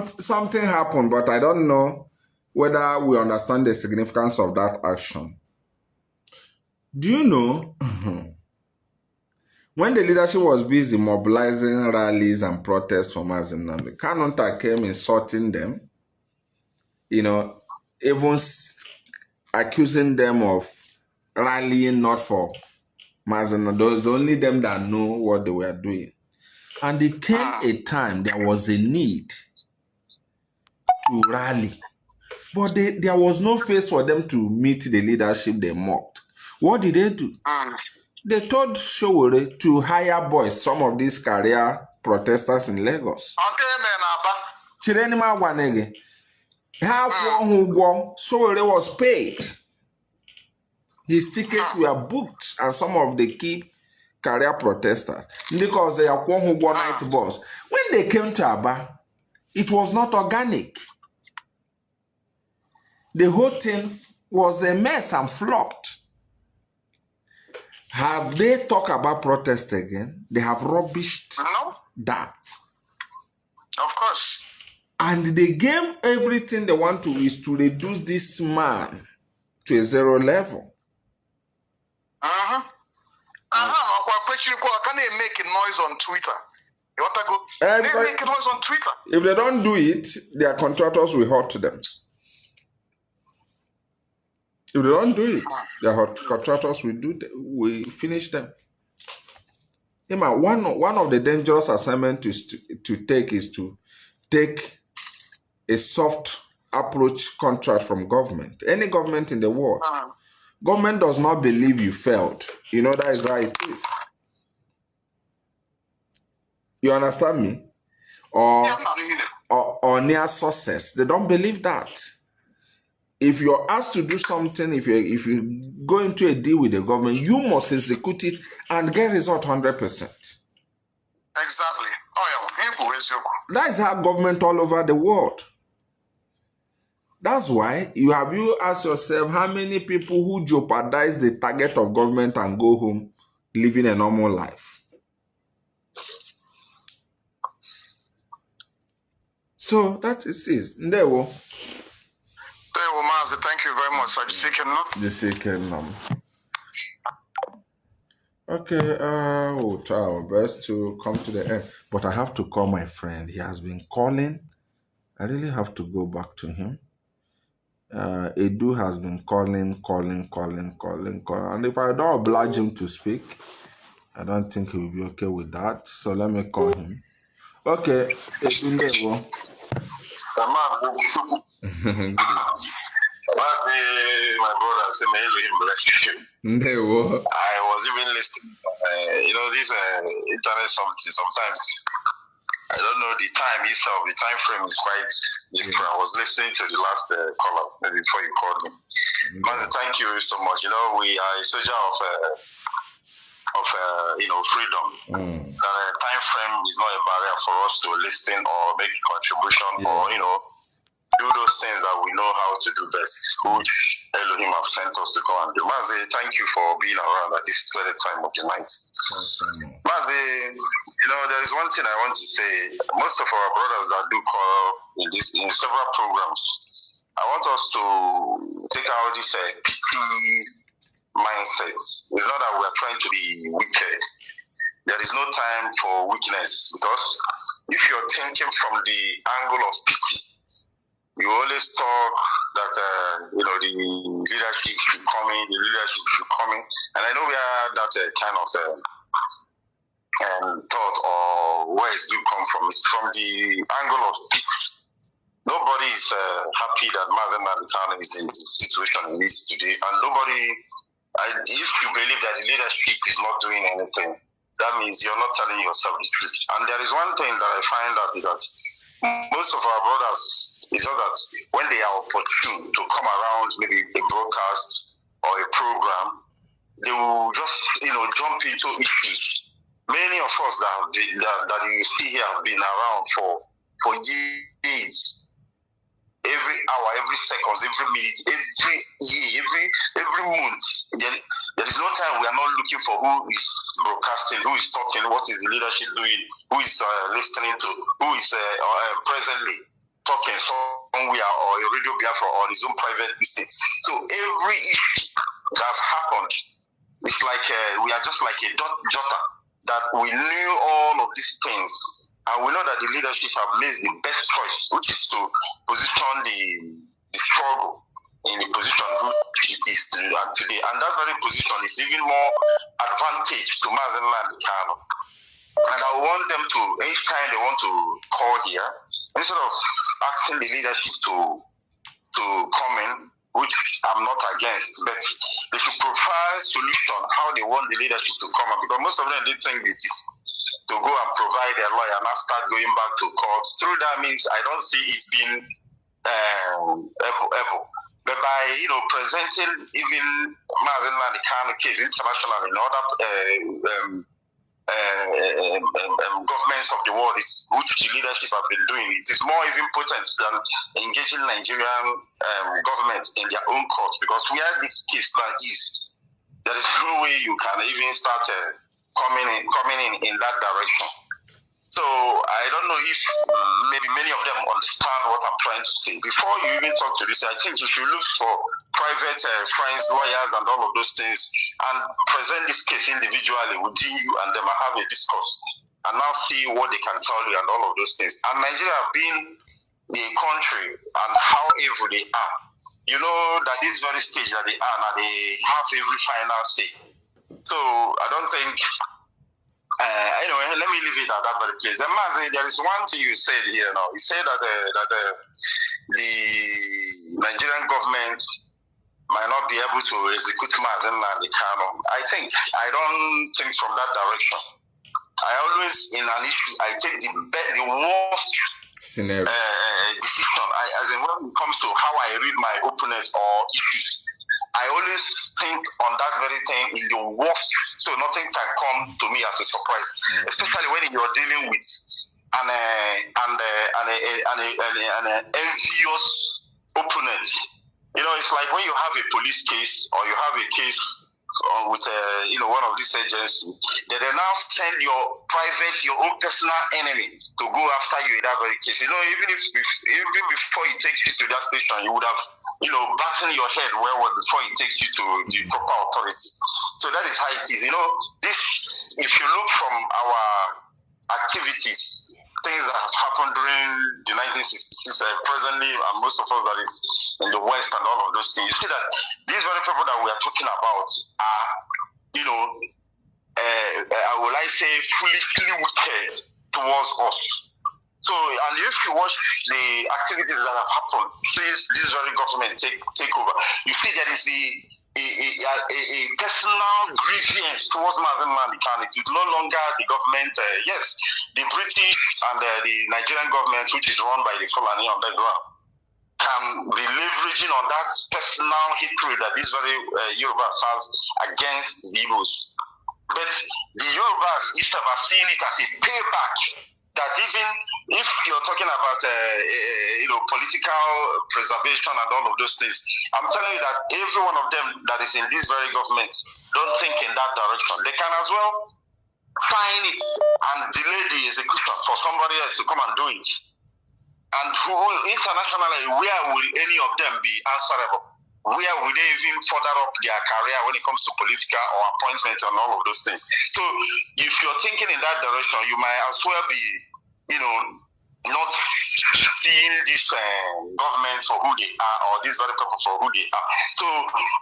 Speaker 1: Something happened, but I don't know whether we understand the significance of that action. Do you know? When the leadership was busy mobilizing rallies and protests for Mazi Nnamdi, Kanu came insulting them, even accusing them of rallying not for Mazi, those only them that know what they were doing. And it came a time there was a need to rally. But there was no face for them to meet the leadership they mocked. What did they do? They told Showore to hire boys, some of these career protesters in Lagos. Chirenima Wanege. Showore was paid. His tickets were booked, and some of the key career protesters, because they are night boss. When they came to Aba, it was not organic. The whole thing was a mess and flopped. Have they talked about protest again? They have rubbished that.
Speaker 6: Of course.
Speaker 1: And the game, everything they want to is to reduce this man to a zero level.
Speaker 6: Can they make a noise on Twitter? You want to go? They make a noise on Twitter.
Speaker 1: If they don't do it, their contractors will hurt them. If they don't do it, their contractors will finish them. One of the dangerous assignments to take is to take a soft approach contract from government. Any government in the world. Government does not believe you failed. You know, that is how it is. You understand me? Or near success. They don't believe that. If you're asked to do something, if you go into a deal with the government, you must execute it and get result 100%.
Speaker 6: Exactly.
Speaker 1: That is how government all over the world. That's why you asked yourself how many people who jeopardize the target of government and go home living a normal life. So that is it. There we go.
Speaker 6: Mazi, thank you very much.
Speaker 1: The second number. Okay, we'll try our best to come to the end. But I have to call my friend. He has been calling. I really have to go back to him. Edu has been calling. And if I don't oblige him to speak, I don't think he will be okay with that. So let me call him. Okay, Edu, there you go.
Speaker 7: My brother said, may Elohim bless you. I was even listening. This internet sometimes, I don't know the time itself, the time frame is quite different. I was listening to the last caller maybe before you called me. Mazi, thank you so much. We are a soldier of freedom. That time frame is not a barrier for us to listen or make a contribution or, do those things that we know how to do best, which Elohim have sent us to go and do. Mazi, thank you for being around at this very time of the night.
Speaker 1: Awesome.
Speaker 7: Mazi, there is one thing I want to say. Most of our brothers that do call in several programs, I want us to take out this pity mindset. It's not that we are trying to be wicked. There is no time for weakness, because if you're thinking from the angle of pity, you always talk that the leadership should come in, and I know we have that kind of thought or where it do come from. It's from the angle of peace. Nobody is happy that Mazi Kanu is in the situation he is today, and if you believe that the leadership is not doing anything, that means you're not telling yourself the truth. And there is one thing that I find out is that most of our brothers, is not that when they are opportune to come around maybe a broadcast or a program, they will just jump into issues. Many of us that you see here have been around for years. Every hour, every second, every minute, every year, every month. There is no time we are not looking for who is broadcasting, who is talking, what is the leadership doing, who is listening to, who is presently talking somewhere or a radio Biafra or his own private business. So every issue that happened, it's like we are just like a jotter that we knew all of these things. And we know that the leadership have made the best choice, which is to position the struggle in the position which it is today. And that very position is even more advantage to Mazi Nnamdi Kanu. And I want them to, each time they want to call here, instead of asking the leadership to come in, which I'm not against, but they should provide solution how they want the leadership to come in, because most of them they think it is to go and provide their lawyer and now start going back to court. Through that means I don't see it being able. But by presenting even Mazi Nnamdi Kanu case internationally in other governments of the world, which the leadership have been doing, it is more even potent than engaging Nigerian government in their own court, because where this case now is, there is no way you can even start coming in that direction. So I don't know if maybe many of them understand what I'm trying to say. Before you even talk to this, I think you should look for private friends, lawyers, and all of those things, and present this case individually within you and them and have a discourse, and now see what they can tell you and all of those things. And Nigeria being the country and how evil they are, you know that this very stage that they are now, they have every final say. So I don't think. Anyway, let me leave it at that very place. Then, Mazi, there is one thing you said here now. You said that the Nigerian government might not be able to execute Mazi Nnamdi Kanu. I don't think from that direction. I always, in an issue, I take the worst
Speaker 1: scenario
Speaker 7: decision. As in when it comes to how I read my opponents or issues, I always think on that very thing in the worst, so nothing can come to me as a surprise, especially when you're dealing with an envious opponent. It's like when you have a police case or you have a case with one of these agencies, they now send your own personal enemy to go after you in that very case. Even before he takes you to that station, you would have batten your head before he takes you to the proper authority. So that is how it is. This, if you look from our activities, things that have happened during the 1960s, presently, and most of us that is in the West and all of those things, you see that these very people that we are talking about are, will I say, foolishly wicked towards us. So, and if you watch the activities that have happened since this very government take over, you see there is a personal grievance towards Mazi Nnamdi Kanu. It is no longer the government. Yes, the British and the Nigerian government, which is run by the Fulani on the ground, can be leveraging on that personal hatred that this very Yorubas has against the Igbos. But the Yorubas instead of seeing it as a payback, that even if you're talking about political preservation and all of those things, I'm telling you that every one of them that is in this very government don't think in that direction. They can as well sign it and delay the execution for somebody else to come and do it. And internationally, where will any of them be answerable? Where will they even further up their career when it comes to political or appointment and all of those things? So if you're thinking in that direction, you might as well be, not seeing this government for who they are, or these very people for who they are. So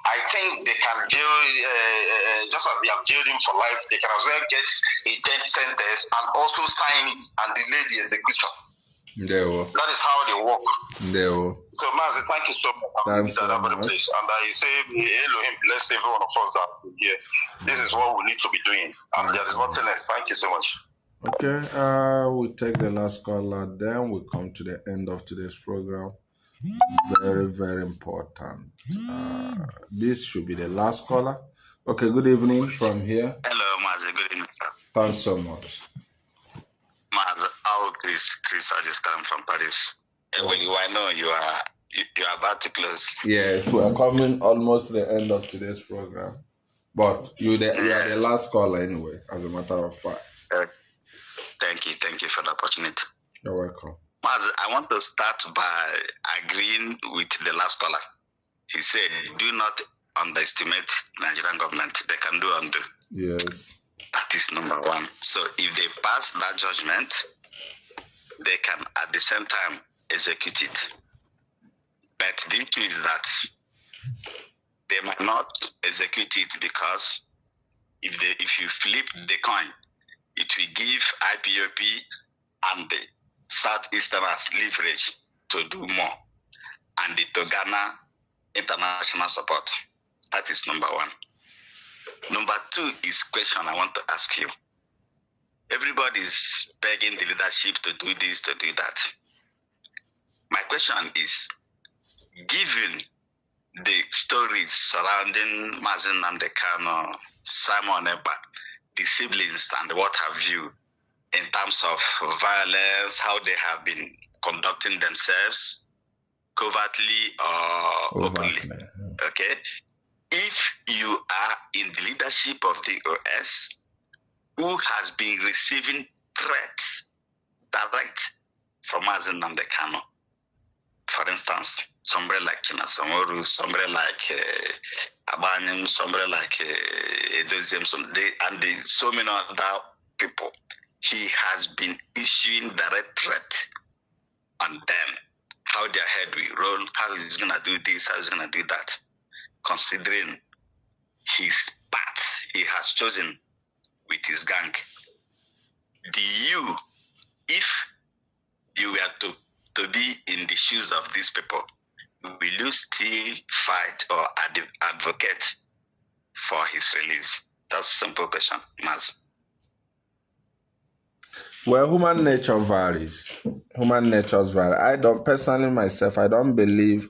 Speaker 7: I think they can jail, just as they have jailed him for life, they can as well get a death sentence and also sign it and delay the execution. That is how they work. So, Mazi, thank you so much.
Speaker 1: Thanks so much.
Speaker 7: And I say, Elohim bless every one of us that are here. This is what we need to be doing. And there is nothing else. Thank you so much.
Speaker 1: Okay, we'll take the last caller, then we'll come to the end of today's program. Very, very important. This should be the last caller. Okay, good evening from here.
Speaker 8: Hello, Mazi. Good evening.
Speaker 1: Thanks so much.
Speaker 8: Mazi, Chris, I just come from Paris. Well, I know you are about to close.
Speaker 1: Yes, we are coming almost to the end of today's program. But you are the last caller anyway, as a matter of fact.
Speaker 8: Thank you for the opportunity.
Speaker 1: You're welcome.
Speaker 8: Mazi, I want to start by agreeing with the last caller. He said, do not underestimate Nigerian government. They can do undo.
Speaker 1: Yes.
Speaker 8: That is number one. So if they pass that judgment, they can at the same time execute it. But the issue is that they might not execute it because if you flip the coin, it will give IPOP and the Southeasterners leverage to do more and to garner international support. That is number one. Number two is question I want to ask you. Everybody is begging the leadership to do this, to do that. My question is, given the stories surrounding Mazi Nnamdi Kanu, Simon Ekpa, the siblings and what have you, in terms of violence, how they have been conducting themselves, covertly or openly. Okay? If you are in the leadership of the OS, who has been receiving threats direct from Mazi Nnamdi Kanu, for instance, somebody like China Samoru, somebody like Abanim, somebody like Edoziem, so many other people, he has been issuing direct threat on them, how their head will roll, how he's going to do this, how he's going to do that, considering his path he has chosen with his gang. Do you, if you were to be in the shoes of these people, will you still fight or advocate for his release? That's a simple question, Maz.
Speaker 1: Well, human nature varies. Human natures vary. I don't personally myself, I don't believe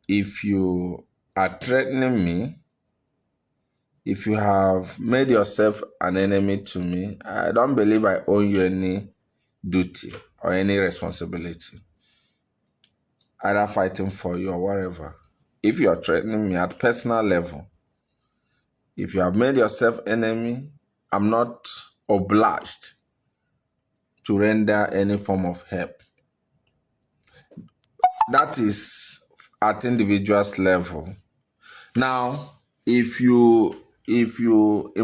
Speaker 1: if you are threatening me, if you have made yourself an enemy to me, I don't believe I owe you any duty or any responsibility, either fighting for you or whatever. If you are threatening me at personal level, if you have made yourself enemy, I'm not obliged to render any form of help. That is at individual's level. Now, if you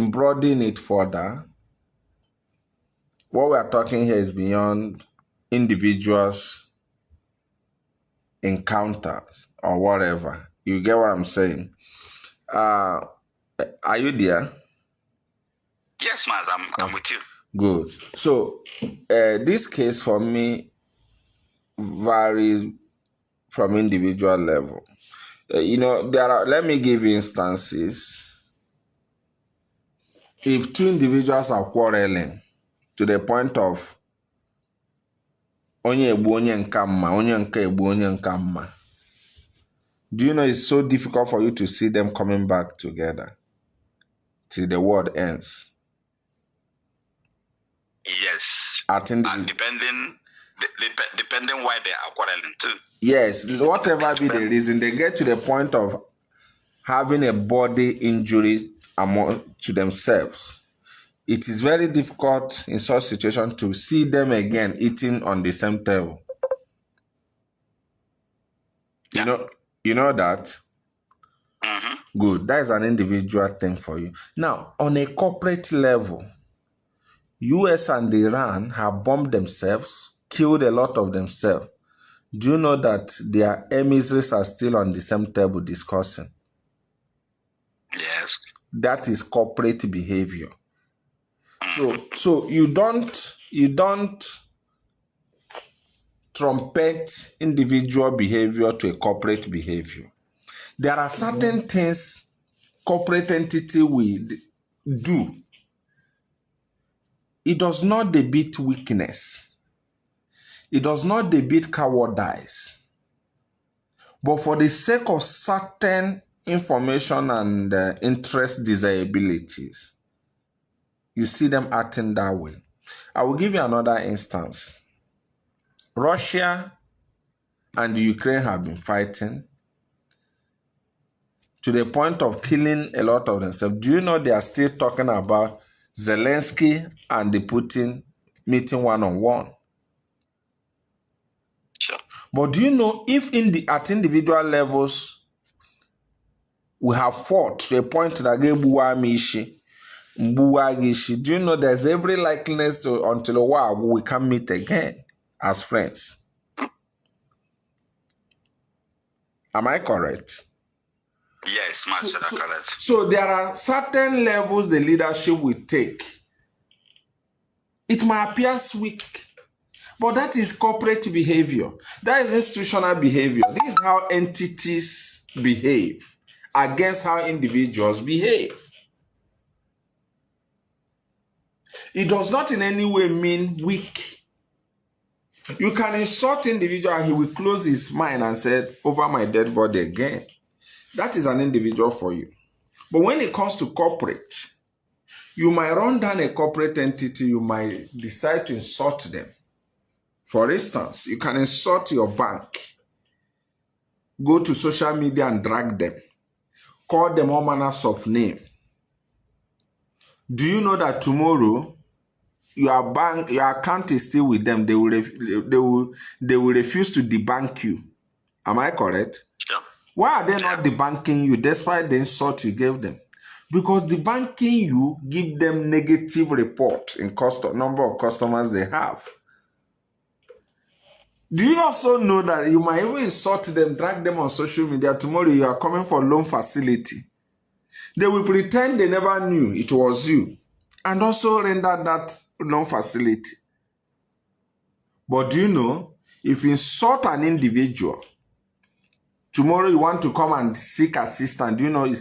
Speaker 1: broaden it further, what we are talking here is beyond individuals' encounters or whatever. You get what I'm saying? Are you there?
Speaker 8: Yes, Maz, I'm with you.
Speaker 1: Good. So, this case for me varies from individual level. Let me give you instances. If two individuals are quarreling to the point of onye egbu onye nka mma, onye nka egbu onye nka mma, do you know it's so difficult for you to see them coming back together till the world ends?
Speaker 8: Yes.
Speaker 1: And
Speaker 8: depending why they are quarreling too.
Speaker 1: Yes, whatever be the reason, they get to the point of having a body injury to themselves. It is very difficult in such situations to see them again eating on the same table.
Speaker 8: Yeah.
Speaker 1: You know that?
Speaker 8: Mm-hmm.
Speaker 1: Good. That is an individual thing for you. Now, on a corporate level, US and Iran have bombed themselves, killed a lot of themselves. Do you know that their emissaries are still on the same table discussing?
Speaker 8: Yes.
Speaker 1: That is corporate behavior. So you don't trumpet individual behavior to a corporate behavior. There are certain things corporate entity will do. It does not debate weakness. It does not debate cowardice. But for the sake of certain information and interest desirabilities, you see them acting that way. I will give you another instance. Russia and Ukraine have been fighting to the point of killing a lot of themselves. Do you know they are still talking about Zelensky and the Putin meeting one-on-one?
Speaker 8: Sure.
Speaker 1: But do you know if at individual levels we have fought to a point that do you know there's every likeliness to until a while we can meet again as friends? Am I correct?
Speaker 8: Yes, Master, correct.
Speaker 1: So there are certain levels the leadership will take. It might appear weak, but that is corporate behavior. That is institutional behavior. This is how entities behave against how individuals behave. It does not in any way mean weak. You can insult individual, he will close his mind and say, over my dead body again. That is an individual for you. But when it comes to corporate, you might run down a corporate entity, you might decide to insult them. For instance, you can insult your bank, go to social media and drag them, call them all manners of name. Do you know that tomorrow your bank, your account is still with them? They will refuse to debank you. Am I correct?
Speaker 8: Yeah.
Speaker 1: Why are they not debanking you despite the insult you gave them? Because debanking you give them negative report in number of customers they have. Do you also know that you might even insult them, drag them on social media? Tomorrow you are coming for loan facility. They will pretend they never knew it was you and also render that loan facility. But do you know, if you insult an individual, tomorrow you want to come and seek assistance, do you know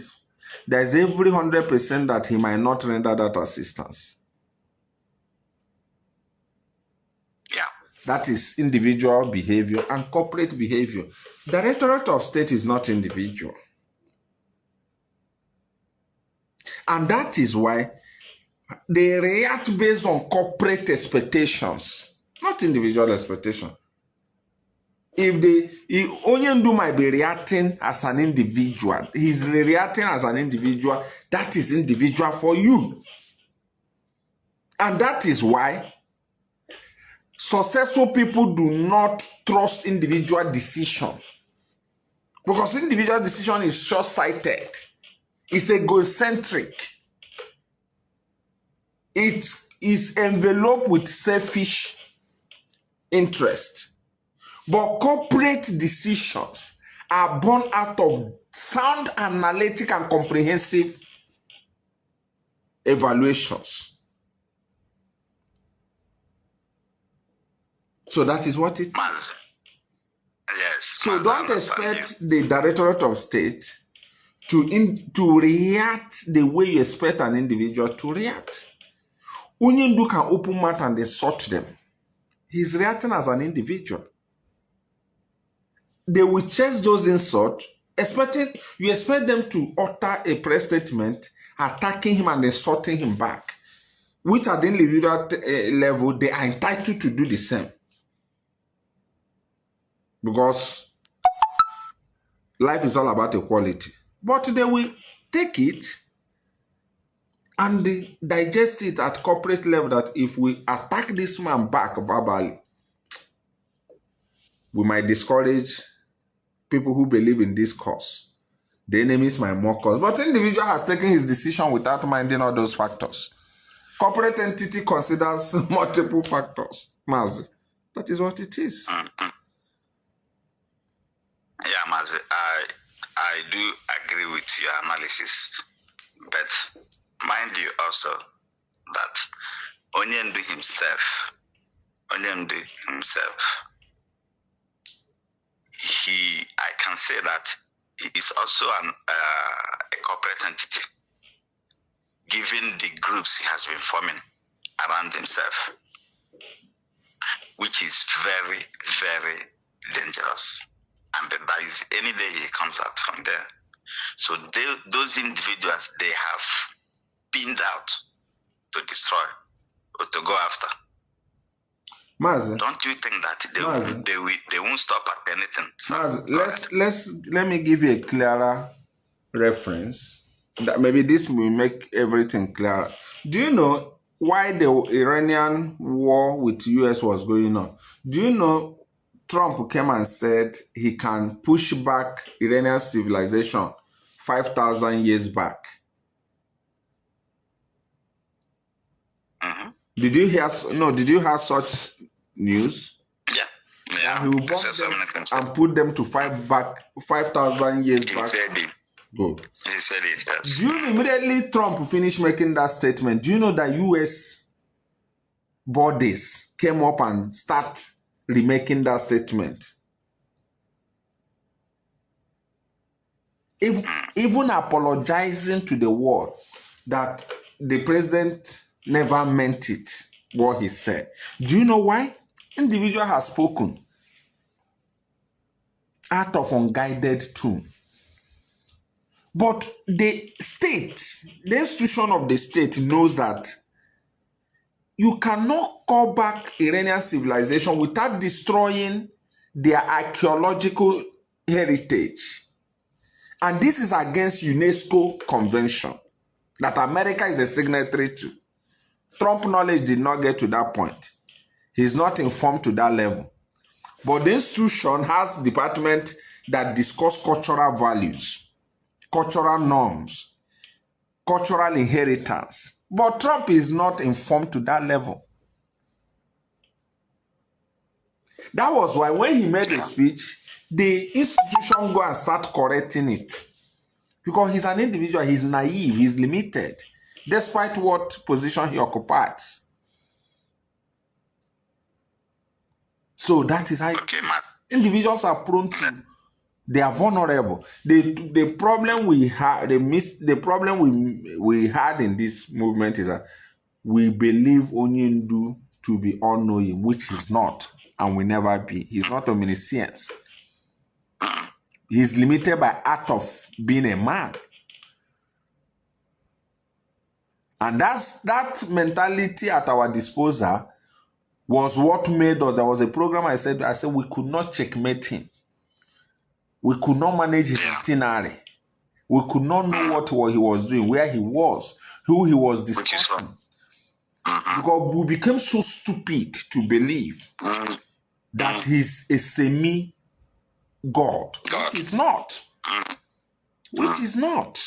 Speaker 1: there's every 100% that he might not render that assistance.
Speaker 8: Yeah.
Speaker 1: That is individual behavior and corporate behavior. Directorate of State is not individual. And that is why they react based on corporate expectations, not individual expectation. If Onyendu might be reacting as an individual, he's reacting as an individual, that is individual for you. And that is why successful people do not trust individual decision. Because individual decision is short-sighted. It's egocentric. It is enveloped with selfish interest. But corporate decisions are born out of sound analytic and comprehensive evaluations. So that is what it is.
Speaker 8: Yes.
Speaker 1: So don't expect the Directorate of State to react the way you expect an individual to react. Onyendu can open mouth and insult them. He's reacting as an individual. They will chase those insults, you expect them to utter a press statement attacking him and insulting him back, which at the individual level, they are entitled to do the same. Because life is all about equality. But they will take it and they digest it at corporate level that if we attack this man back verbally, we might discourage people who believe in this cause. The enemies might mock us. But the individual has taken his decision without minding all those factors. Corporate entity considers multiple factors. Mazi, that is what it is.
Speaker 8: Mm-hmm. Yeah, Mazi, I do agree with your analysis. But mind you also that Onyendu himself, I can say that he is also a corporate entity, given the groups he has been forming around himself, which is very, very dangerous. And that is any day he comes out from there. So those individuals, they have pinned out to destroy or to go after.
Speaker 1: Mazi,
Speaker 8: don't you think that they won't stop at anything? So,
Speaker 1: Mazi, let me give you a clearer reference. That maybe this will make everything clearer. Do you know why the Iranian war with US was going on? Do you know Trump came and said he can push back Iranian civilization 5,000 years back?
Speaker 8: Mm-hmm.
Speaker 1: Did you hear such news?
Speaker 8: Yeah.
Speaker 1: He will bomb them and put them to 5,000 years back. Good.
Speaker 8: He said it, yes.
Speaker 1: Do you know immediately Trump finished making that statement? Do you know that U.S. bodies came up and start remaking that statement? Even apologizing to the world that the president never meant it, what he said. Do you know why? Individual has spoken out of unguided tune. But the state, the institution of the state knows that you cannot call back Iranian civilization without destroying their archaeological heritage. And this is against UNESCO convention that America is a signatory to. Trump knowledge did not get to that point. He's not informed to that level. But the institution has department that discuss cultural values, cultural norms, cultural inheritance. But Trump is not informed to that level. That was why when he made a speech, the institution go and start correcting it. Because he's an individual, he's naive, he's limited, despite what position he occupies. So that is how individuals are prone to, they are vulnerable. The problem we had, the problem we had in this movement is that we believe Onyendu to be all-knowing, which he's not, and will never be. He's not omniscience. He's limited by act of being a man. And that mentality at our disposal was what made us. There was a program I said we could not checkmate him. We could not manage his itinerary. We could not know what he was doing, where he was, who he was discussing. Because we became so stupid to believe that he's a semi-God, which is not. Which is not.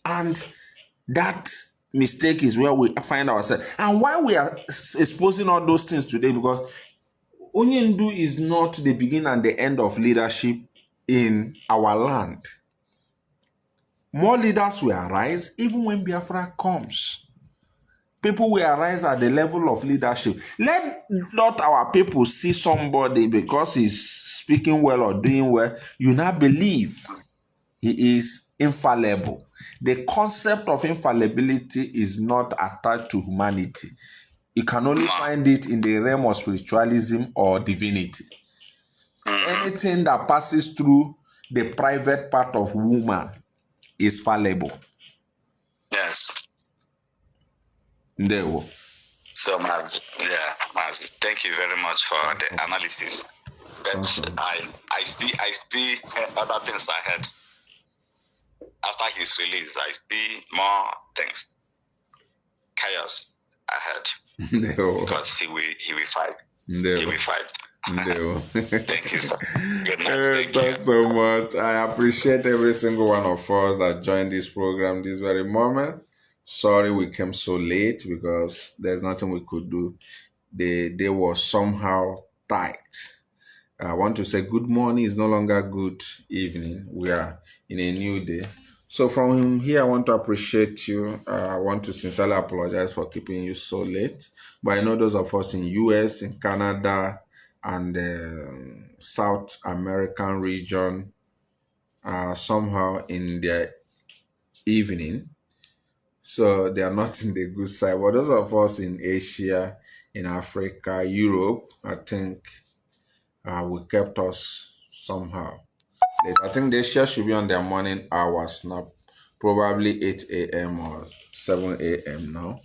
Speaker 1: And that mistake is where we find ourselves. And why we are exposing all those things today, because Onyendu is not the beginning and the end of leadership in our land. More leaders will arise even when Biafra comes. People will arise at the level of leadership. Let not our people see somebody because he's speaking well or doing well, you now believe he is infallible. The concept of infallibility is not attached to humanity. You can only find it in the realm of spiritualism or divinity. Anything that passes through the private part of woman is fallible.
Speaker 8: Yes.
Speaker 1: There.
Speaker 8: So, Mazi, thank you very much for the analysis. But I see other things ahead. After his release, I see more things, chaos ahead. Because he will fight. He will fight. Thank you, sir. Good night.
Speaker 1: Thanks so much. I appreciate every single one of us that joined this program this very moment. Sorry we came so late because there's nothing we could do. The day was somehow tight. I want to say good morning is no longer good evening. We are in a new day. So from here, I want to appreciate you. I want to sincerely apologize for keeping you so late. But I know those of us in US, in Canada, and the South American region are somehow in their evening. So they are not in the good side. But those of us in Asia, in Africa, Europe, I think we kept us somehow. I think the share should be on their morning hours now, probably 8 a.m. or 7 a.m. now.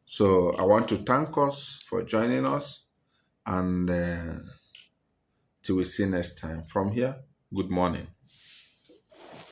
Speaker 1: So I want to thank us for joining us, and till we see next time. From here, good morning.